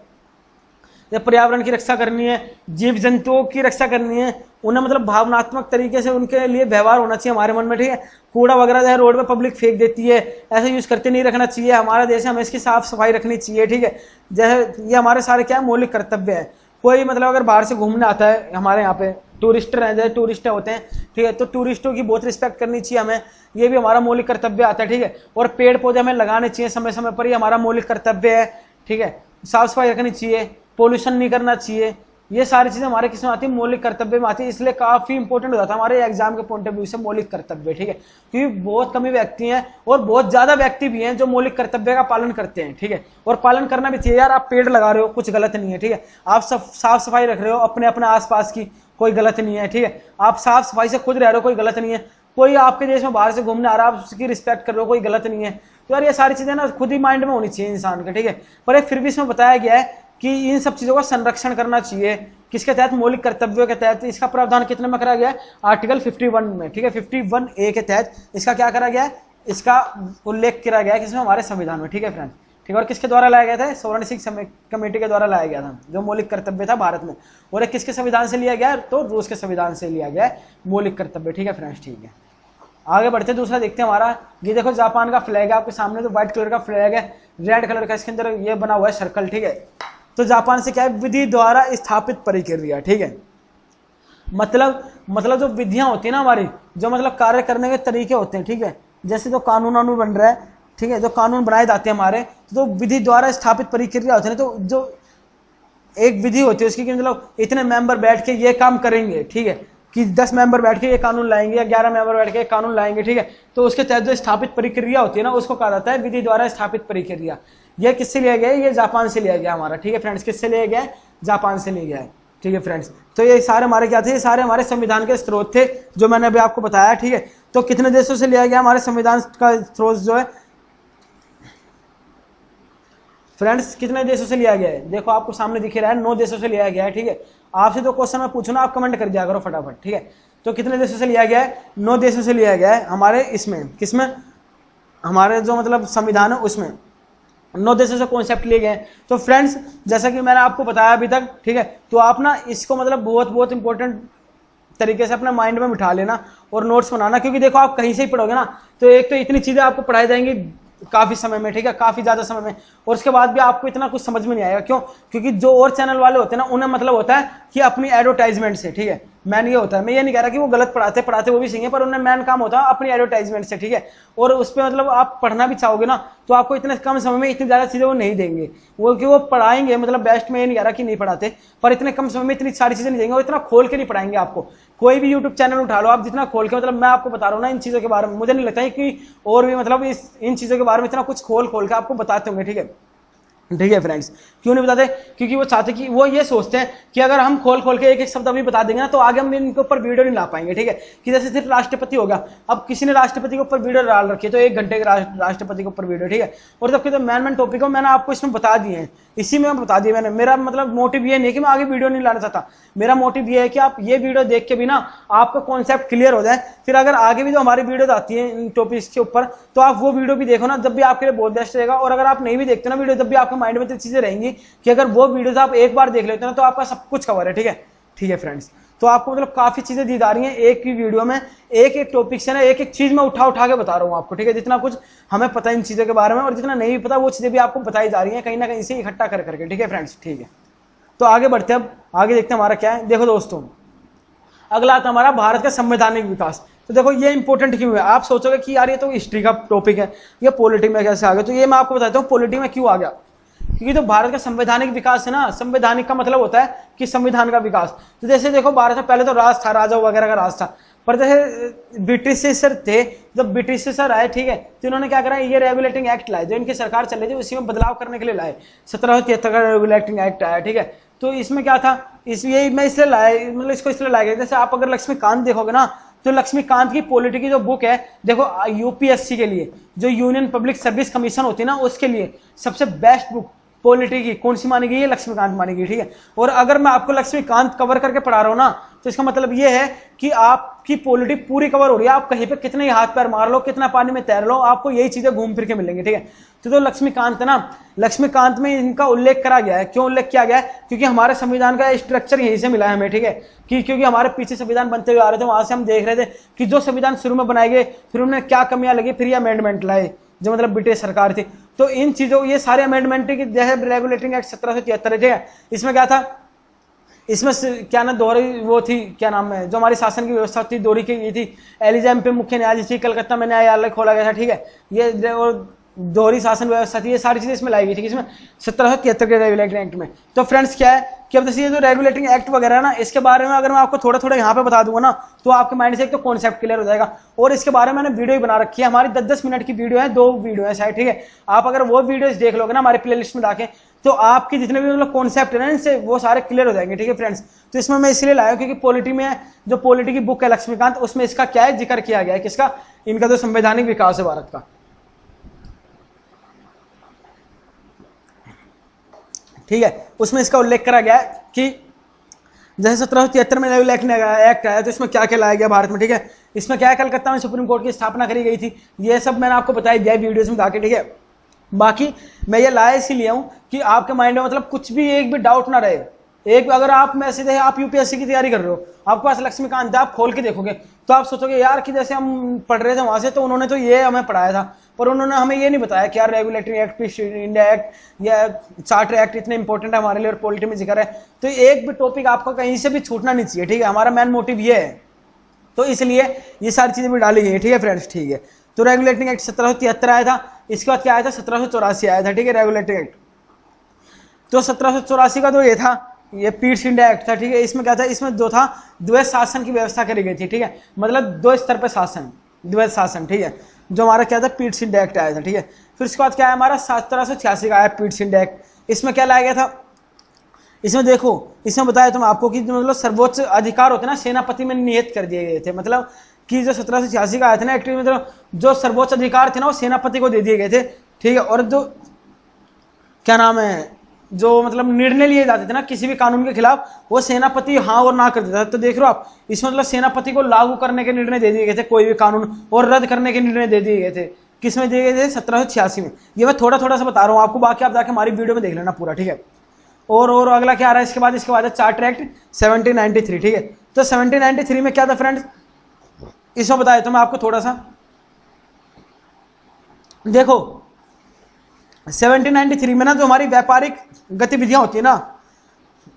पर्यावरण की रक्षा करनी है, जीव जंतुओं की रक्षा करनी है, उन्हें मतलब भावनात्मक तरीके से उनके लिए व्यवहार होना चाहिए हमारे मन में, ठीक है। कूड़ा वगैरह जो रोड पे पब्लिक फेंक देती है, ऐसे यूज करते नहीं रखना चाहिए। हमारा देश है, हमें इसकी साफ सफाई रखनी चाहिए, ठीक है। जैसे ये हमारे सारे क्या है? मौलिक कर्तव्य है। कोई मतलब अगर बाहर से घूमने आता है हमारे यहाँ पे, टूरिस्ट हैं, जैसे टूरिस्ट होते हैं, ठीक है, तो टूरिस्टों की बहुत रिस्पेक्ट करनी चाहिए हमें, ये भी हमारा मौलिक कर्तव्य आता है, ठीक है। और पेड़ पौधे हमें लगाने चाहिए समय समय पर, ये हमारा मौलिक कर्तव्य है, ठीक है। साफ सफाई रखनी चाहिए, पोल्यूशन नहीं करना चाहिए, ये सारी चीजें हमारे किसमें आती है? मौलिक कर्तव्य में आती है। इसलिए काफी इंपॉर्टेंट हो जाता है हमारे एग्जाम के पॉइंट ऑफ व्यू से मौलिक कर्तव्य, ठीक है। क्योंकि बहुत कम व्यक्ति हैं और बहुत ज्यादा व्यक्ति भी हैं जो मौलिक कर्तव्य का पालन करते हैं, ठीक है। और पालन करना भी चाहिए यार। आप पेड़ लगा रहे हो, कुछ गलत नहीं है, ठीक है। आप सब साफ सफाई रख रहे हो अपने अपने आसपास की, कोई गलत नहीं है, ठीक है। आप साफ सफाई से खुद रह रहे हो, कोई गलत नहीं है। कोई आपके देश में बाहर से घूमने आ रहा है, आप उसकी रिस्पेक्ट कर रहे हो, कोई गलत नहीं है। तो यार ये सारी चीजें ना खुद ही माइंड में होनी चाहिए इंसान के, ठीक है। पर फिर भी इसमें बताया गया है कि इन सब चीजों का संरक्षण करना चाहिए। किसके तहत? मौलिक कर्तव्यों के तहत। इसका प्रावधान कितने में करा गया है? आर्टिकल 51 में, ठीक है। 51A के तहत इसका क्या करा गया है? इसका उल्लेख किया गया है किसमें? हमारे संविधान में, ठीक है फ्रेंड, ठीक है। और किसके द्वारा लाया गया था? सवर्ण सिंह कमेटी के द्वारा लाया गया था, जो मौलिक कर्तव्य था भारत में। और किसके संविधान से लिया गया है? तो रूस के संविधान से लिया गया है मौलिक कर्तव्य, ठीक है फ्रेंड्स, ठीक है। आगे बढ़ते दूसरा देखते हैं हमारा। ये देखो जापान का फ्लैग है आपके सामने, तो व्हाइट कलर का फ्लैग है, रेड कलर का इसके अंदर ये बना हुआ है सर्कल, ठीक है। तो जापान से क्या है? विधि द्वारा स्थापित प्रक्रिया, ठीक है। मतलब जो विधियां होती है ना हमारी, जो मतलब कार्य करने के तरीके होते हैं, ठीक है। जैसे जो कानून बन रहा है, ठीक है, जो कानून बनाए जाते हैं हमारे, तो विधि द्वारा स्थापित प्रक्रिया होती है। तो जो एक विधि होती है उसकी कि मतलब इतने मेंबर बैठ के ये काम करेंगे, ठीक है, कि 10 मेंबर बैठ के ये कानून लाएंगे या 11 मेंबर बैठ के एक कानून लाएंगे, ठीक है। तो उसके तहत जो स्थापित प्रक्रिया होती है ना, उसको कहा जाता है विधि द्वारा स्थापित प्रक्रिया। ये किससे लिया गया है? ये जापान से लिया गया हमारा, ठीक है फ्रेंड्स। किससे लिया गया है? जापान से लिया गया है, ठीक है फ्रेंड्स। तो ये सारे हमारे क्या थे? ये सारे हमारे संविधान के स्रोत थे जो मैंने अभी आपको बताया, ठीक है। तो कितने देशों से लिया गया हमारे संविधान का स्रोत जो है फ्रेंड्स? कितने देशों से लिया गया है? देखो आपको सामने दिख रहा है, 9 देशों से लिया गया है, ठीक है। आपसे जो क्वेश्चन मैं पूछूं ना, आप कमेंट कर दिया करो फटाफट, ठीक है। तो कितने देशों से लिया गया है? 9 देशों से लिया गया है हमारे इसमें, किसमें? हमारे जो मतलब संविधान है उसमें 9 देशों से कॉन्सेप्ट लिए गए हैं। तो फ्रेंड्स जैसा कि मैंने आपको बताया अभी तक, ठीक है, तो आप ना इसको मतलब बहुत इंपॉर्टेंट तरीके से अपने माइंड में बिठा लेना और नोट्स बनाना, क्योंकि देखो आप कहीं से ही पढ़ोगे ना, तो एक तो इतनी चीजें आपको पढ़ाई जाएंगी काफी समय में, ठीक है, काफी ज्यादा समय में, और उसके बाद भी आपको इतना कुछ समझ में नहीं आएगा। क्यों? क्योंकि जो और चैनल वाले होते हैं ना, उन्हें मतलब होता है कि अपनी एडवर्टाइजमेंट से, ठीक है, मैन ये होता है, मैं ये नहीं कह रहा कि वो गलत पढ़ाते वो भी सही है, पर उन्हें मैन काम होता है अपनी एडवर्टाइजमेंट से, ठीक है। और उस पर मतलब आप पढ़ना भी चाहोगे ना, तो आपको इतने कम समय में इतनी ज्यादा चीजें वो नहीं देंगे, वो कि वो पढ़ाएंगे मतलब बेस्ट, में ये नहीं कह रहा कि नहीं पढ़ाते, पर इतने कम समय में इतनी सारी चीजें नहीं देंगे, और इतना खोल के नहीं पढ़ाएंगे आपको। कोई भी यूट्यूब चैनल उठा लो आप, जितना खोल के मतलब मैं आपको बता रहा हूँ ना इन चीजों के बारे में, मुझे नहीं लगता है कि और भी मतलब इन चीजों के बारे में इतना कुछ खोल के आपको बताते होंगे, ठीक है, ठीक है फ्रेंड्स। क्यों नहीं बताते? क्योंकि वो चाहते कि वो ये सोचते हैं कि अगर हम खोल के एक शब्द अभी बता देंगे ना, तो आगे हम इनके ऊपर वीडियो नहीं ला पाएंगे, ठीक है। कि जैसे सिर्फ राष्ट्रपति होगा, अब किसी ने राष्ट्रपति के ऊपर वीडियो डाल रखी है, तो 1 घंटे के राष्ट्रपति के ऊपर वीडियो, ठीक है। और जबकि जो मैन टॉपिक हो मैंने आपको इसमें बता दिए हैं, इसी में बता दिए मैंने। मेरा मतलब मोटिव ये नहीं है कि मैं आगे वीडियो नहीं लाना चाहता, मेरा मोटिव ये है कि आप ये वीडियो देख के भी ना आपका कॉन्सेप्ट क्लियर हो जाए, फिर अगर आगे भी जो हमारी वीडियो आती है इन टॉपिक्स के ऊपर, तो आप वो वीडियो भी देखो ना, जब भी आपके लिए बहुत बेस्ट रहेगा। और अगर आप नहीं भी देखते ना वीडियो, जब भी आपके माइंड में तो चीजें रहेंगी कि अगर वो वीडियोस आप एक बार देख लेते हैं तो आपका सब कुछ कवर है, ठीक है, ठीक है फ्रेंड्स। तो आपको मतलब काफी चीजें दी जा रही हैं एक ही वीडियो में, एक टॉपिक से ना एक चीज में उठा के बता रहा हूं आपको, ठीक है। जितना कुछ हमें पता है इन चीजों के बारे में, और जितना नहीं पता वो चीजें भी आपको बताई जा रही हैं कहीं ना कहीं से इकट्ठा करके, ठीक है फ्रेंड्स, ठीक है। तो आगे बढ़ते हैं, अब आगे देखते हैं हमारा क्या है। देखो दोस्तों, अगला आता हमारा भारत का संवैधानिक विकास। तो देखो ये इंपॉर्टेंट क्यों है? आप सोचोगे कि यार ये तो हिस्ट्री का टॉपिक है, ये पॉलिटिक्स में कैसे आ गया? तो ये मैं आपको बताता हूँ पॉलिटिक्स में क्यों आ गया। क्योंकि तो भारत का संवैधानिक विकास है ना, संवैधानिक का मतलब होता है कि संविधान का विकास। तो जैसे देखो भारत में पहले तो राज था, राजा वगैरह का राज था, पर जैसे ब्रिटिशर थे, जब ब्रिटिशर आए, ठीक है, तो इन्होंने क्या करा, ये रेगुलेटिंग एक्ट लाए, जो इनकी सरकार चल रही थी उसी में बदलाव करने के लिए लाए। 1773 का रेगुलेटिंग एक्ट आया, ठीक है। तो इसमें क्या था, इसलिए मैं इसलिए लाया, मतलब इसको इसलिए लाया गया, जैसे आप अगर लक्ष्मीकांत देखोगे ना, तो लक्ष्मीकांत की पॉलिटी की जो बुक है, देखो यूपीएससी के लिए, जो यूनियन पब्लिक सर्विस कमीशन होती है ना, उसके लिए सबसे बेस्ट बुक पॉलिटी की कौन सी मानी गई है? लक्ष्मीकांत मानी गई, ठीक है। और अगर मैं आपको लक्ष्मीकांत कवर करके पढ़ा रहा हूं ना, तो इसका मतलब ये है कि आपकी पॉलिटी पूरी कवर हो रही है। आप कहीं पे कितने हाथ पैर मार लो, कितना पानी में तैर लो, आपको यही चीजें घूम फिर के मिलेंगी, ठीक है। तो लक्ष्मीकांत है ना, लक्ष्मीकांत में इनका उल्लेख करा गया है। क्यों उल्लेख किया गया है? क्योंकि हमारे संविधान का स्ट्रक्चर यहीं से मिला है हमें, ठीक है। कि क्योंकि हमारे पीछे संविधान बनते हुए आ रहे थे, वहां से हम देख रहे थे कि जो संविधान शुरू में बनाए गए, फिर उन्हें क्या कमियां लगी, फिर ये अमेंडमेंट लाए जो मतलब ब्रिटिश सरकार थी। तो इन चीजों, ये सारे अमेंडमेंट की जैसे रेगुलेटिंग एक्ट 1773, ठीक है, इसमें क्या था, इसमें क्या ना दोहरी वो थी, क्या नाम है, जो हमारी शासन की व्यवस्था थी, दोहरी की ये थी। एलिजाम पे मुख्य न्यायाधीश थी, कलकत्ता में न्यायालय खोला गया था, ठीक है। ये और दोहरी शासन व्यवस्था थी, ये सारी चीजें इसमें लाई गई थी, इसमें 1773 के रेगुलेटिंग एक्ट में। तो फ्रेंड्स क्या है कि अब जैसे ये जो रेगुलेटिंग एक्ट वगैरह है ना, इसके बारे में अगर मैं आपको थोड़ा यहाँ पे बता दूंगा ना, तो आपके माइंड से एक तो कॉन्सेप्ट क्लियर हो जाएगा। और इसके बारे में मैंने वीडियो ही बना रखी है, हमारी 10-10 मिनट की वीडियो है, 2 वीडियो है शायद, ठीक है। आप अगर वो वीडियोस देख लोगे ना हमारे प्लेलिस्ट में जाके, तो आपके जितने भी मतलब कॉन्सेप्ट है ना इनसे, वो सारे क्लियर हो जाएंगे, ठीक है फ्रेंड्स। तो इसमें मैं इसलिए लाया क्योंकि पॉलिटी में जो पॉलिटी की बुक है लक्ष्मीकांत, उसमें इसका क्या है, जिक्र किया गया है, किसका? इनका जो संवैधानिक विकास है भारत का, ठीक है। उसमें इसका उल्लेख करा गया है कि जैसे 1773 में रेगुलेटिंग एक्ट आया, तो इसमें क्या क्या लाया गया भारत में, ठीक है। इसमें क्या है, कलकत्ता में सुप्रीम कोर्ट की स्थापना करी गई थी। ये सब मैंने आपको बताया दिया वीडियोस में जाके, ठीक है। बाकी मैं ये लाया इसीलिए हूं कि आपके माइंड में मतलब कुछ भी एक भी डाउट ना रहे। एक अगर आप में से आप यूपीएससी की तैयारी कर रहे हो, आपके पास लक्ष्मीकांत है, आप खोल के देखोगे तो आप सोचोगे यार कि जैसे हम पढ़ रहे थे वहां से, तो उन्होंने तो ये हमें पढ़ाया था, पर उन्होंने हमें ये नहीं बताया कि यार रेगुलेटरी एक्ट, इंडिया एक्ट या चार्टर एक्ट इतने इंपॉर्टेंट है हमारे लिए और पॉलिटी में जिक्र है। तो एक भी टॉपिक आपका कहीं से भी छूटना नहीं चाहिए, ठीक है। हमारा मेन मोटिव ये है, तो इसलिए ये सारी चीजें भी डाली गई है, ठीक है फ्रेंड्स, ठीक है। तो रेगुलेटिंग एक्ट 1773 आया था, इसके बाद क्या आया था, 1784 आया था, ठीक है, रेगुलेटिंग एक्ट। तो 1784 का तो ये था ये पीट्स इंडिया एक्ट था, ठीक है। इसमें क्या था, इसमें जो था द्वैध शासन की व्यवस्था करी गई थी, ठीक है, मतलब दो स्तर पर शासन, द्वैध शासन, ठीक है, जो हमारा क्या था पीट्स इंडिया एक्ट आया था, ठीक है। फिर उसके बाद क्या है हमारा 1786 का आया पीट्स इंडिया एक्ट। इसमें क्या लाया गया था, इसमें देखो, इसमें बताया तुम आपको कि मतलब सर्वोच्च अधिकार होते ना सेनापति में निहित कर दिए गए थे, मतलब कि जो 1786 का आया था ना एक्ट, मतलब जो सर्वोच्च अधिकार थे ना वो सेनापति को दे दिए गए थे, ठीक है। और जो क्या नाम है, जो मतलब निर्णय लिए जाते थे ना किसी भी कानून के खिलाफ, वो सेनापति हाँ और ना कर देता था। तो देख रहे हो आप, इसमें मतलब सेनापति को लागू करने के निर्णय दे दिए गए थे कोई भी कानून, और रद्द करने के निर्णय दे दिए गए थे। किसमें दिए गए थे, 1786 में। ये मैं थोड़ा थोड़ा सा बता रहा हूँ आपको, बाकी आप जाके हमारी वीडियो में देख लेना पूरा, ठीक है। और अगला क्या आ रहा है इसके बाद है चार्टर एक्ट 1793, ठीक है। तो 1793 में क्या था फ्रेंड्स, इसमें बताया तो मैं आपको थोड़ा सा देखो। 1793 में ना जो हमारी व्यापारिक गतिविधियां होती है ना,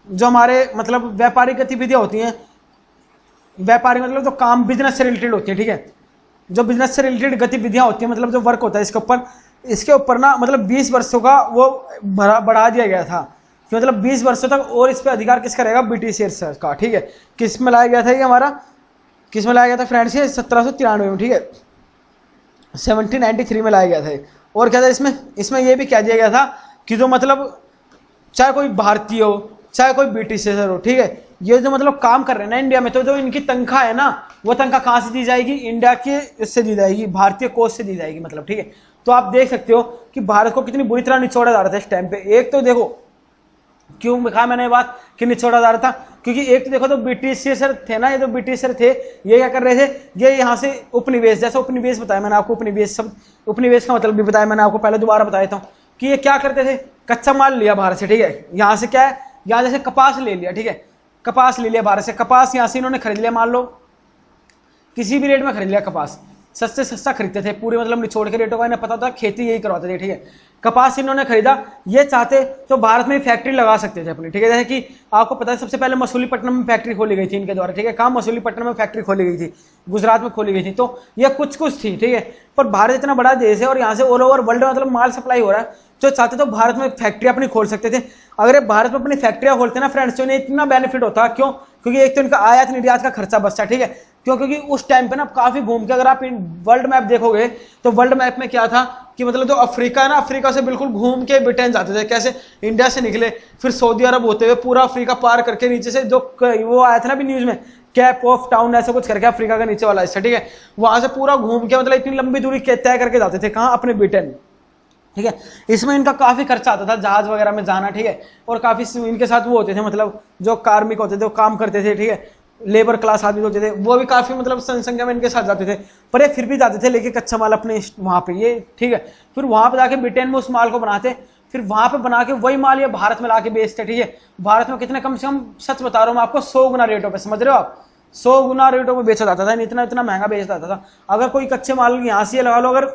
जो हमारे मतलब व्यापारिक गतिविधियां होती हैं, व्यापारिक मतलब जो काम बिजनेस से रिलेटेड होती है, ठीक है, जो बिजनेस से रिलेटेड गतिविधियां होती है, मतलब जो वर्क होता है इसके ऊपर ना मतलब 20 वर्षों का वो बढ़ा दिया गया था, कि मतलब 20 वर्षों तक और इस पर अधिकार किसका रहेगा, ब्रिटिशर्स का, ठीक है। किस में लाया गया था ये हमारा, किस में लाया गया था फ्रेंड्स, ये 1793 में, ठीक है, 1793 में लाया गया था। और क्या था इसमें ये भी कह दिया गया था कि जो मतलब चाहे कोई भारतीय हो चाहे कोई ब्रिटिशर हो, ठीक है, ये जो मतलब काम कर रहे हैं ना इंडिया में, तो जो इनकी तनख्वाह है ना वो तनख्वाह कहाँ से दी जाएगी, इंडिया के इससे दी जाएगी, भारतीय कोष से दी जाएगी, मतलब, ठीक है। तो आप देख सकते हो कि भारत को कितनी बुरी तरह निचोड़ा जा रहा था इस टाइम पे। एक तो देखो क्यों कहा मैंने बात कि निचोड़ा जा रहा था, क्योंकि एक तो देखो तो ब्रिटिशर थे ना, ये जो ब्रिटिशर थे ये क्या कर रहे थे, ये यहाँ से उपनिवेश, जैसा उपनिवेश बताया मैंने आपको, उपनिवेश का मतलब भी बताया मैंने आपको, पहले दोबारा बताया था कि ये क्या करते थे, कच्चा माल लिया बाहर से, ठीक है, यहाँ से क्या है, यहाँ जैसे कपास ले लिया, ठीक है, कपास ले लिया बाहर से, कपास यहाँ से इन्होंने खरीद लिया, मान लो किसी भी रेट में खरीद लिया कपास, सस्ते सस्ता खरीदते थे पूरे, मतलब निचोड़ के रेटों का इन्हें पता था, खेती यही करवाते थे, ठीक है। कपास इन्होंने खरीदा, ये चाहते तो भारत में फैक्ट्री लगा सकते थे अपनी, ठीक है। जैसे कि आपको पता है सबसे पहले मसूलीपट्टनम में फैक्ट्री खोली गई थी इनके द्वारा, ठीक है, कहाँ मसूलीपट्टनम में फैक्ट्री खोली गई थी, गुजरात में खोली गई थी। तो ये कुछ थी, ठीक है, पर भारत इतना बड़ा देश है और यहाँ से ऑल ओवर वर्ल्ड मतलब माल सप्लाई हो रहा है, जो चाहते तो भारत में फैक्ट्री अपनी खोल सकते थे। अगर ये भारत में अपनी फैक्ट्रियां खोलते ना फ्रेंड्स, तो इन्हें इतना बेनिफिट होता, क्यों, क्योंकि एक तो इनका आयात निर्यात का खर्चा बचता, ठीक है, क्यों, क्योंकि उस टाइम पे ना काफी घूम के अगर आप वर्ल्ड मैप देखोगे तो वर्ल्ड मैप में क्या था कि मतलब जो अफ्रीका है ना, अफ्रीका से बिल्कुल घूम के ब्रिटेन जाते थे, कैसे इंडिया से निकले, फिर सऊदी अरब होते हुए पूरा अफ्रीका पार करके नीचे से जो वो आया था ना अभी न्यूज में, कैप ऑफ टाउन ऐसा कुछ करके अफ्रीका का नीचे वाला हिस्सा, ठीक है, वहां से पूरा घूम के मतलब इतनी लंबी दूरी तय करके जाते थे, कहाँ, अपने ब्रिटेन, ठीक है। इसमें इनका काफी खर्चा आता था जहाज वगैरह में जाना, ठीक है, और काफी इनके साथ वो होते थे मतलब जो कार्मिक होते थे वो काम करते थे, ठीक है, लेबर क्लास आदमी होते थे, वो भी काफी मतलब संख्या में इनके साथ जाते थे, पर ये फिर भी जाते थे लेके कच्चा माल अपने वहां पे, ये ठीक है, फिर वहां पे जाके ब्रिटेन में उस माल को बनाते, फिर वहां पे बना के वही माल ये भारत में लाके बेचते, ठीक है। भारत में कितने, कम से कम सच बता रहा हूँ मैं आपको, 100 गुना रेटों पे, समझ रहे हो आप, 100 गुना रेटों में बेचा जाता था, इतना महंगा बेचा जाता था। अगर कोई कच्चे माल यहाँ से लगा लो, अगर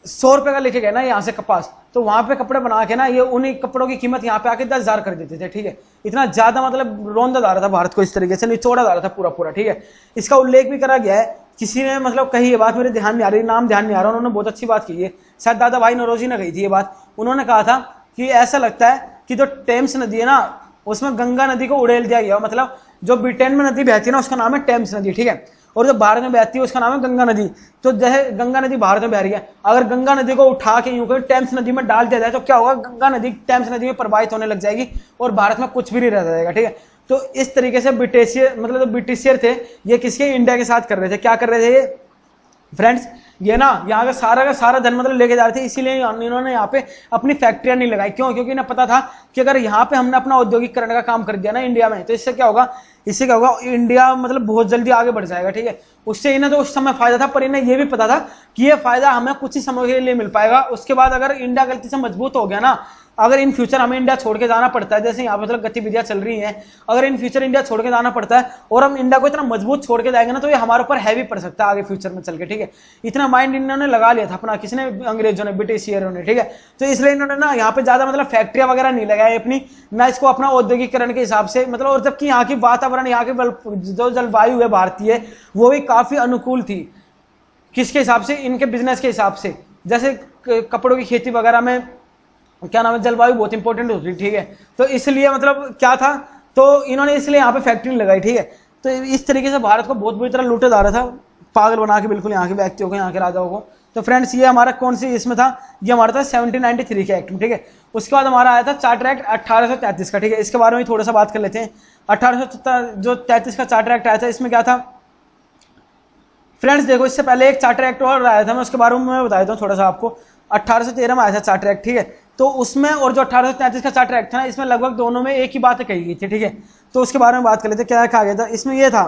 100 रुपए का लेके गए ना यहाँ से कपास, तो वहां पे कपड़े बना के ना ये उन्हीं कपड़ों की कीमत यहाँ पे आके 10,000 कर देते थे, ठीक है। इतना ज्यादा मतलब रौंदा जा रहा था भारत को, इस तरीके से निचोड़ा जा रहा था पूरा, ठीक है। इसका उल्लेख भी करा गया है, किसी ने मतलब कही ये बात, मेरे ध्यान नहीं आ रही, नाम ध्यान नहीं आ रहा, उन्होंने बहुत अच्छी बात की है, शायद दादा भाई नौरोजी ने कही थी ये बात। उन्होंने कहा था कि ऐसा लगता है कि जो टेम्स नदी है ना उसमें गंगा नदी को उड़ेल दिया गया, मतलब जो ब्रिटेन में नदी बहती है ना उसका नाम है टेम्स नदी, ठीक है, और जो भारत में बहती है उसका नाम है गंगा नदी। तो जैसे गंगा नदी भारत में बह रही है, अगर गंगा नदी को उठा के यूं कहीं टेम्स नदी में डाल दिया जाए तो क्या होगा, गंगा नदी टेम्स नदी में प्रवाहित होने लग जाएगी और भारत में कुछ भी नहीं रह जाएगा, ठीक है। तो इस तरीके से ब्रिटिशियर मतलब जो ब्रिटिशियर थे ये किसके, इंडिया के साथ कर रहे थे, क्या कर रहे थे ये फ्रेंड्स, ये ना यहाँ का सारा धन मतलब लेके जा रहे थे, इसीलिए इन्होंने यहाँ पे अपनी फैक्ट्रियां नहीं लगाई, क्यों, क्योंकि इन्हें पता था कि अगर यहाँ पे हमने अपना औद्योगिकरण का काम कर दिया ना इंडिया में, तो इससे क्या होगा, इंडिया मतलब बहुत जल्दी आगे बढ़ जाएगा, ठीक है। उससे इन्हें तो उस समय फायदा था, पर इन्हें ये भी पता था कि ये फायदा हमें कुछ ही समय के लिए मिल पाएगा, उसके बाद अगर इंडिया गलती से मजबूत हो गया ना, अगर इन फ्यूचर हमें इंडिया छोड़ के जाना पड़ता है, जैसे यहाँ पे मतलब गतिविधियां चल रही हैं, अगर इन फ्यूचर इंडिया छोड़ के जाना पड़ता है और हम इंडिया को इतना मजबूत छोड़ के जाएंगे ना, तो ये हमारे ऊपर हैवी पड़ सकता है आगे फ्यूचर में चल के, ठीक है। इतना माइंड इन्होंने लगा लिया था अपना, किसने, अंग्रेजों ने, ब्रिटिशियरों ने, ठीक है। तो इसलिए इन्होंने ना यहाँ पे ज्यादा मतलब फैक्ट्रियां वगैरह नहीं लगाई अपनी, ना इसको अपना औद्योगिकरण के हिसाब से मतलब, और जबकि यहाँ की वातावरण, यहाँ की जो जलवायु है भारतीय, वो भी काफी अनुकूल थी, किसके हिसाब से, इनके बिजनेस के हिसाब से, जैसे कपड़ों की खेती वगैरह में क्या नाम है, जलवायु बहुत इंपॉर्टेंट होती है, ठीक है। तो इसलिए मतलब क्या था, तो इन्होंने इसलिए यहाँ पे फैक्ट्री लगाई, ठीक है। तो इस तरीके से भारत को बहुत बुरी तरह लूटा जा रहा था, पागल बना के बिल्कुल यहाँ के व्यक्तियों को, यहाँ के राजाओं को। तो फ्रेंड्स ये हमारा कौन सी इसमें था, ये हमारा था 1793 के एक्ट में, ठीक है। उसके बाद हमारा आया था चार्टर एक्ट 1833 का, ठीक है। इसके बारे में थोड़ा सा बात कर लेते हैं। 1833 का चार्टर एक्ट आया था, इसमें क्या था फ्रेंड्स, देखो इससे पहले एक चार्टर एक्ट और आया था, मैं उसके बारे में मैं बता देता हूँ थोड़ा सा आपको। 1813 में आया था चार्टर एक्ट, ठीक है। तो उसमें और जो 1833 का चार्टर एक्ट था ना, इसमें लगभग दोनों में एक ही बात कही गई थी, ठीक है। तो उसके बारे में बात कर लेते हैं, क्या कहा गया था इसमें। यह था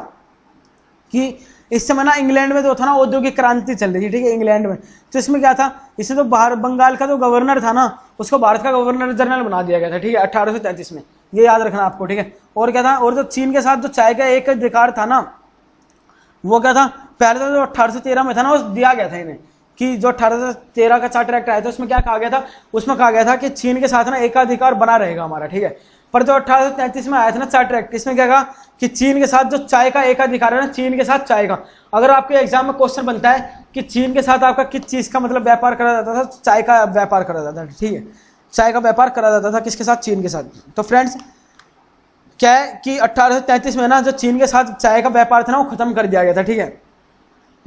कि इस समय ना इंग्लैंड में जो था ना औद्योगिक क्रांति चल रही थी, ठीक है, इंग्लैंड में। तो इसमें क्या था, इसमें तो बंगाल का जो गवर्नर था ना, उसको भारत का गवर्नर जनरल बना दिया गया था, ठीक है, 1833 में। ये याद रखना आपको, ठीक है। और क्या था, और जो चीन के साथ जो चाय का एक अधिकार था ना, वो क्या था, पहले तो जो 1813 में था ना, वो दिया गया था इन्हें, कि जो 1813 का चार्टर एक्ट आया था उसमें क्या कहा गया था, उसमें कहा गया था कि चीन के साथ ना एकाधिकार बना रहेगा हमारा, ठीक है। पर जो 1833 में आया था ना चार्टर एक्ट, इसमें क्या कहा कि चीन के साथ जो चाय का एकाधिकार है ना, चीन के साथ चाय का, अगर आपके एग्जाम में क्वेश्चन बनता है कि चीन के साथ आपका किस चीज का मतलब व्यापार करा जाता था, चाय का व्यापार करा जाता था, ठीक है। चाय का व्यापार करा जाता था किसके साथ, चीन के साथ। तो फ्रेंड्स क्या है कि 1833 में ना जो चीन के साथ चाय का व्यापार था ना, वो खत्म कर दिया गया था, ठीक है।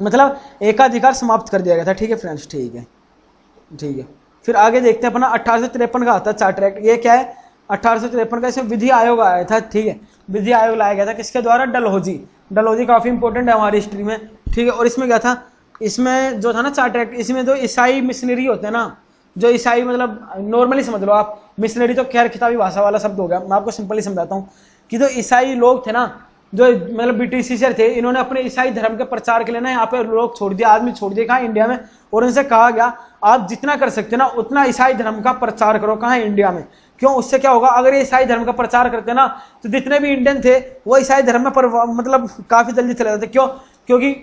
मतलब एकाधिकार समाप्त कर दिया गया था, ठीक है फ्रेंड्स, ठीक है, ठीक है। फिर आगे देखते हैं अपना 1853 का आता है चार्टर एक्ट। ये क्या है, 1853 का, इसमें विधि आयोग आया था, ठीक है। विधि आयोग लाया गया था किसके द्वारा, डलहौजी। डलहौजी काफी इंपॉर्टेंट है हमारी हिस्ट्री में, ठीक है। और इसमें क्या था, इसमें जो था ना चार्टर एक्ट, इसमें जो ईसाई मिशनरी होते हैं ना, जो ईसाई मतलब नॉर्मली समझ लो आप, मिशनरी तो खैर किताबी भाषा वाला शब्द हो गया, मैं आपको सिंपली समझाता हूँ कि जो ईसाई लोग थे ना, जो मतलब ब्रिटिश थे, इन्होंने अपने ईसाई धर्म के प्रचार के लिए ना यहाँ पे लोग छोड़ दिया, आदमी छोड़ दिया कहाँ, इंडिया में। और उनसे कहा गया आप जितना कर सकते ना उतना ईसाई धर्म का प्रचार करो, कहाँ, इंडिया में। क्यों, उससे क्या होगा, अगर ये ईसाई धर्म का प्रचार करते ना, तो जितने भी इंडियन थे वो ईसाई धर्म में मतलब काफी जल्दी चले जाते। क्यों, क्योंकि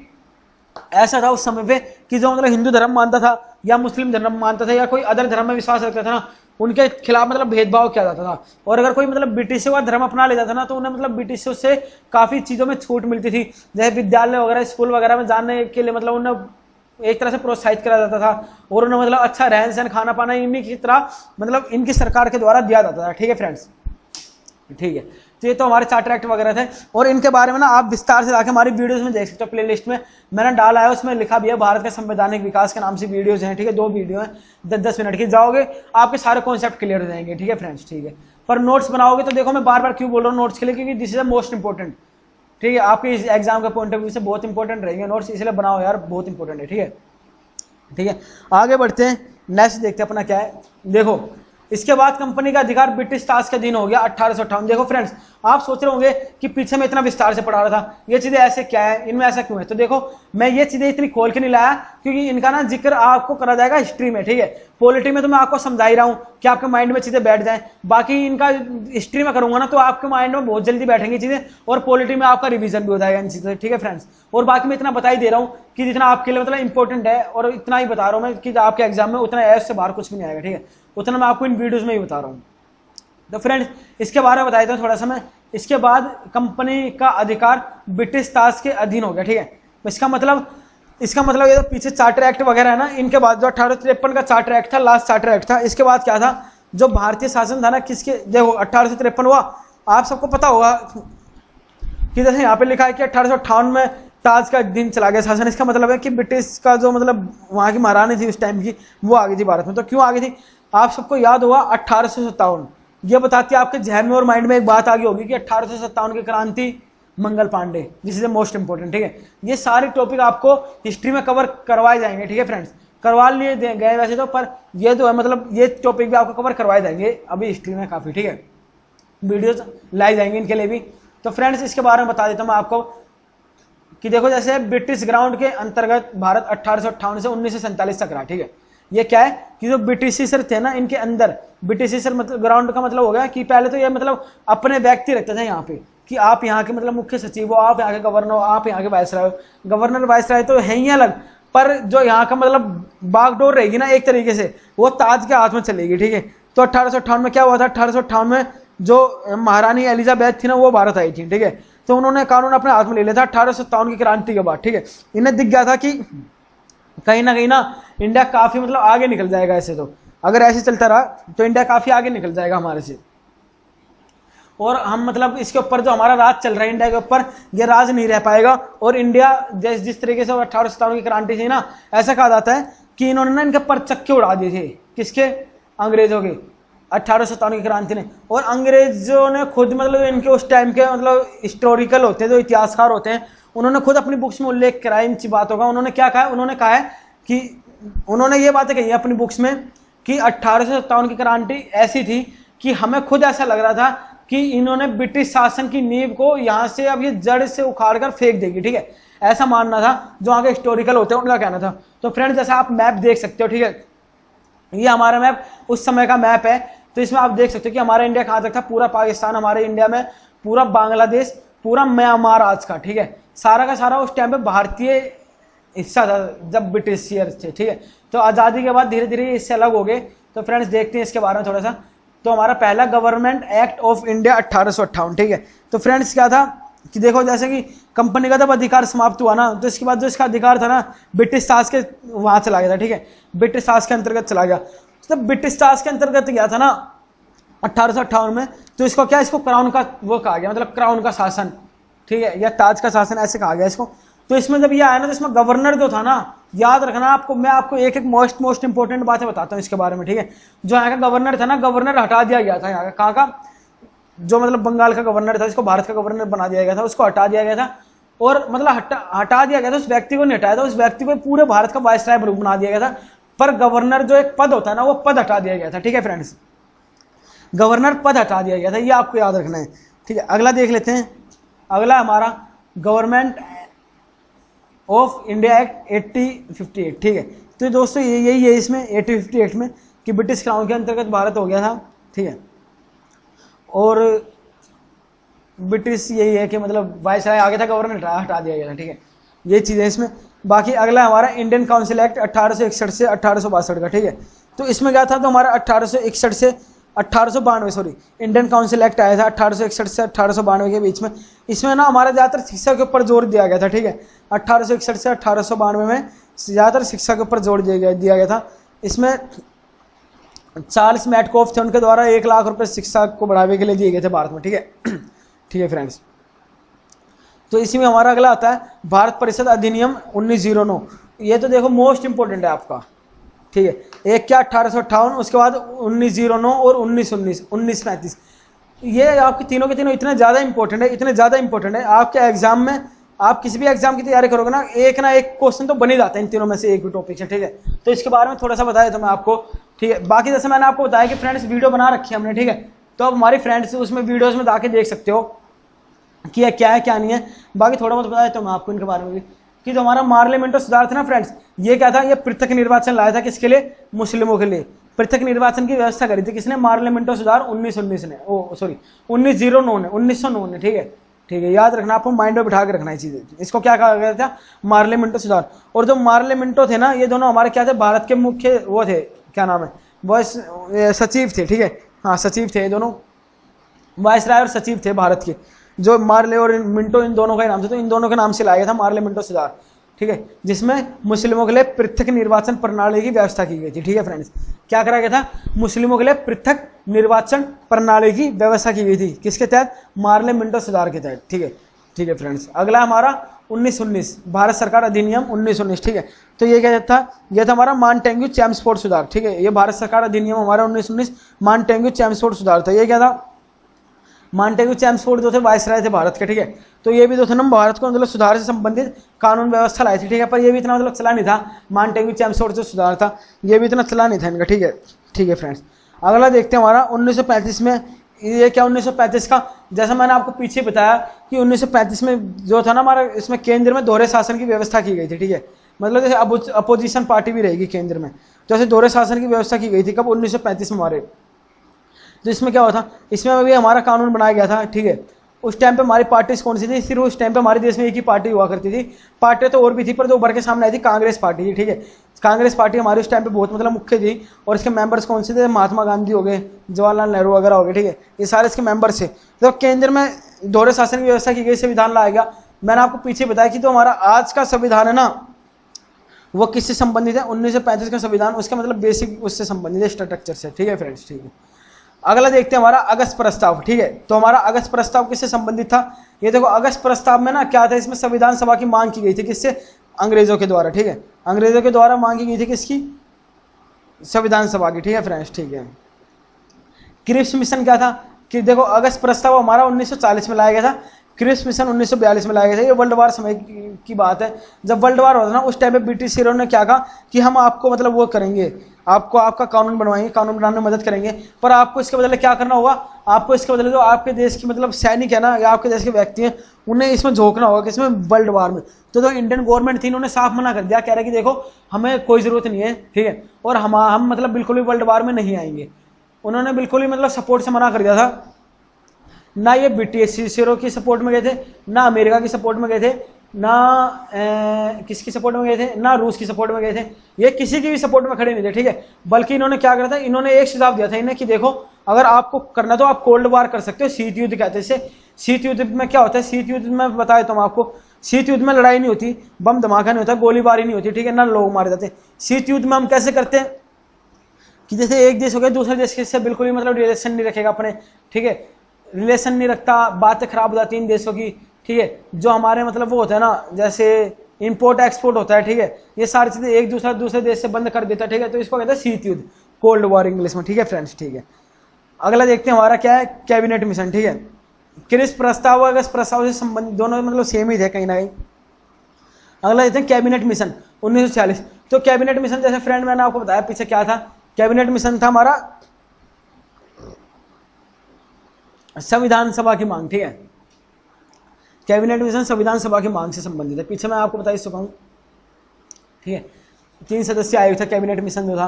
ऐसा था उस समय पे कि जो मतलब हिंदू धर्म मानता था या मुस्लिम धर्म मानता था या कोई अदर धर्म में विश्वास रखता था ना, उनके खिलाफ मतलब भेदभाव किया जाता था। और अगर कोई मतलब ब्रिटिशों का धर्म अपना लेता था ना, तो उन्हें मतलब ब्रिटिशों से काफी चीजों में छूट मिलती थी, जैसे विद्यालय वगैरह, स्कूल वगैरह में जाने के लिए मतलब उन्हें एक तरह से प्रोत्साहित करा जाता था, और उन्हें मतलब अच्छा रहन सहन, खाना पाना इन्हीं की तरह मतलब इनकी सरकार के द्वारा दिया जाता था, ठीक है फ्रेंड्स, ठीक है। तो ये तो हमारे चार्टर एक्ट वगैरह थे, और इनके बारे में ना आप विस्तार से जाके हमारी वीडियोस में देख सकते हो, प्लेलिस्ट में मैंने डाला है, उसमें लिखा भी है भारत का संवैधानिक विकास के नाम से वीडियोस हैं, ठीक है। 2 वीडियो हैं 10-10 मिनट की, जाओगे आपके सारे कॉन्सेप्ट क्लियर हो जाएंगे, ठीक है फ्रेंड्स, ठीक है। पर नोट्स बनाओगे तो देखो मैं बार बार क्यों बोल रहा हूँ नोट्स के लिए, क्योंकि this is the most important, ठीक है। आपके इस एग्जाम के पॉइंट ऑफ व्यू से बहुत इंपॉर्टेंट रहेंगे नोट्स, इसलिए बनाओ यार, बहुत इंपॉर्टेंट है, ठीक है, ठीक है। आगे बढ़ते हैं, नेक्स्ट देखते हैं अपना क्या है। देखो इसके बाद कंपनी का अधिकार ब्रिटिश ताज के अधीन हो गया 1858। देखो फ्रेंड्स, आप सोच रहे होंगे कि पीछे में इतना विस्तार से पढ़ा रहा था, ये चीजें ऐसे क्या है, इनमें ऐसा क्यों है। तो देखो मैं ये चीजें इतनी खोल के नहीं लाया, क्योंकि इनका ना जिक्र आपको करा जाएगा हिस्ट्री में, ठीक है। पॉलिटी में तो मैं आपको समझा ही रहा हूँ कि आपके माइंड में चीजें बैठ जाएं, बाकी इनका हिस्ट्री में करूंगा ना तो आपके माइंड में बहुत जल्दी बैठेंगी चीजें, और पॉलिटी में आपका रिविजन भी हो जाएगा इन चीजों, ठीक है फ्रेंड्स। और बाकी मैं इतना बता ही दे रहा हूँ कि जितना आपके लिए मतलब इंपॉर्टेंट है, और इतना ही बता रहा हूँ मैं कि आपके एग्जाम में उतना ऐसे से बाहर कुछ भी नहीं आएगा, ठीक है। उतना मैं आपको इन वीडियोस में ही बता रहा हूँ। तो फ्रेंड्स इसके बारे में बता देता हूँ थोड़ा सा मैं। इसके बाद कंपनी का अधिकार ब्रिटिश ताज के अधीन हो गया, ठीक है। इसका मतलब ये तो पीछे चार्टर एक्ट वगैरह है ना, इनके बाद जो 1853 का चार्टर एक्ट था, लास्ट चार्टर एक्ट था, इसके बाद क्या था, जो भारतीय शासन था ना, किसके, देखो 1853 हुआ, आप सबको पता होगा कि जैसे यहाँ पे लिखा है कि 1858 में ताज का दिन चला गया शासन। इसका मतलब है कि ब्रिटिश का जो मतलब वहाँ की महारानी थी उस टाइम की, वो आ गई थी भारत में। तो क्यों आ गई थी, आप सबको याद होगा 1857। ये बताती है आपके जहन में और माइंड में एक बात आ गई होगी कि 1857 की क्रांति, Mangal Pande, this is the most important, ठीक है। ये सारे टॉपिक आपको हिस्ट्री में कवर करवाए जाएंगे, ठीक है फ्रेंड्स। करवा लिए गए वैसे तो, पर ये तो है मतलब ये टॉपिक भी आपको कवर करवाए जाएंगे अभी हिस्ट्री में काफी, ठीक है। वीडियोज लाई जाएंगे इनके लिए भी। तो फ्रेंड्स इसके बारे में बता देता हूँ मैं आपको कि देखो जैसे ब्रिटिश ग्राउंड के अंतर्गत भारत 1858 से 1947 तक रहा, ठीक है। ये क्या है कि जो ब्रिटिशर थे ना, इनके अंदर ब्रिटिशर मतलब ग्राउंड का मतलब हो गया कि पहले तो ये मतलब अपने व्यक्ति रखते थे यहाँ पे, कि आप यहाँ के मतलब मुख्य सचिव हो, आप यहाँ के गवर्नर हो, आप यहाँ के वायसराय हो। गवर्नर वायसराय तो है ही अलग, पर जो यहाँ का मतलब बागडोर रहेगी ना एक तरीके से, वो ताज के हाथ में चलेगी, ठीक है। तो 1858 में क्या हुआ था, 1858 में जो महारानी एलिजाबेथ थी ना, वो भारत आई थी, ठीक है। तो उन्होंने कानून अपने हाथ में ले लिया था 1857 की क्रांति के बाद, ठीक है। इन्हें दिख गया था कि कहीं ना इंडिया काफी मतलब आगे निकल जाएगा ऐसे तो, अगर ऐसे चलता रहा तो इंडिया काफ़ी आगे निकल जाएगा हमारे से। और हम मतलब इसके ऊपर जो हमारा राज चल रहा है इंडिया के ऊपर, ये राज नहीं रह पाएगा। और इंडिया जिस तरीके से 1857 की क्रांति थी ना, ऐसा कहा जाता है कि इन्होंने ना इनके पर चक्के उड़ा दिए थे, किसके, अंग्रेजों के, 1857 की क्रांति ने। और अंग्रेजों ने खुद मतलब इनके उस टाइम के मतलब हिस्टोरिकल होते हैं, जो इतिहासकार होते हैं, उन्होंने खुद अपनी बुक्स में उल्लेख करा इन बातों का। उन्होंने क्या कहा है, उन्होंने कहा है कि उन्होंने ये बातें कही है अपनी बुक्स में कि 1857 की क्रांति ऐसी थी कि हमें खुद ऐसा लग रहा था कि इन्होंने ब्रिटिश शासन की नींव को यहाँ से अब ये जड़ से उखाड़ कर फेंक देगी, ठीक है, ऐसा मानना था जो आगे हिस्टोरिकल होते हैं उनका कहना था। तो फ्रेंड्स जैसा आप मैप देख सकते हो, ठीक है, ये हमारा मैप उस समय का मैप है। तो इसमें आप देख सकते हो कि हमारा इंडिया कहाँ तक था, पूरा पाकिस्तान हमारे इंडिया में, पूरा बांग्लादेश, पूरा म्यांमार आज का, ठीक है, सारा का सारा उस टाइम पे भारतीय हिस्सा था जब ब्रिटिशियर्स थे, ठीक है। तो आज़ादी के बाद धीरे धीरे इससे अलग हो गए। तो फ्रेंड्स देखते हैं इसके बारे में थोड़ा सा। तो हमारा पहला गवर्नमेंट एक्ट ऑफ इंडिया 1858, ठीक है। तो फ्रेंड्स क्या था कि देखो, जैसे कि कंपनी का जब अधिकार समाप्त हुआ ना, तो इसके बाद जो इसका अधिकार था ना, ब्रिटिश शासन के वहाँ चला गया था, ठीक है, ब्रिटिश शासन के अंतर्गत चला गया। तो ब्रिटिश शासन के अंतर्गत गया था ना 1858 में, तो इसको क्या, इसको क्राउन का वो कहा गया, मतलब क्राउन का शासन, ठीक है, या ताज का शासन ऐसे कहा गया इसको। तो इसमें जब ये आया ना, तो इसमें गवर्नर जो था ना, याद रखना आपको, मैं आपको एक एक मोस्ट इंपॉर्टेंट बातें बताता हूँ इसके बारे में, ठीक है। जो यहाँ का गवर्नर था ना, गवर्नर हटा दिया गया था यहाँ का, कहाँ का, जो मतलब बंगाल का गवर्नर था, इसको भारत का गवर्नर बना दिया गया था, उसको हटा दिया गया था। और मतलब हटा दिया गया था, उस व्यक्ति को नहीं हटाया था, उस व्यक्ति को पूरे भारत का वायसराय बना दिया गया था। पर गवर्नर जो एक पद होता है ना, वो पद हटा दिया गया था, ठीक है फ्रेंड्स, गवर्नर पद हटा दिया गया था, ये आपको याद रखना है, ठीक है। अगला देख लेते हैं, अगला हमारा गवर्नमेंट ऑफ इंडिया एक्ट 1858, ठीक है। तो दोस्तों यही है इसमें 1858 में कि ब्रिटिश क्राउन के अंतर्गत भारत हो गया था, ठीक है। और ब्रिटिश यही है कि मतलब वायसराय आगे था, गवर्नर हटा दिया गया था, ठीक है, ये चीज़ें इसमें। बाकी अगला हमारा इंडियन काउंसिल एक्ट 1861 से 1862 का, ठीक है। तो इसमें क्या था, तो हमारा 1861 से 1892, सॉरी, इंडियन काउंसिल एक्ट आया था 1861 से 1892 के बीच में। इसमें ना हमारा ज़्यादातर शिक्षा के ऊपर जोर दिया गया था, ठीक है, 1861 से 1892 में ज़्यादातर शिक्षा के ऊपर जोर दिया गया था। इसमें चार्ल्स मैटकॉफ थे, उनके द्वारा 1 लाख रुपए शिक्षा को बढ़ावे के लिए दिए गए थे भारत में, ठीक है, ठीक है फ्रेंड्स। तो इसी में हमारा अगला आता है भारत परिषद अधिनियम 1909। ये तो देखो मोस्ट इंपॉर्टेंट है आपका, ठीक है। एक क्या 1858, उसके बाद 1909 और 1935। ये आपके तीनों के तीनों इतने ज़्यादा इंपॉर्टेंट है, इतने ज़्यादा इंपॉर्टेंट है, आपके एग्जाम में, आप किसी भी एग्जाम की तैयारी करोगे ना एक क्वेश्चन तो बन ही जाता है इन तीनों में से एक भी टॉपिक से, ठीक है। तो इसके बारे में थोड़ा सा बताया था मैं आपको, ठीक है। बाकी जैसे मैंने आपको बताया कि फ्रेंड्स वीडियो बना रखी है हमने, ठीक है, तो अब हमारी फ्रेंड्स उसमें वीडियोज़ में जाके देख सकते हो कि यह क्या है क्या नहीं है। बाकी थोड़ा बहुत बताया तो मैं आपको इनके बारे में भी, कि जो हमारा मार्लियामेंटो सुधार था ना फ्रेंड्स, ये क्या था, ये पृथक निर्वाचन लाया था, किसके लिए, मुस्लिमों के लिए। पृथक निर्वाचन की व्यवस्था करी थी किसने, मार्लियामेंटो सुधार 1919 ने, 1909 ने, 1909 ने, ठीक है, ठीक है, याद रखना, आपको माइंड में बिठा के रखना है चीजें। इसको क्या कहा गया था, मार्लियामेंटो सुधार। और जो मार्लियामेंटो थे ना, ये दोनों हमारे क्या थे, भारत के मुख्य वो थे, क्या नाम है, वॉइस सचिव थे, ठीक है, हाँ सचिव थे, दोनों वायसराय और सचिव थे भारत के, जो मार्ले और मिंटो, इन दोनों का ही नाम था। तो इन दोनों के नाम से लाया गया था मार्लियामेंटो सुधार, ठीक है, जिसमें मुस्लिमों के लिए पृथक निर्वाचन प्रणाली की व्यवस्था की गई थी, ठीक है फ्रेंड्स। क्या करा गया था, मुस्लिमों के लिए पृथक निर्वाचन प्रणाली की व्यवस्था की गई थी, किसके तहत, मार्लियामेंटो सुधार के तहत, ठीक है, ठीक है फ्रेंड्स। अगला हमारा 1919 भारत सरकार अधिनियम 1919, ठीक है। तो ये क्या था, ये था हमारा मॉन्टेग्यू चेम्सफोर्ड सुधार, ठीक है, ये भारत सरकार अधिनियम हमारा 1919 मॉन्टेग्यू चेम्सफोर्ड सुधार था। ये क्या था, मॉन्टेग्यू चेम्सफोर्ड जो थे वायसराय थे भारत के, ठीक है। तो ये भी जो थे ना भारत को मतलब सुधार से संबंधित कानून व्यवस्था लाई थी, ठीक है, पर ये भी इतना मतलब चला नहीं था, मॉन्टेग्यू चेम्सफोर्ड जो सुधार था ये भी इतना चला नहीं था इनका, ठीक है, ठीक है फ्रेंड्स। अगला देखते हैं हमारा 1935 में, ये क्या 1935 का, जैसा मैंने आपको पीछे बताया कि 1935 में जो था ना हमारा, इसमें केंद्र में दोहरे शासन की व्यवस्था की गई थी, ठीक है, मतलब जैसे अपोजिशन पार्टी भी रहेगी केंद्र में, जैसे दोहरे शासन की व्यवस्था की गई थी कब, 1935 में हमारे। तो इसमें क्या हुआ था, इसमें भी हमारा कानून बनाया गया था, ठीक है। उस टाइम पे हमारी पार्टी कौन सी थी, सिर्फ उस टाइम पे हमारे देश में एक ही पार्टी हुआ करती थी, पार्टी तो और भी थी पर जो उभर के सामने आई थी कांग्रेस पार्टी थी, ठीक है। कांग्रेस पार्टी हमारे उस टाइम पे बहुत मतलब मुख्य थी, और इसके मेंबर्स कौन से थे, महात्मा गांधी हो गए, जवाहरलाल नेहरू वगैरह हो गए, ठीक है, ये सारे इसके मेंबर्स थे। तो केंद्र में दोहरे शासन की व्यवस्था की गई, संविधान लाया गया। मैंने आपको पीछे बताया कि जो हमारा आज का संविधान है ना, वो किससे संबंधित है? 1935 का संविधान, उसका मतलब बेसिक उससे संबंधित है, स्ट्रक्चर से। ठीक है फ्रेंड्स, ठीक है। अगला देखते हैं हमारा अगस्त प्रस्ताव। ठीक है, तो हमारा अगस्त प्रस्ताव किससे संबंधित था? ये देखो, अगस्त प्रस्ताव में ना क्या था, इसमें संविधान सभा की मांग की गई थी, किससे? अंग्रेजों के द्वारा। ठीक है, अंग्रेजों के द्वारा मांगी गई थी, किसकी? संविधान सभा की। ठीक है फ्रेंड्स, ठीक है। क्रिप्स मिशन क्या था कि देखो, अगस्त प्रस्ताव हमारा 1940 में लाया गया था, क्रिप्स मिशन 1942 में लाया गया था। ये वर्ल्ड वार समय की बात है, जब वर्ल्ड वार होता था ना, उस टाइम पे ब्रिटिशरों ने क्या कहा कि हम आपको मतलब वो करेंगे, आपको आपका कानून बनवाएंगे, कानून बनाने में मदद करेंगे, पर आपको इसके बदले क्या करना होगा? आपको इसके बदले जो आपके देश की मतलब सैनिक है ना, या आपके देश के व्यक्ति हैं, उन्हें इसमें झोंकना होगा, किसमें? वर्ल्ड वार में। तो इंडियन गवर्नमेंट थी, इन्होंने साफ मना कर दिया, कह रहा कि देखो हमें कोई जरूरत नहीं है, ठीक है, और हम मतलब बिल्कुल भी वर्ल्ड वार में नहीं आएंगे। उन्होंने बिल्कुल ही मतलब सपोर्ट से मना कर दिया था। ना ये ब्रिटिशरों की सपोर्ट में गए थे, ना अमेरिका की सपोर्ट में गए थे, ना किसकी सपोर्ट में गए थे, ना रूस की सपोर्ट में गए थे, ये किसी की भी सपोर्ट में खड़े नहीं थे। ठीक है, बल्कि इन्होंने क्या करा था, इन्होंने एक सुझाव दिया था इन्हें कि देखो अगर आपको करना तो आप कोल्ड वार कर सकते हो, शीत युद्ध कहते हैं इसे। शीत युद्ध में क्या होता है? शीत युद्ध में बता देता हूं आपको, शीत युद्ध में लड़ाई नहीं होती, बम धमाका नहीं होता, गोलीबारी नहीं होती, ठीक है, ना लोग मारे जाते। शीत युद्ध में हम कैसे करते हैं कि जैसे एक देश हो गया, दूसरे देश के से बिल्कुल ही मतलब रिलेशन नहीं रखेगा अपने, ठीक है, रिलेशन नहीं रखता, बातें खराब हो जाती इन देशों की, ठीक है, जो हमारे मतलब वो होता है ना, जैसे इंपोर्ट एक्सपोर्ट होता है, ठीक है, ये सारी चीजें एक दूसरे देश से बंद कर देता है, ठीक है, तो इसको कहते हैं शीत युद्ध, कोल्ड वॉर इंग्लिश में। ठीक है फ्रेंड्स, ठीक है। अगला देखते हैं हमारा क्या है, कैबिनेट मिशन। ठीक है, क्रिप्स प्रस्ताव और अगस्त प्रस्ताव से संबंधित दोनों मतलब सेम ही थे कहीं ना कहीं। अगला देखते हैं कैबिनेट मिशन 1946। तो कैबिनेट मिशन जैसे फ्रेंड मैंने आपको बताया पीछे क्या था, कैबिनेट मिशन था हमारा संविधान सभा की मांग। ठीक है, कैबिनेट मिशन संविधान सभा की मांग से संबंधित है, पीछे मैं आपको बता चुका हूं। ठीक है, 3 सदस्य आयोग था कैबिनेट मिशन जो था,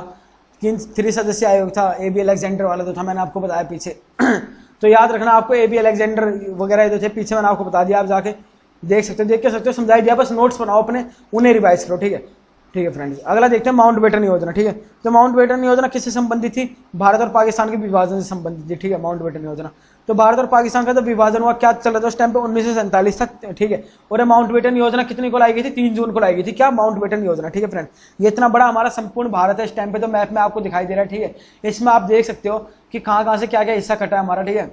3 सदस्य आयोग था, AB अलेक्जेंडर वाला जो था, मैंने आपको बताया पीछे। तो याद रखना आपको, AB अलेक्जेंडर वगैरह जो थे पीछे मैंने आपको बता दिया, आप जाके देख सकते हो, समझाई दिया, बस नोट्स बनाओ अपने, उन्हें रिवाइज करो। ठीक है, ठीक है फ्रेंड्स। अगला देखते हैं माउंट बेटन योजना। ठीक है, तो माउंट बेटन योजना किससे संबंधित थी? भारत और पाकिस्तान के विभाजन से संबंधित थी। ठीक है, माउंट बेटन योजना, तो भारत और पाकिस्तान का तो विभाजन हुआ, क्या चल रहा था उस टाइम पे? 1947 तक। ठीक है, और ये माउंट बेटन योजना कितनी को लाई गई थी? 3 जून को लाई गई थी। क्या? माउंट बेटन योजना। ठीक है फ्रेंड, ये इतना बड़ा हमारा संपूर्ण भारत है इस टाइम पे, तो मैप में आपको दिखाई दे रहा है। ठीक है, इसमें आप देख सकते हो कि कहाँ से क्या क्या हिस्सा कटा है हमारा। ठीक है,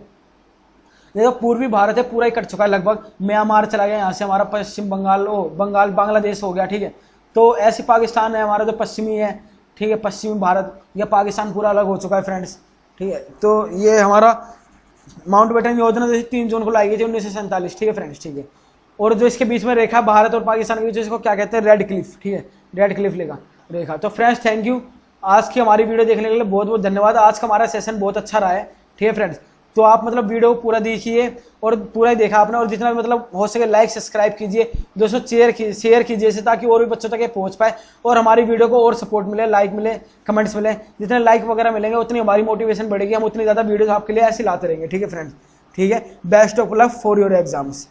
ये तो पूर्वी भारत है, पूरा ही कट चुका है लगभग, म्यांमार चला गया यहाँ से, हमारा पश्चिम बंगाल बांग्लादेश हो गया। ठीक है, तो ऐसे पाकिस्तान है हमारा जो पश्चिमी है, ठीक है, पश्चिमी भारत या पाकिस्तान पूरा अलग हो चुका है फ्रेंड्स। ठीक है, तो ये हमारा माउंट बेटन योजना जैसे 3 जून को लाई गई थी 1947। ठीक है फ्रेंड्स, ठीक है, और जो इसके बीच में रेखा भारत और पाकिस्तान के बीच, इसको क्या कहते हैं? Red Cliff. ठीक है, रेड क्लिफ रेखा। तो फ्रेंड्स थैंक यू, आज की हमारी वीडियो देखने के लिए बहुत बहुत धन्यवाद। आज का हमारा सेशन बहुत अच्छा रहा है। ठीक है फ्रेंड्स, तो आप मतलब वीडियो पूरा देखिए और पूरा ही देखा आपने, और जितना मतलब हो सके लाइक सब्सक्राइब कीजिए, दोस्तों शेयर कीजिए इसे, ताकि और भी बच्चों तक ये पहुंच पाए और हमारी वीडियो को और सपोर्ट मिले, लाइक मिले, कमेंट्स मिले। जितने लाइक वगैरह मिलेंगे उतनी हमारी मोटिवेशन बढ़ेगी, हम उतनी ज़्यादा वीडियोस आपके लिए ऐसे लाते रहेंगे। ठीक है फ्रेंड्स, ठीक है, best of luck for your exams.